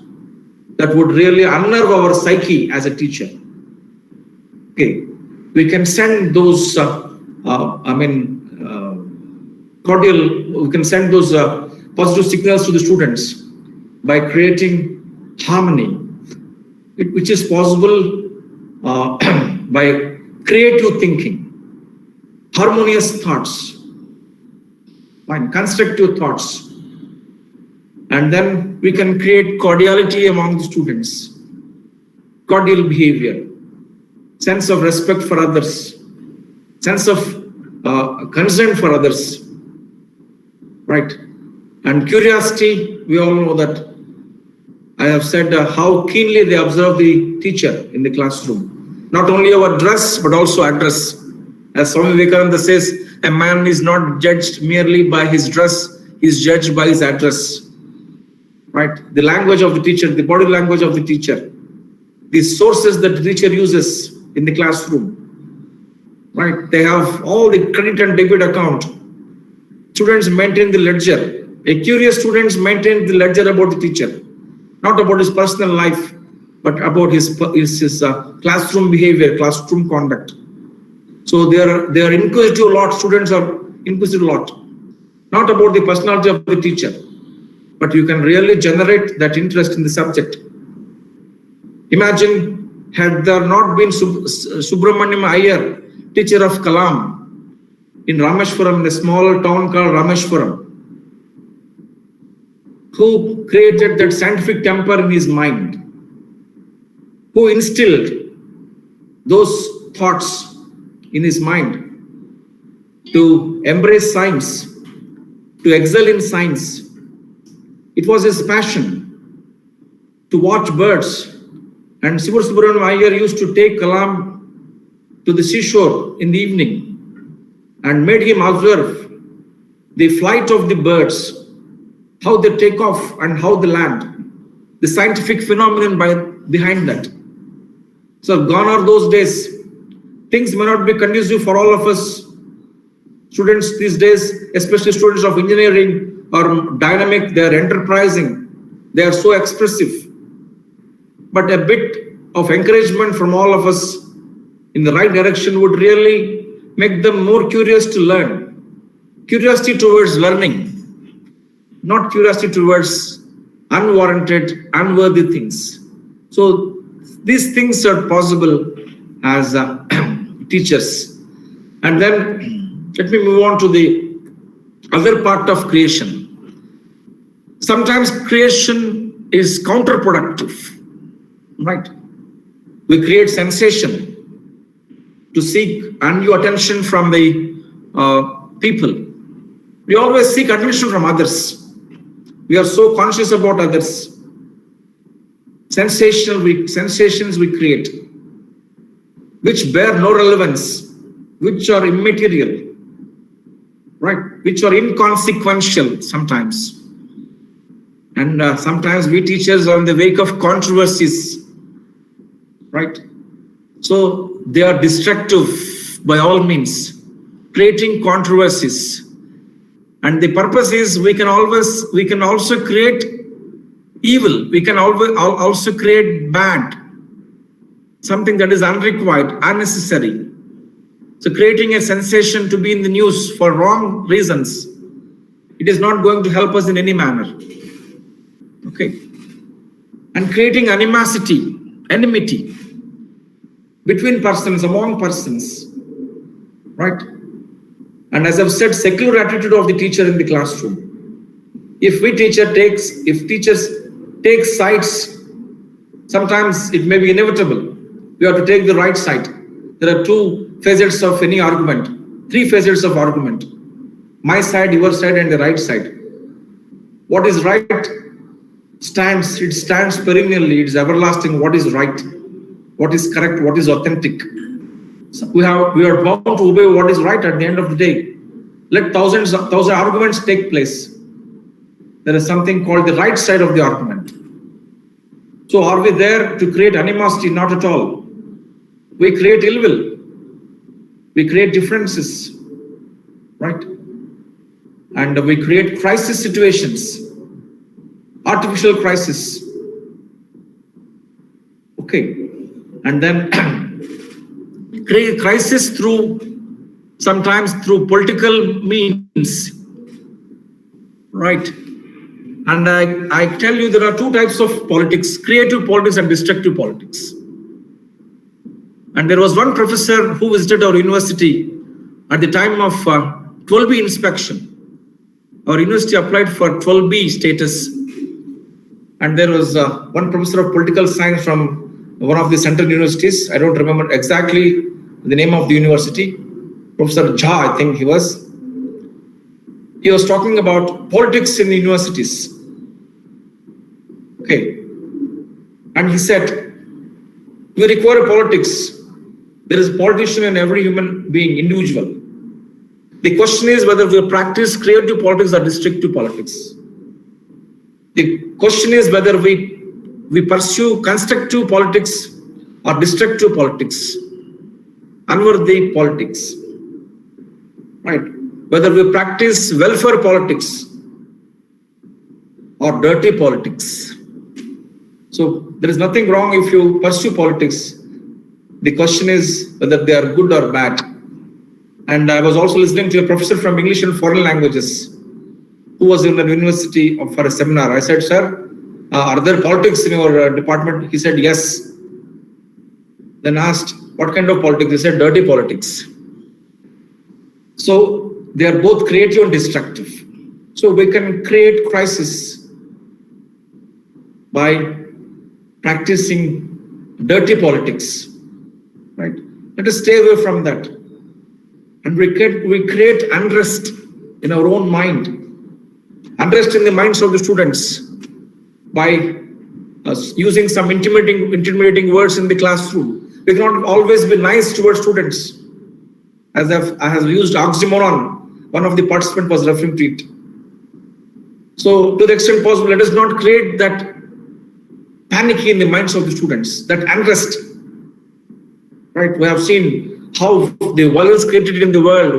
that would really unnerve our psyche as a teacher. Okay, we can send those, cordial, we can send those positive signals to the students by creating harmony, which is possible by creative thinking, harmonious thoughts, constructive thoughts, and then we can create cordiality among the students, cordial behavior, sense of respect for others, sense of concern for others, right? And curiosity, we all know that I have said how keenly they observe the teacher in the classroom. Not only our dress, but also address. As Swami Vivekananda says, a man is not judged merely by his dress, he is judged by his address. Right? The language of the teacher, the body language of the teacher, the sources that the teacher uses in the classroom. Right? They have all the credit and debit account students maintain the ledger. A curious student maintains the ledger about the teacher, not about his personal life, but about his classroom behavior, classroom conduct. So they are inquisitive a lot. Students are inquisitive a lot, not about the personality of the teacher, but you can really generate that interest in the subject. Imagine, had there not been Subramaniam Iyer, teacher of Kalam in Rameshwaram, a small town called Rameshwaram, who created that scientific temper in his mind, who instilled those thoughts in his mind to embrace science, to excel in science. It was his passion to watch birds. And Sivar Subramaniam Iyer used to take Kalam to the seashore in the evening and made him observe the flight of the birds, how they take off and how they land, the scientific phenomenon behind that. So gone are those days. Things may not be conducive for all of us. Students these days, especially students of engineering, are dynamic, they are enterprising, they are so expressive. But a bit of encouragement from all of us in the right direction would really make them more curious to learn. Curiosity towards learning, not curiosity towards unwarranted, unworthy things. So these things are possible as teachers. And then let me move on to the other part of creation. Sometimes creation is counterproductive, right? We create sensation to seek undue attention from the people. We always seek attention from others. We are so conscious about others. Sensations we create, which bear no relevance, which are immaterial, right? Which are inconsequential sometimes. And sometimes we teachers are in the wake of controversies, right? So they are destructive by all means, creating controversies. And the purpose is we can also create evil. We can also create bad, something that is unrequired, unnecessary. So creating a sensation to be in the news for wrong reasons, it is not going to help us in any manner. Okay. And creating animosity, enmity between persons, among persons, right? And as I've said, secular attitude of the teacher in the classroom. If teachers take sides, sometimes it may be inevitable. We have to take the right side. There are two facets of any argument, three facets of argument. My side, your side, and the right side. What is right stands perennially, it's everlasting. What is right? What is correct? What is authentic? So we are bound to obey what is right at the end of the day. Let thousand arguments take place. There is something called the right side of the argument. So are we there to create animosity? Not at all. We create ill will. We create differences, right? And we create crisis situations, artificial crisis. Okay. And then create crisis sometimes through political means, right? And I tell you, there are two types of politics, creative politics and destructive politics. And there was one professor who visited our university at the time of 12B inspection. Our university applied for 12B status. And there was one professor of political science from one of the central universities. I don't remember exactly the name of the university. Professor Jha, I think he was. He was talking about politics in the universities. Okay. And he said, we require politics. There is a politician in every human being, individual. The question is whether we practice creative politics or destructive politics. The question is whether we pursue constructive politics or destructive politics, unworthy politics, right? whether we practice welfare politics or dirty politics. So there is nothing wrong if you pursue politics. The question is whether they are good or bad. And I was also listening to a professor from English and foreign languages who was in the university for a seminar. I said, sir, are there politics in your department? He said, yes. Then asked, what kind of politics? He said, dirty politics. So they are both creative and destructive. So we can create crisis by practicing dirty politics, right? Let us stay away from that. And we create unrest in our own mind, unrest in the minds of the students by using some intimidating words in the classroom. We cannot always be nice towards students. As I have used oxymoron, one of the participants was referring to it. So to the extent possible, let us not create that panic in the minds of the students, that unrest. Right? We have seen how the violence created in the world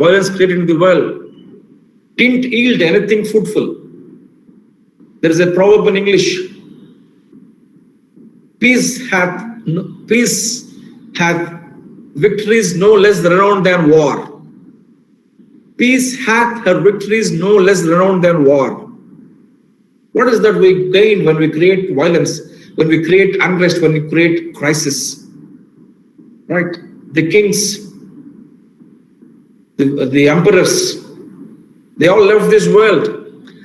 didn't yield anything fruitful. There is a proverb in English: peace hath victories no less renowned than war. Peace hath her victories no less renowned than war. What is that we gain when we create violence, when we create unrest, when we create crisis? Right? The kings, the emperors, they all left this world,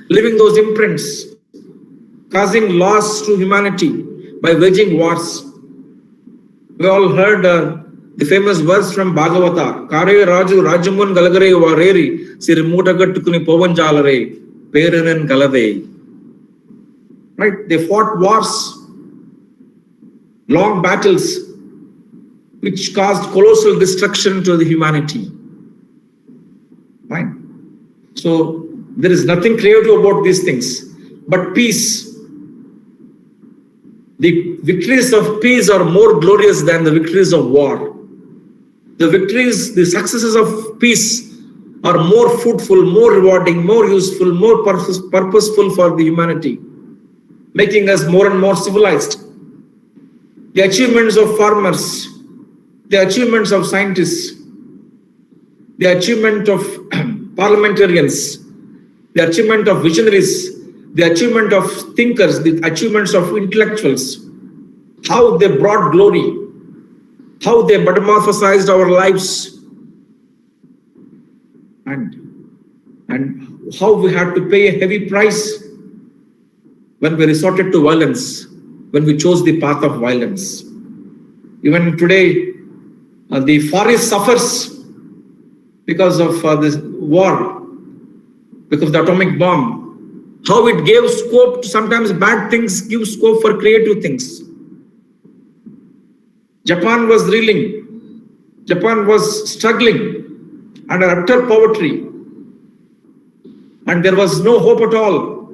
leaving those imprints, causing loss to humanity by waging wars. We all heard the famous verse from Bhagavata, Kare Raju Rajamun Galagare Vareri, Sirimutagattukuni Povanjalare, Peranan Galave. Right? They fought wars, long battles, which caused colossal destruction to the humanity. Right? So there is nothing creative about these things, but peace. The victories of peace are more glorious than the victories of war. The victories, the successes of peace are more fruitful, more rewarding, more useful, more purposeful for the humanity, making us more and more civilized. The achievements of farmers, the achievements of scientists, the achievement of parliamentarians, the achievement of visionaries, the achievement of thinkers, the achievements of intellectuals, how they brought glory, how they metamorphosized our lives, and how we had to pay a heavy price when we resorted to violence, when we chose the path of violence. Even today, the Far East suffers because of this war, because of the atomic bomb. How it gave scope to sometimes bad things, give scope for creative things. Japan was reeling. Japan was struggling under utter poverty. And there was no hope at all.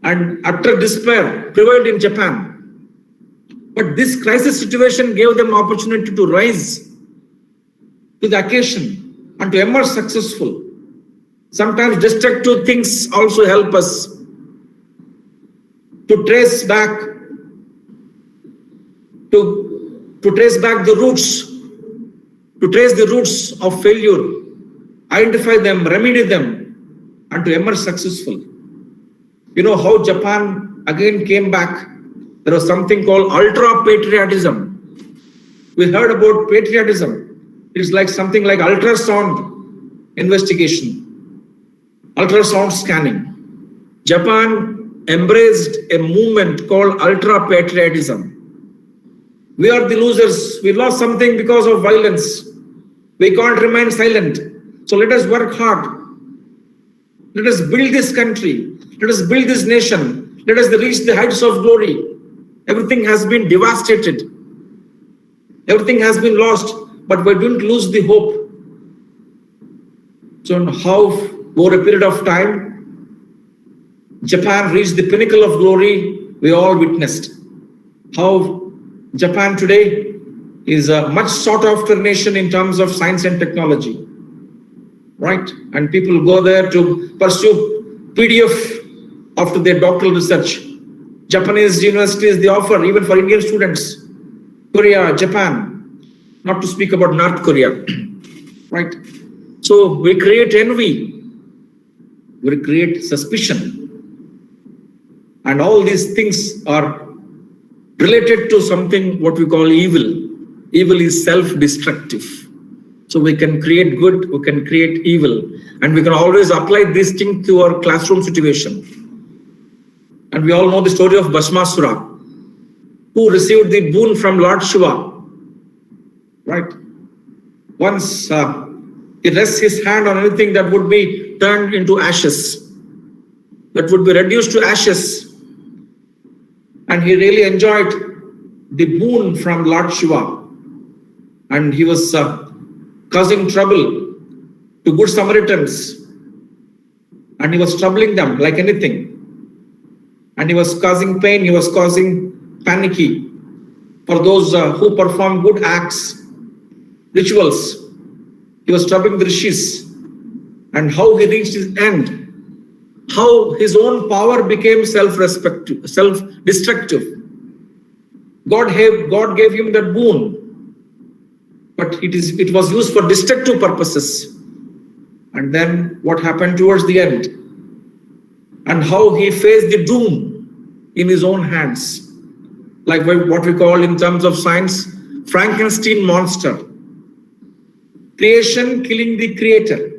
And utter despair prevailed in Japan. But this crisis situation gave them opportunity to rise to the occasion and to emerge successful. Sometimes destructive things also help us to trace back the roots of failure, identify them, remedy them, and to emerge successful. You know how Japan again came back? There was something called ultra-patriotism. We heard about patriotism. It's like something like ultrasound investigation, ultrasound scanning. Japan embraced a movement called ultra-patriotism. We are the losers. We lost something because of violence. We can't remain silent. So let us work hard. Let us build this country. Let us build this nation. Let us reach the heights of glory. Everything has been devastated. Everything has been lost, but we didn't lose the hope. So how, over a period of time, Japan reached the pinnacle of glory, we all witnessed. How Japan today is a much sought after nation in terms of science and technology. right? And people go there to pursue PDF after their doctoral research. Japanese universities, they offer even for Indian students, Korea, Japan, not to speak about North Korea, right? So we create envy, we create suspicion, and all these things are related to something what we call evil. Evil is self-destructive. So we can create good, we can create evil, and we can always apply this thing to our classroom situation. And we all know the story of Bhasmasura, who received the boon from Lord Shiva, right? Once he rests his hand on anything that would be turned into ashes, that would be reduced to ashes. And he really enjoyed the boon from Lord Shiva. And he was causing trouble to good Samaritans. And he was troubling them like anything. And he was causing pain, he was causing panicky for those who perform good acts, rituals. He was troubling the rishis. And how he reached his end. How his own power became self-destructive. God gave him that boon. But it was used for destructive purposes. And then what happened towards the end? And how he faced the doom in his own hands. Like what we call in terms of science, Frankenstein monster. Creation killing the creator.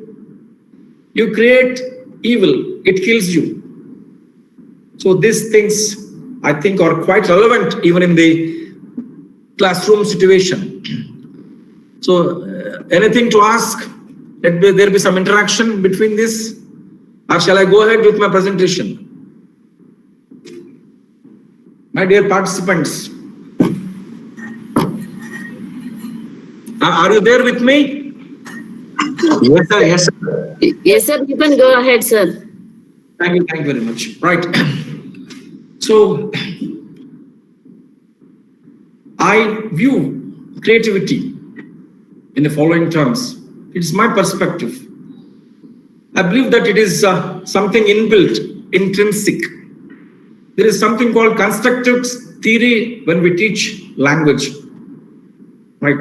You create evil, it kills you. So these things, I think, are quite relevant even in the classroom situation. So anything to ask? Let there be some interaction between this, or shall I go ahead with my presentation? My dear participants, are you there with me? Yes, sir. Yes, sir. Yes, sir. You can go ahead, sir. Thank you very much. Right. So, I view creativity in the following terms. It's my perspective. I believe that it is something inbuilt, intrinsic. There is something called constructive theory when we teach language. Right.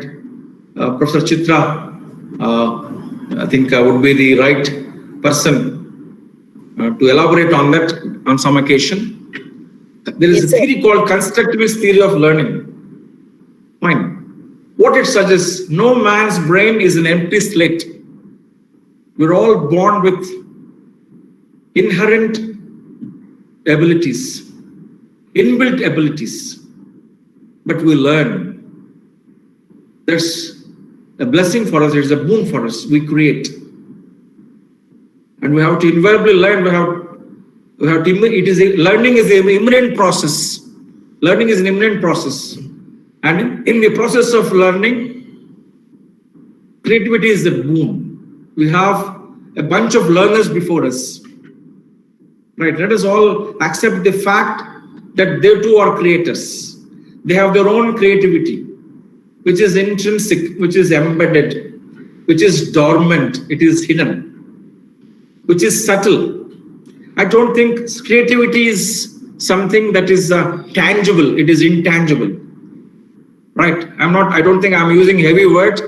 Professor Chitra, I think I would be the right person to elaborate on that on some occasion. There is a theory called constructivist theory of learning. Fine. What it suggests, no man's brain is an empty slate. We're all born with inherent abilities, inbuilt abilities, but we learn. There's a blessing for us, there's a boon for us, we create. And we have to invariably learn, learning is an imminent process. Learning is an imminent process. And in the process of learning, creativity is the boon. We have a bunch of learners before us. Right, let us all accept the fact that they too are creators. They have their own creativity, which is intrinsic, which is embedded, which is dormant, it is hidden, which is subtle. I don't think creativity is something that is tangible, it is intangible. Right, I don't think I'm using heavy word.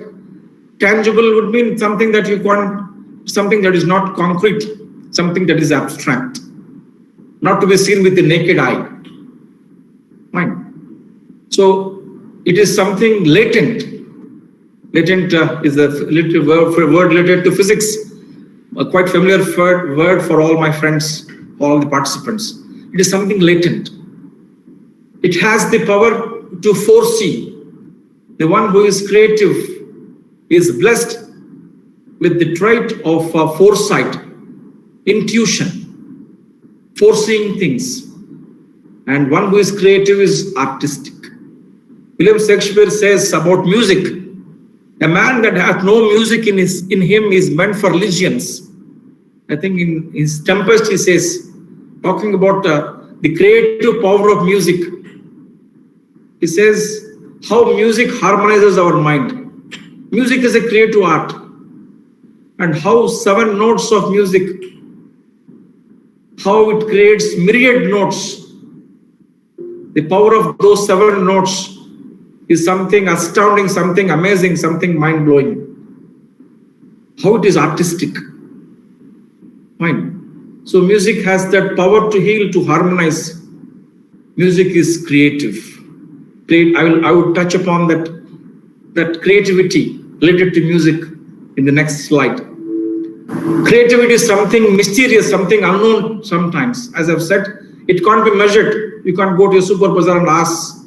Tangible would mean something that you want, something that is not concrete, something that is abstract, not to be seen with the naked eye. Fine. So it is something latent. Latent is a little word related to physics, a quite familiar word for all my friends, all the participants. It is something latent. It has the power to foresee. The one who is creative is blessed with the trait of foresight, intuition, foreseeing things. And one who is creative is artistic. William Shakespeare says about music, a man that has no music in him is meant for legions. I think in his Tempest he says, talking about the creative power of music, he says how music harmonizes our mind. Music is a creative art. and how 7 notes of music, how it creates myriad notes. The power of those 7 notes is something astounding, something amazing, something mind-blowing. How it is artistic. Fine. So music has that power to heal, to harmonize. Music is creative. I would touch upon that creativity related to music in the next slide. Creativity is something mysterious, something unknown sometimes. As I've said, it can't be measured. You can't go to a super bazaar and ask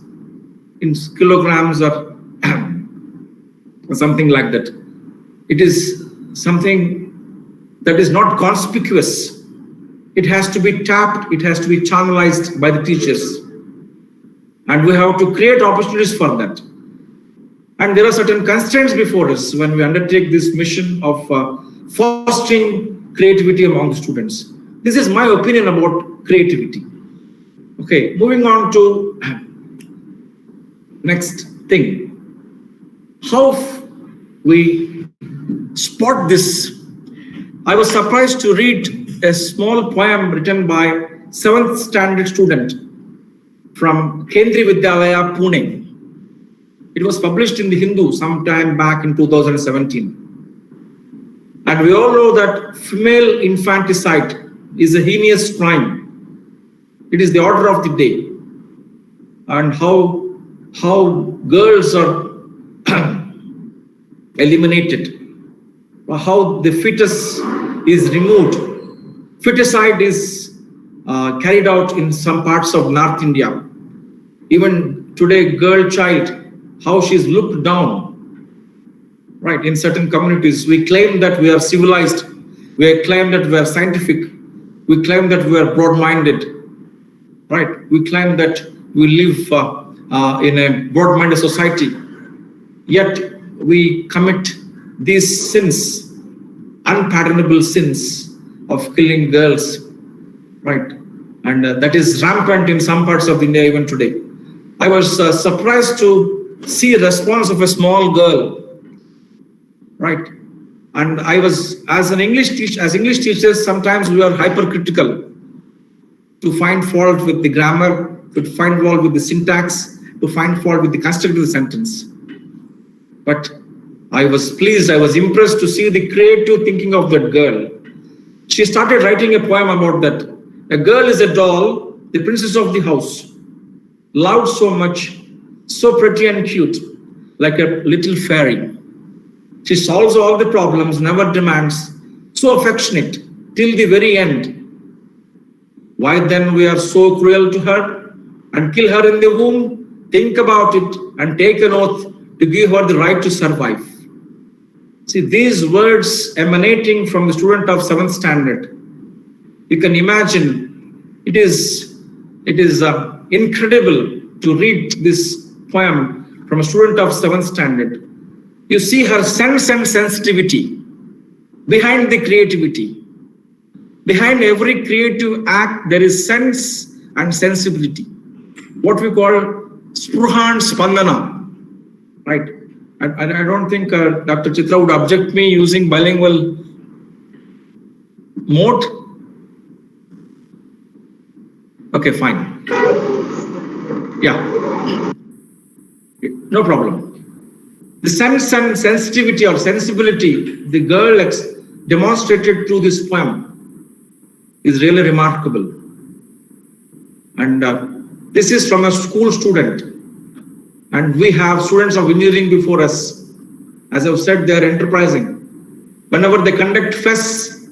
in kilograms or something like that. It is something that is not conspicuous. It has to be tapped, it has to be channelized by the teachers. And we have to create opportunities for that. And there are certain constraints before us when we undertake this mission of fostering creativity among the students. This is my opinion about creativity. Okay, moving on to next thing. How we spot this? I was surprised to read a small poem written by 7th standard student from Kendriya Vidyalaya, Pune. It was published in the Hindu sometime back in 2017. And we all know that female infanticide is a heinous crime. It is the order of the day. And how girls are eliminated, how the fetus is removed. Feticide is carried out in some parts of North India. Even today, girl child, how she is looked down. Right, in certain communities, we claim that we are civilized, we claim that we are scientific, we claim that we are broad-minded, right? We claim that we live in a broad-minded society, yet we commit these sins, unpardonable sins of killing girls, right? And that is rampant in some parts of India even today. I was surprised to see a response of a small girl. Right, and I was, as English teachers, sometimes we are hypercritical to find fault with the grammar, to find fault with the syntax, to find fault with the construct of the sentence. But I was pleased, I was impressed to see the creative thinking of that girl. She started writing a poem about that. A girl is a doll, the princess of the house, loved so much, so pretty and cute, like a little fairy. She solves all the problems, never demands, so affectionate till the very end. Why then we are so cruel to her and kill her in the womb? Think about it and take an oath to give her the right to survive. See, these words emanating from the student of 7th standard, you can imagine it is incredible to read this poem from a student of 7th standard. You see her sense and sensitivity behind the creativity. Behind every creative act, there is sense and sensibility. What we call spruha and spandana, right? And I don't think Dr. Chitra would object me using bilingual mode. Okay, fine. Yeah, no problem. The sense and sensitivity or sensibility the girl demonstrated through this poem is really remarkable. And this is from a school student. And we have students of engineering before us. As I've said, they are enterprising. Whenever they conduct fests,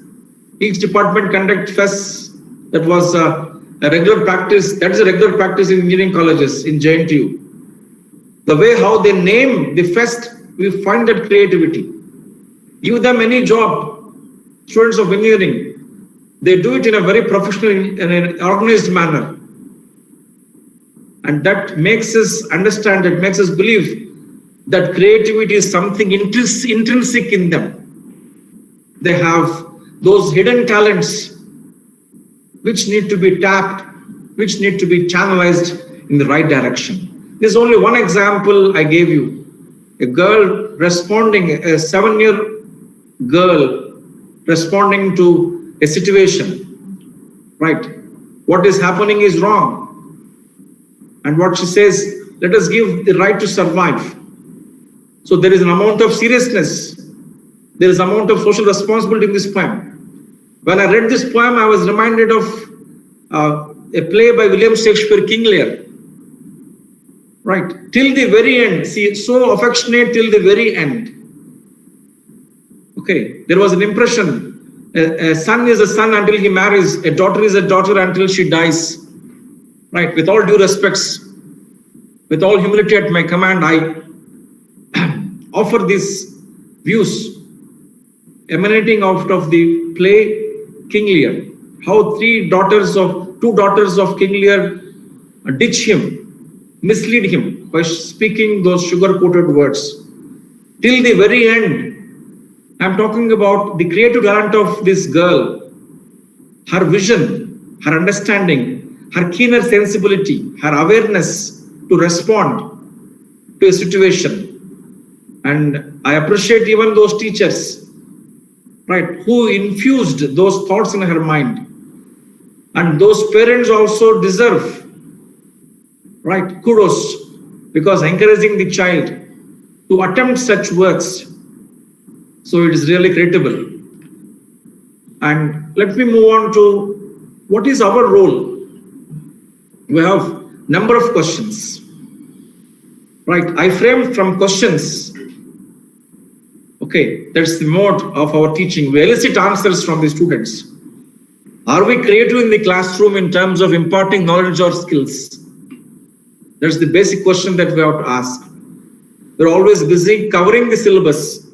each department conduct fests. That was a regular practice. That is a regular practice in engineering colleges in JNTU. The way how they name the fest, we find that creativity. Give them any job, students of engineering, they do it in a very professional, in an organized manner. And that makes us understand, that makes us believe that creativity is something intrinsic in them. They have those hidden talents which need to be tapped, which need to be channelized in the right direction. There's only one example I gave you. A girl responding, a 7-year girl responding to a situation, right? What is happening is wrong. And what she says, let us give the right to survive. So there is an amount of seriousness. There is an amount of social responsibility in this poem. When I read this poem, I was reminded of a play by William Shakespeare, King Lear. Right, till the very end, see, so affectionate till the very end. Okay, there was an impression, a son is a son until he marries, a daughter is a daughter until she dies. Right, with all due respects, with all humility at my command, I offer these views emanating out of the play King Lear. How two daughters of King Lear ditch him, mislead him by speaking those sugar-coated words. Till the very end, I'm talking about the creative talent of this girl, her vision, her understanding, her keener sensibility, her awareness to respond to a situation. And I appreciate even those teachers, right, who infused those thoughts in her mind. And those parents also deserve, right, kudos, because encouraging the child to attempt such works. So it is really creditable. And let me move on to what is our role. We have number of questions, right? I framed from questions. Okay, that's the mode of our teaching. We elicit answers from the students. Are we creative in the classroom in terms of imparting knowledge or skills? That's the basic question that we have to ask. We're always busy covering the syllabus,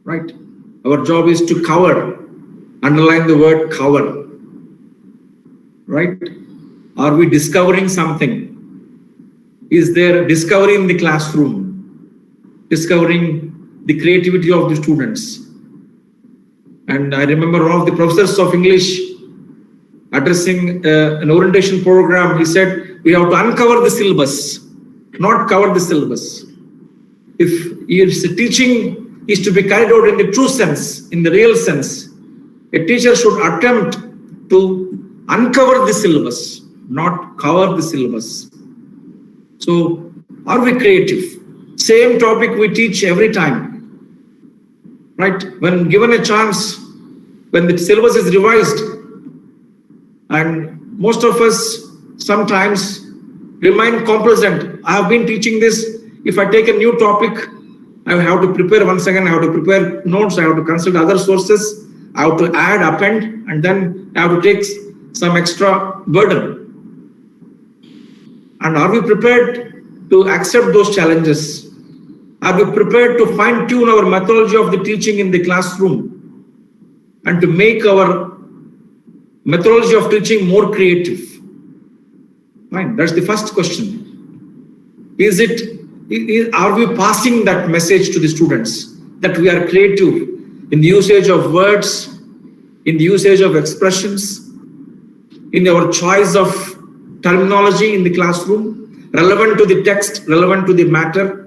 right? Our job is to cover, underline the word cover, right? Are we discovering something? Is there discovery in the classroom? Discovering the creativity of the students. And I remember one of the professors of English addressing an orientation program. He said, we have to uncover the syllabus, not cover the syllabus. If teaching is to be carried out in the true sense, in the real sense, a teacher should attempt to uncover the syllabus, not cover the syllabus. So, are we creative? Same topic we teach every time. Right? When given a chance, when the syllabus is revised, and most of us sometimes remain complacent. I have been teaching this. If I take a new topic, I have to prepare once again, I have to prepare notes, I have to consult other sources, I have to add, append, and then I have to take some extra burden. And are we prepared to accept those challenges? Are we prepared to fine-tune our methodology of the teaching in the classroom and to make our methodology of teaching more creative? Fine, that's the first question. Are we passing that message to the students that we are creative in the usage of words, in the usage of expressions, in our choice of terminology in the classroom, relevant to the text, relevant to the matter?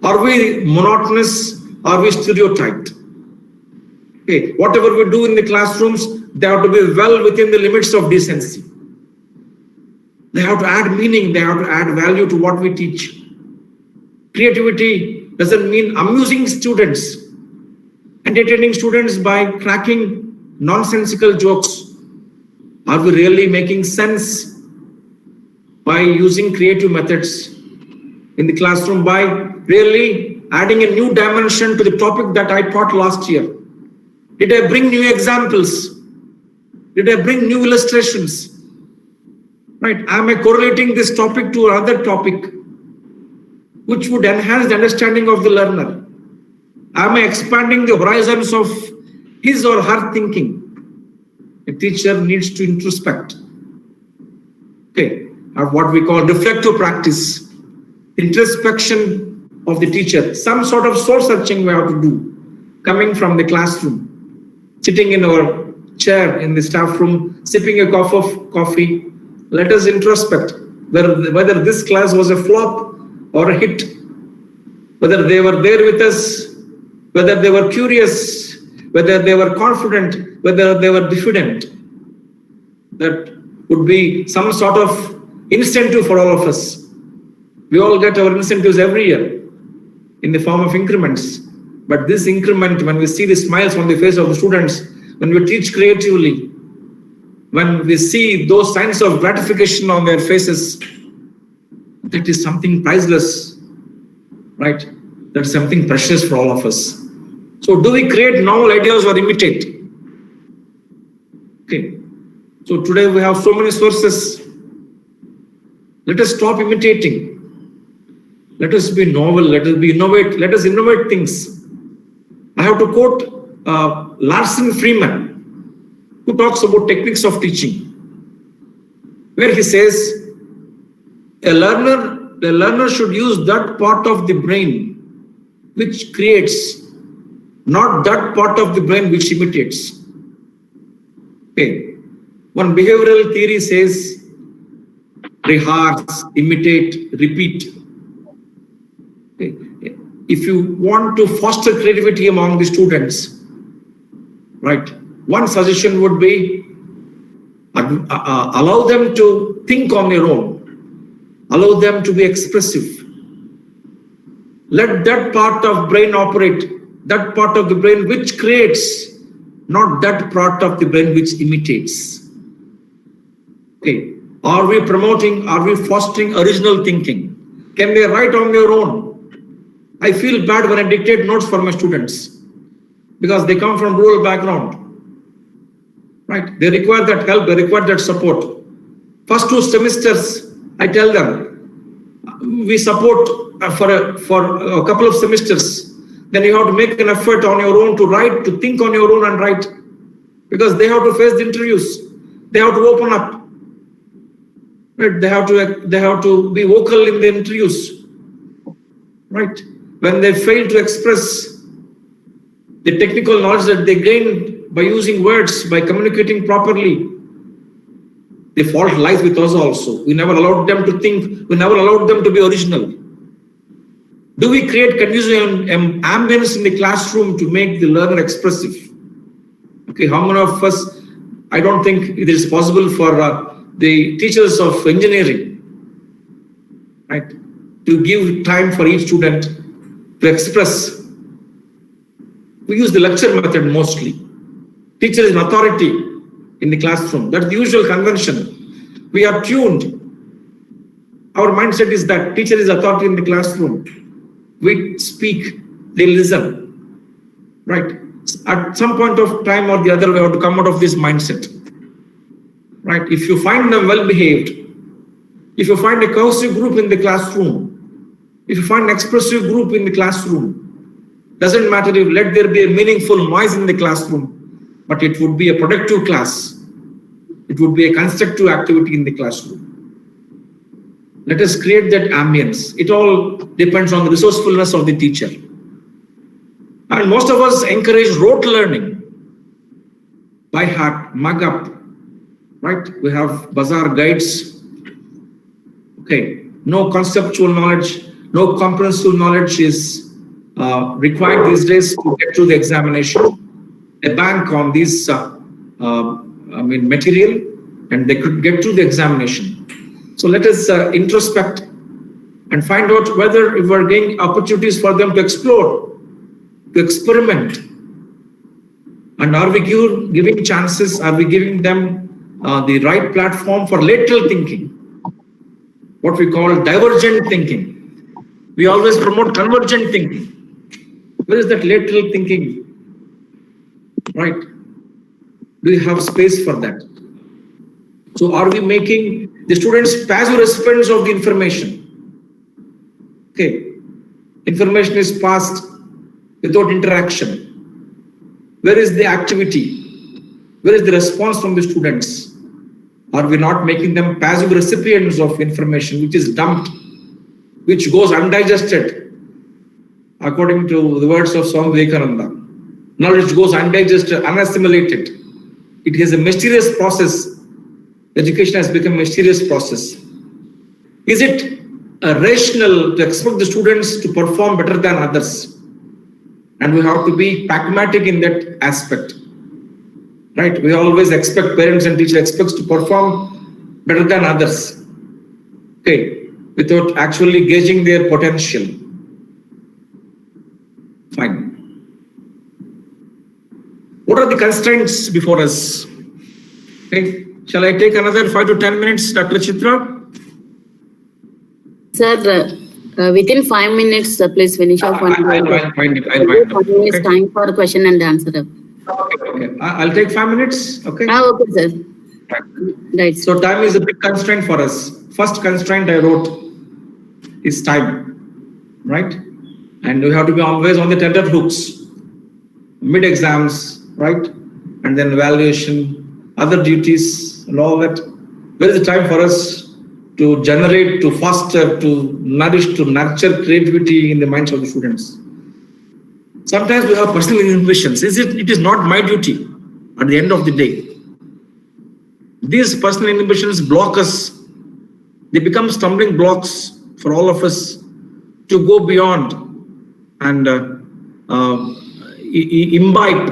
Are we monotonous? Are we stereotyped? Okay, whatever we do in the classrooms, they have to be well within the limits of decency. They have to add meaning, they have to add value to what we teach. Creativity doesn't mean amusing students, entertaining students by cracking nonsensical jokes. Are we really making sense by using creative methods in the classroom, by really adding a new dimension to the topic that I taught last year? Did I bring new examples? Did I bring new illustrations? Right? Am I correlating this topic to another topic which would enhance the understanding of the learner? Am I expanding the horizons of his or her thinking? A teacher needs to introspect. Okay, what we call reflective practice, introspection of the teacher, some sort of soul searching we have to do, coming from the classroom, sitting in our chair in the staff room, sipping a cup of coffee. Let us introspect whether this class was a flop or a hit, whether they were there with us, whether they were curious, whether they were confident, whether they were diffident. That would be some sort of incentive for all of us. We all get our incentives every year in the form of increments. But this increment, when we see the smiles on the face of the students, when we teach creatively, when we see those signs of gratification on their faces, that is something priceless, right? That's something precious for all of us. So do we create novel ideas or imitate? Okay. So today we have so many sources. Let us stop imitating. Let us be novel. Let us be innovate. Let us innovate things. I have to quote Larsen Freeman, who talks about techniques of teaching, where he says, the learner should use that part of the brain which creates, not that part of the brain which imitates. Okay. One behavioral theory says, rehearse, imitate, repeat. Okay. If you want to foster creativity among the students, right, one suggestion would be allow them to think on their own, allow them to be expressive. Let that part of brain operate, that part of the brain which creates, not that part of the brain which imitates. Okay. Are we promoting, are we fostering original thinking? Can they write on their own? I feel bad when I dictate notes for my students because they come from rural background, right? They require that help, they require that support. First 2 semesters, I tell them, we support for a couple of semesters. Then you have to make an effort on your own to write, to think on your own and write, because they have to face the interviews. They have to open up. Right? They have to be vocal in the interviews. Right? When they fail to express the technical knowledge that they gained by using words, by communicating properly, the fault lies with us also. We never allowed them to think. We never allowed them to be original. Do we create conducive ambience in the classroom to make the learner expressive? Okay, how many of us, I don't think it is possible for the teachers of engineering, right, to give time for each student to express. We use the lecture method mostly. Teacher is an authority in the classroom. That's the usual convention. We are tuned. Our mindset is that teacher is authority in the classroom. We speak, they listen, right? At some point of time or the other, we have to come out of this mindset, right? If you find them well behaved, if you find a cohesive group in the classroom, if you find an expressive group in the classroom, doesn't matter if let there be a meaningful noise in the classroom, but it would be a productive class. It would be a constructive activity in the classroom. Let us create that ambience. It all depends on the resourcefulness of the teacher. And most of us encourage rote learning, by heart, mug up, right? We have bazaar guides. Okay, no conceptual knowledge, no comprehensive knowledge is required these days to get to the examination. They bank on this material and they could get to the examination. So let us introspect and find out whether we are getting opportunities for them to explore, to experiment. And are we giving chances? Are we giving them the right platform for lateral thinking? What we call divergent thinking. We always promote convergent thinking. Where is that lateral thinking? Right? Do you have space for that? So are we making the students passive recipients of the information? Okay. Information is passed without interaction. Where is the activity? Where is the response from the students? Are we not making them passive recipients of information which is dumped, which goes undigested? According to the words of Swami Vivekananda, knowledge goes undigested, unassimilated. It is a mysterious process. Education has become a mysterious process. Is it rational to expect the students to perform better than others and we have to be pragmatic in that aspect. Right? We always expect parents and teachers expects to perform better than others. Okay, without actually gauging their potential. Fine. What are the constraints before us? Okay, shall I take another 5 to 10 minutes, Dr. Chitra? Sir, within 5 minutes, please finish off. I'll find it. I'll find it. 5 minutes Okay. time for question and answer. Okay. I'll take 5 minutes. Okay. Okay, sir. Right. So time is a big constraint for us. First constraint I wrote is time, right? And we have to be always on the tender hooks, mid exams, right? And then evaluation, other duties and all that. Where is the time for us to generate, to foster, to nourish, to nurture creativity in the minds of the students? Sometimes we have personal inhibitions. It is not my duty at the end of the day. These personal inhibitions block us. They become stumbling blocks for all of us to go beyond and imbibe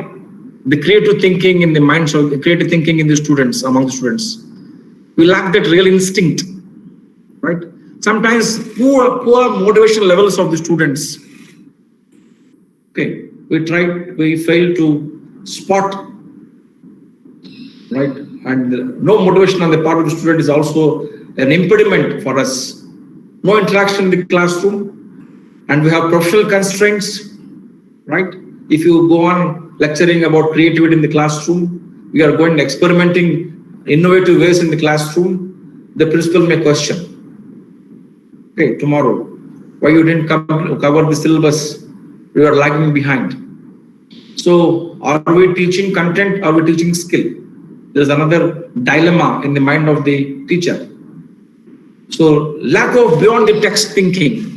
the creative thinking in the minds of the creative thinking in the students, among the students. We lack that real instinct, right? Sometimes poor motivation levels of the students. Okay, we fail to spot, right? And no motivation on the part of the student is also an impediment for us. No interaction in the classroom, and we have professional constraints, right? If you go on lecturing about creativity in the classroom, we are going experimenting innovative ways in the classroom, the principal may question, okay, tomorrow, why you didn't cover the syllabus? We are lagging behind. So are we teaching content? Are we teaching skill? There's another dilemma in the mind of the teacher. So lack of beyond the text thinking.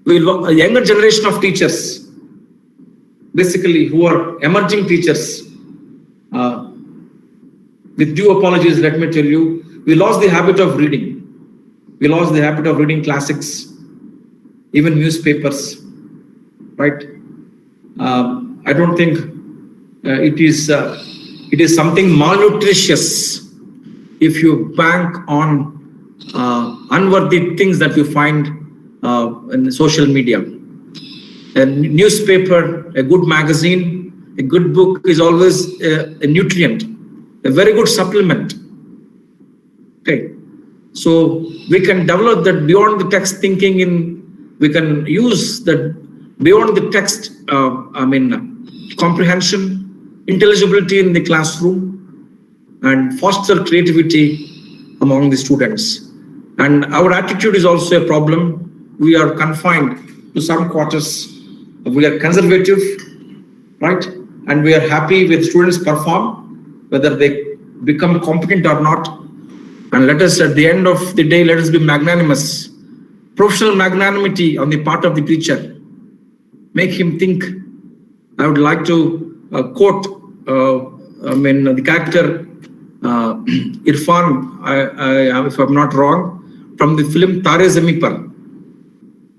A younger generation of teachers, basically who are emerging teachers, with due apologies, let me tell you, we lost the habit of reading. We lost the habit of reading classics, even newspapers, right? I don't think it is something malnutritious if you bank on unworthy things that you find in social media. A newspaper, a good magazine, a good book is always a nutrient, a very good supplement. Okay, so we can develop that beyond the text thinking. We can use that beyond the text. Comprehension, intelligibility in the classroom, and foster creativity among the students. And our attitude is also a problem. We are confined to some quarters. We are conservative, right? And we are happy with students perform, whether they become competent or not. And let us, at the end of the day, let us be magnanimous. Professional magnanimity on the part of the teacher. Make him think. I would like to quote, the character Irfan, if I'm not wrong, from the film Tare Zameen Par.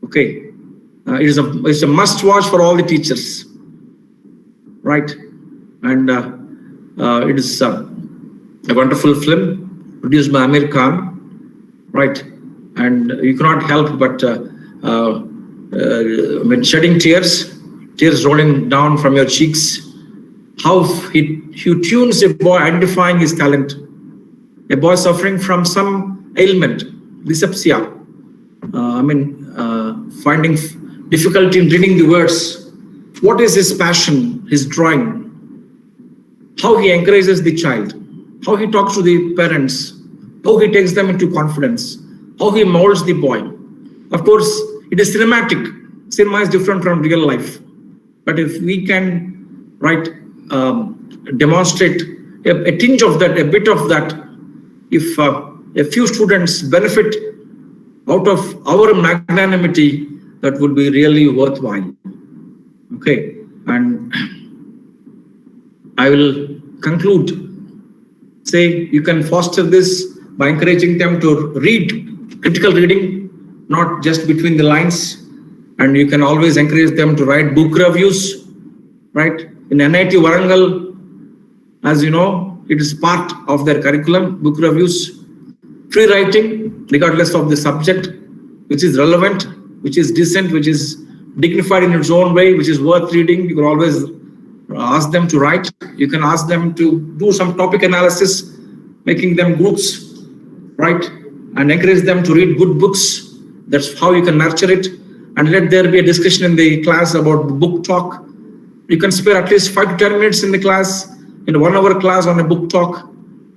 Okay, it's a must-watch for all the teachers, right? And it is a wonderful film produced by Amir Khan, right? And you cannot help but shedding tears rolling down from your cheeks. How he tunes a boy, identifying his talent. A boy suffering from some ailment, dyspepsia. Finding difficulty in reading the words. What is his passion, his drawing? How he encourages the child. How he talks to the parents. How he takes them into confidence. How he molds the boy. Of course, it is cinematic. Cinema is different from real life. But if we can, demonstrate a tinge of that, a bit of that, if a few students benefit out of our magnanimity, that would be really worthwhile. Okay, and I will conclude. Say you can foster this by encouraging them to read, critical reading, not just between the lines, and you can always encourage them to write book reviews, right? In NIT Warangal, as you know, it is part of their curriculum, book reviews, free writing, regardless of the subject, which is relevant, which is decent, which is dignified in its own way, which is worth reading. You can always ask them to write. You can ask them to do some topic analysis, making them groups, right? And encourage them to read good books. That's how you can nurture it. And let there be a discussion in the class about book talk. You can spare at least 5 to 10 minutes in the class, in a 1 hour class on a book talk.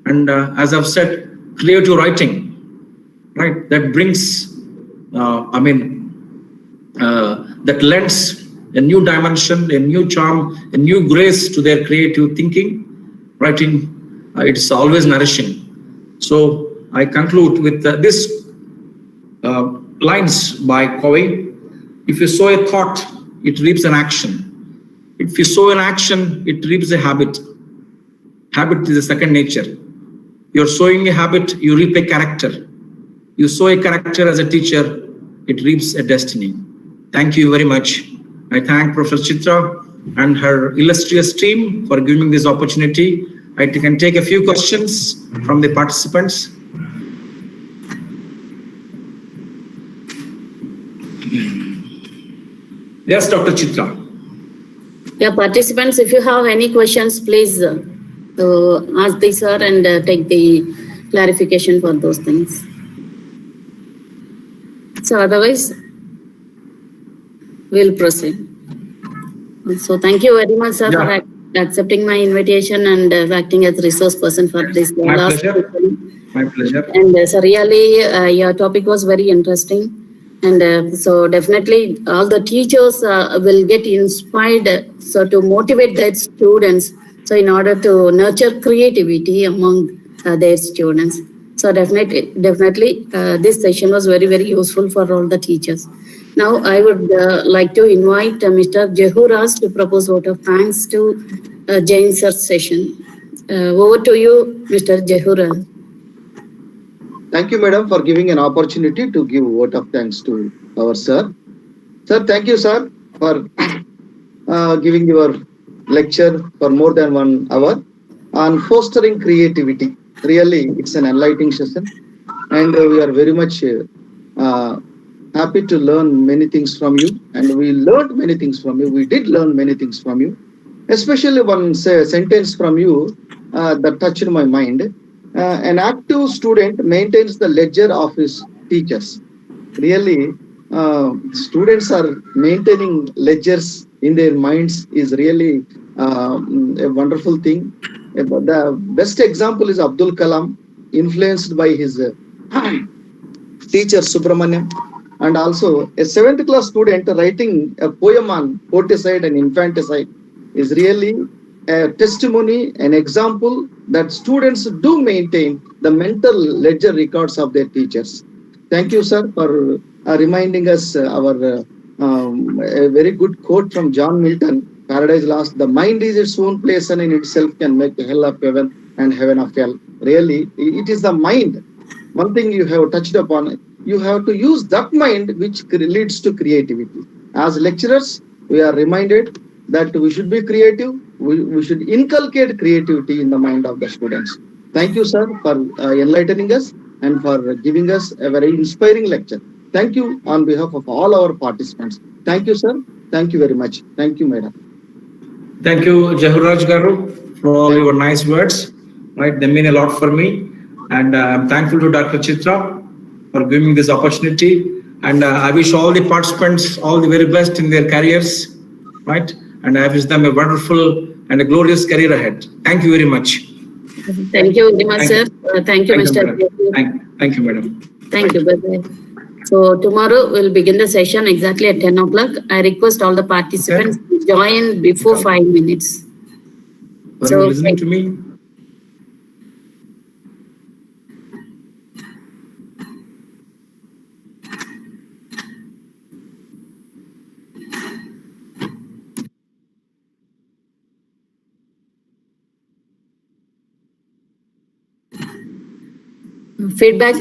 And as I've said, creative writing, right? That brings, that lends a new dimension, a new charm, a new grace to their creative thinking. Writing, it's always nourishing. So I conclude with this lines by Covey. If you sow a thought, it reaps an action. If you sow an action, it reaps a habit. Habit is a second nature. You're sowing a habit, you reap a character. You sow a character as a teacher, it reaps a destiny. Thank you very much. I thank Professor Chitra and her illustrious team for giving this opportunity. I can take a few questions from the participants. Yes, Dr. Chitra. Yeah, participants, if you have any questions, please ask the sir and take the clarification for those things. So otherwise, we'll proceed. So thank you very much, sir, for accepting my invitation and acting as resource person for this. My pleasure. My pleasure. And so really, your topic was very interesting. And so definitely all the teachers will get inspired so to motivate their students. So in order to nurture creativity among their students. So definitely, this session was very, very useful for all the teachers. Now I would like to invite Mr. Jehuras to propose vote of thanks to Jain sir's session. Over to you, Mr. Jehuras. Thank you, madam, for giving an opportunity to give vote of thanks to our sir. Sir, thank you, sir, for giving your lecture for more than 1 hour on fostering creativity. Really, it's an enlightening session, and we are very much happy to learn many things from you, and we learned many things from you. We did learn many things from you, especially one sentence from you that touched my mind. An active student maintains the ledger of his teachers. Really, students are maintaining ledgers in their minds is really a wonderful thing. The best example is Abdul Kalam, influenced by his teacher Subramaniam, and also a 7th class student writing a poem on poeticide and infanticide is really a testimony, an example that students do maintain the mental ledger records of their teachers. Thank you, sir, for reminding us a very good quote from John Milton, Paradise Lost. The mind is its own place and in itself can make hell of heaven and heaven of hell. Really, it is the mind. One thing you have touched upon, you have to use that mind which leads to creativity. As lecturers, we are reminded that we should be creative. We should inculcate creativity in the mind of the students. Thank you, sir, for enlightening us and for giving us a very inspiring lecture. Thank you on behalf of all our participants. Thank you, sir. Thank you very much. Thank you, madam. Thank you, Jahuraj Garu, for all your nice words. Right, they mean a lot for me. And I'm thankful to Dr. Chitra for giving me this opportunity. And I wish all the participants all the very best in their careers. Right? And I wish them a wonderful and a glorious career ahead. Thank you very much. Thank you very much, sir. Thank you, Mr. Thank you, madam. Thank you. Bye-bye. So tomorrow we'll begin the session exactly at 10 o'clock. I request all the participants to join before 5 minutes. Are you listening to me? Feedback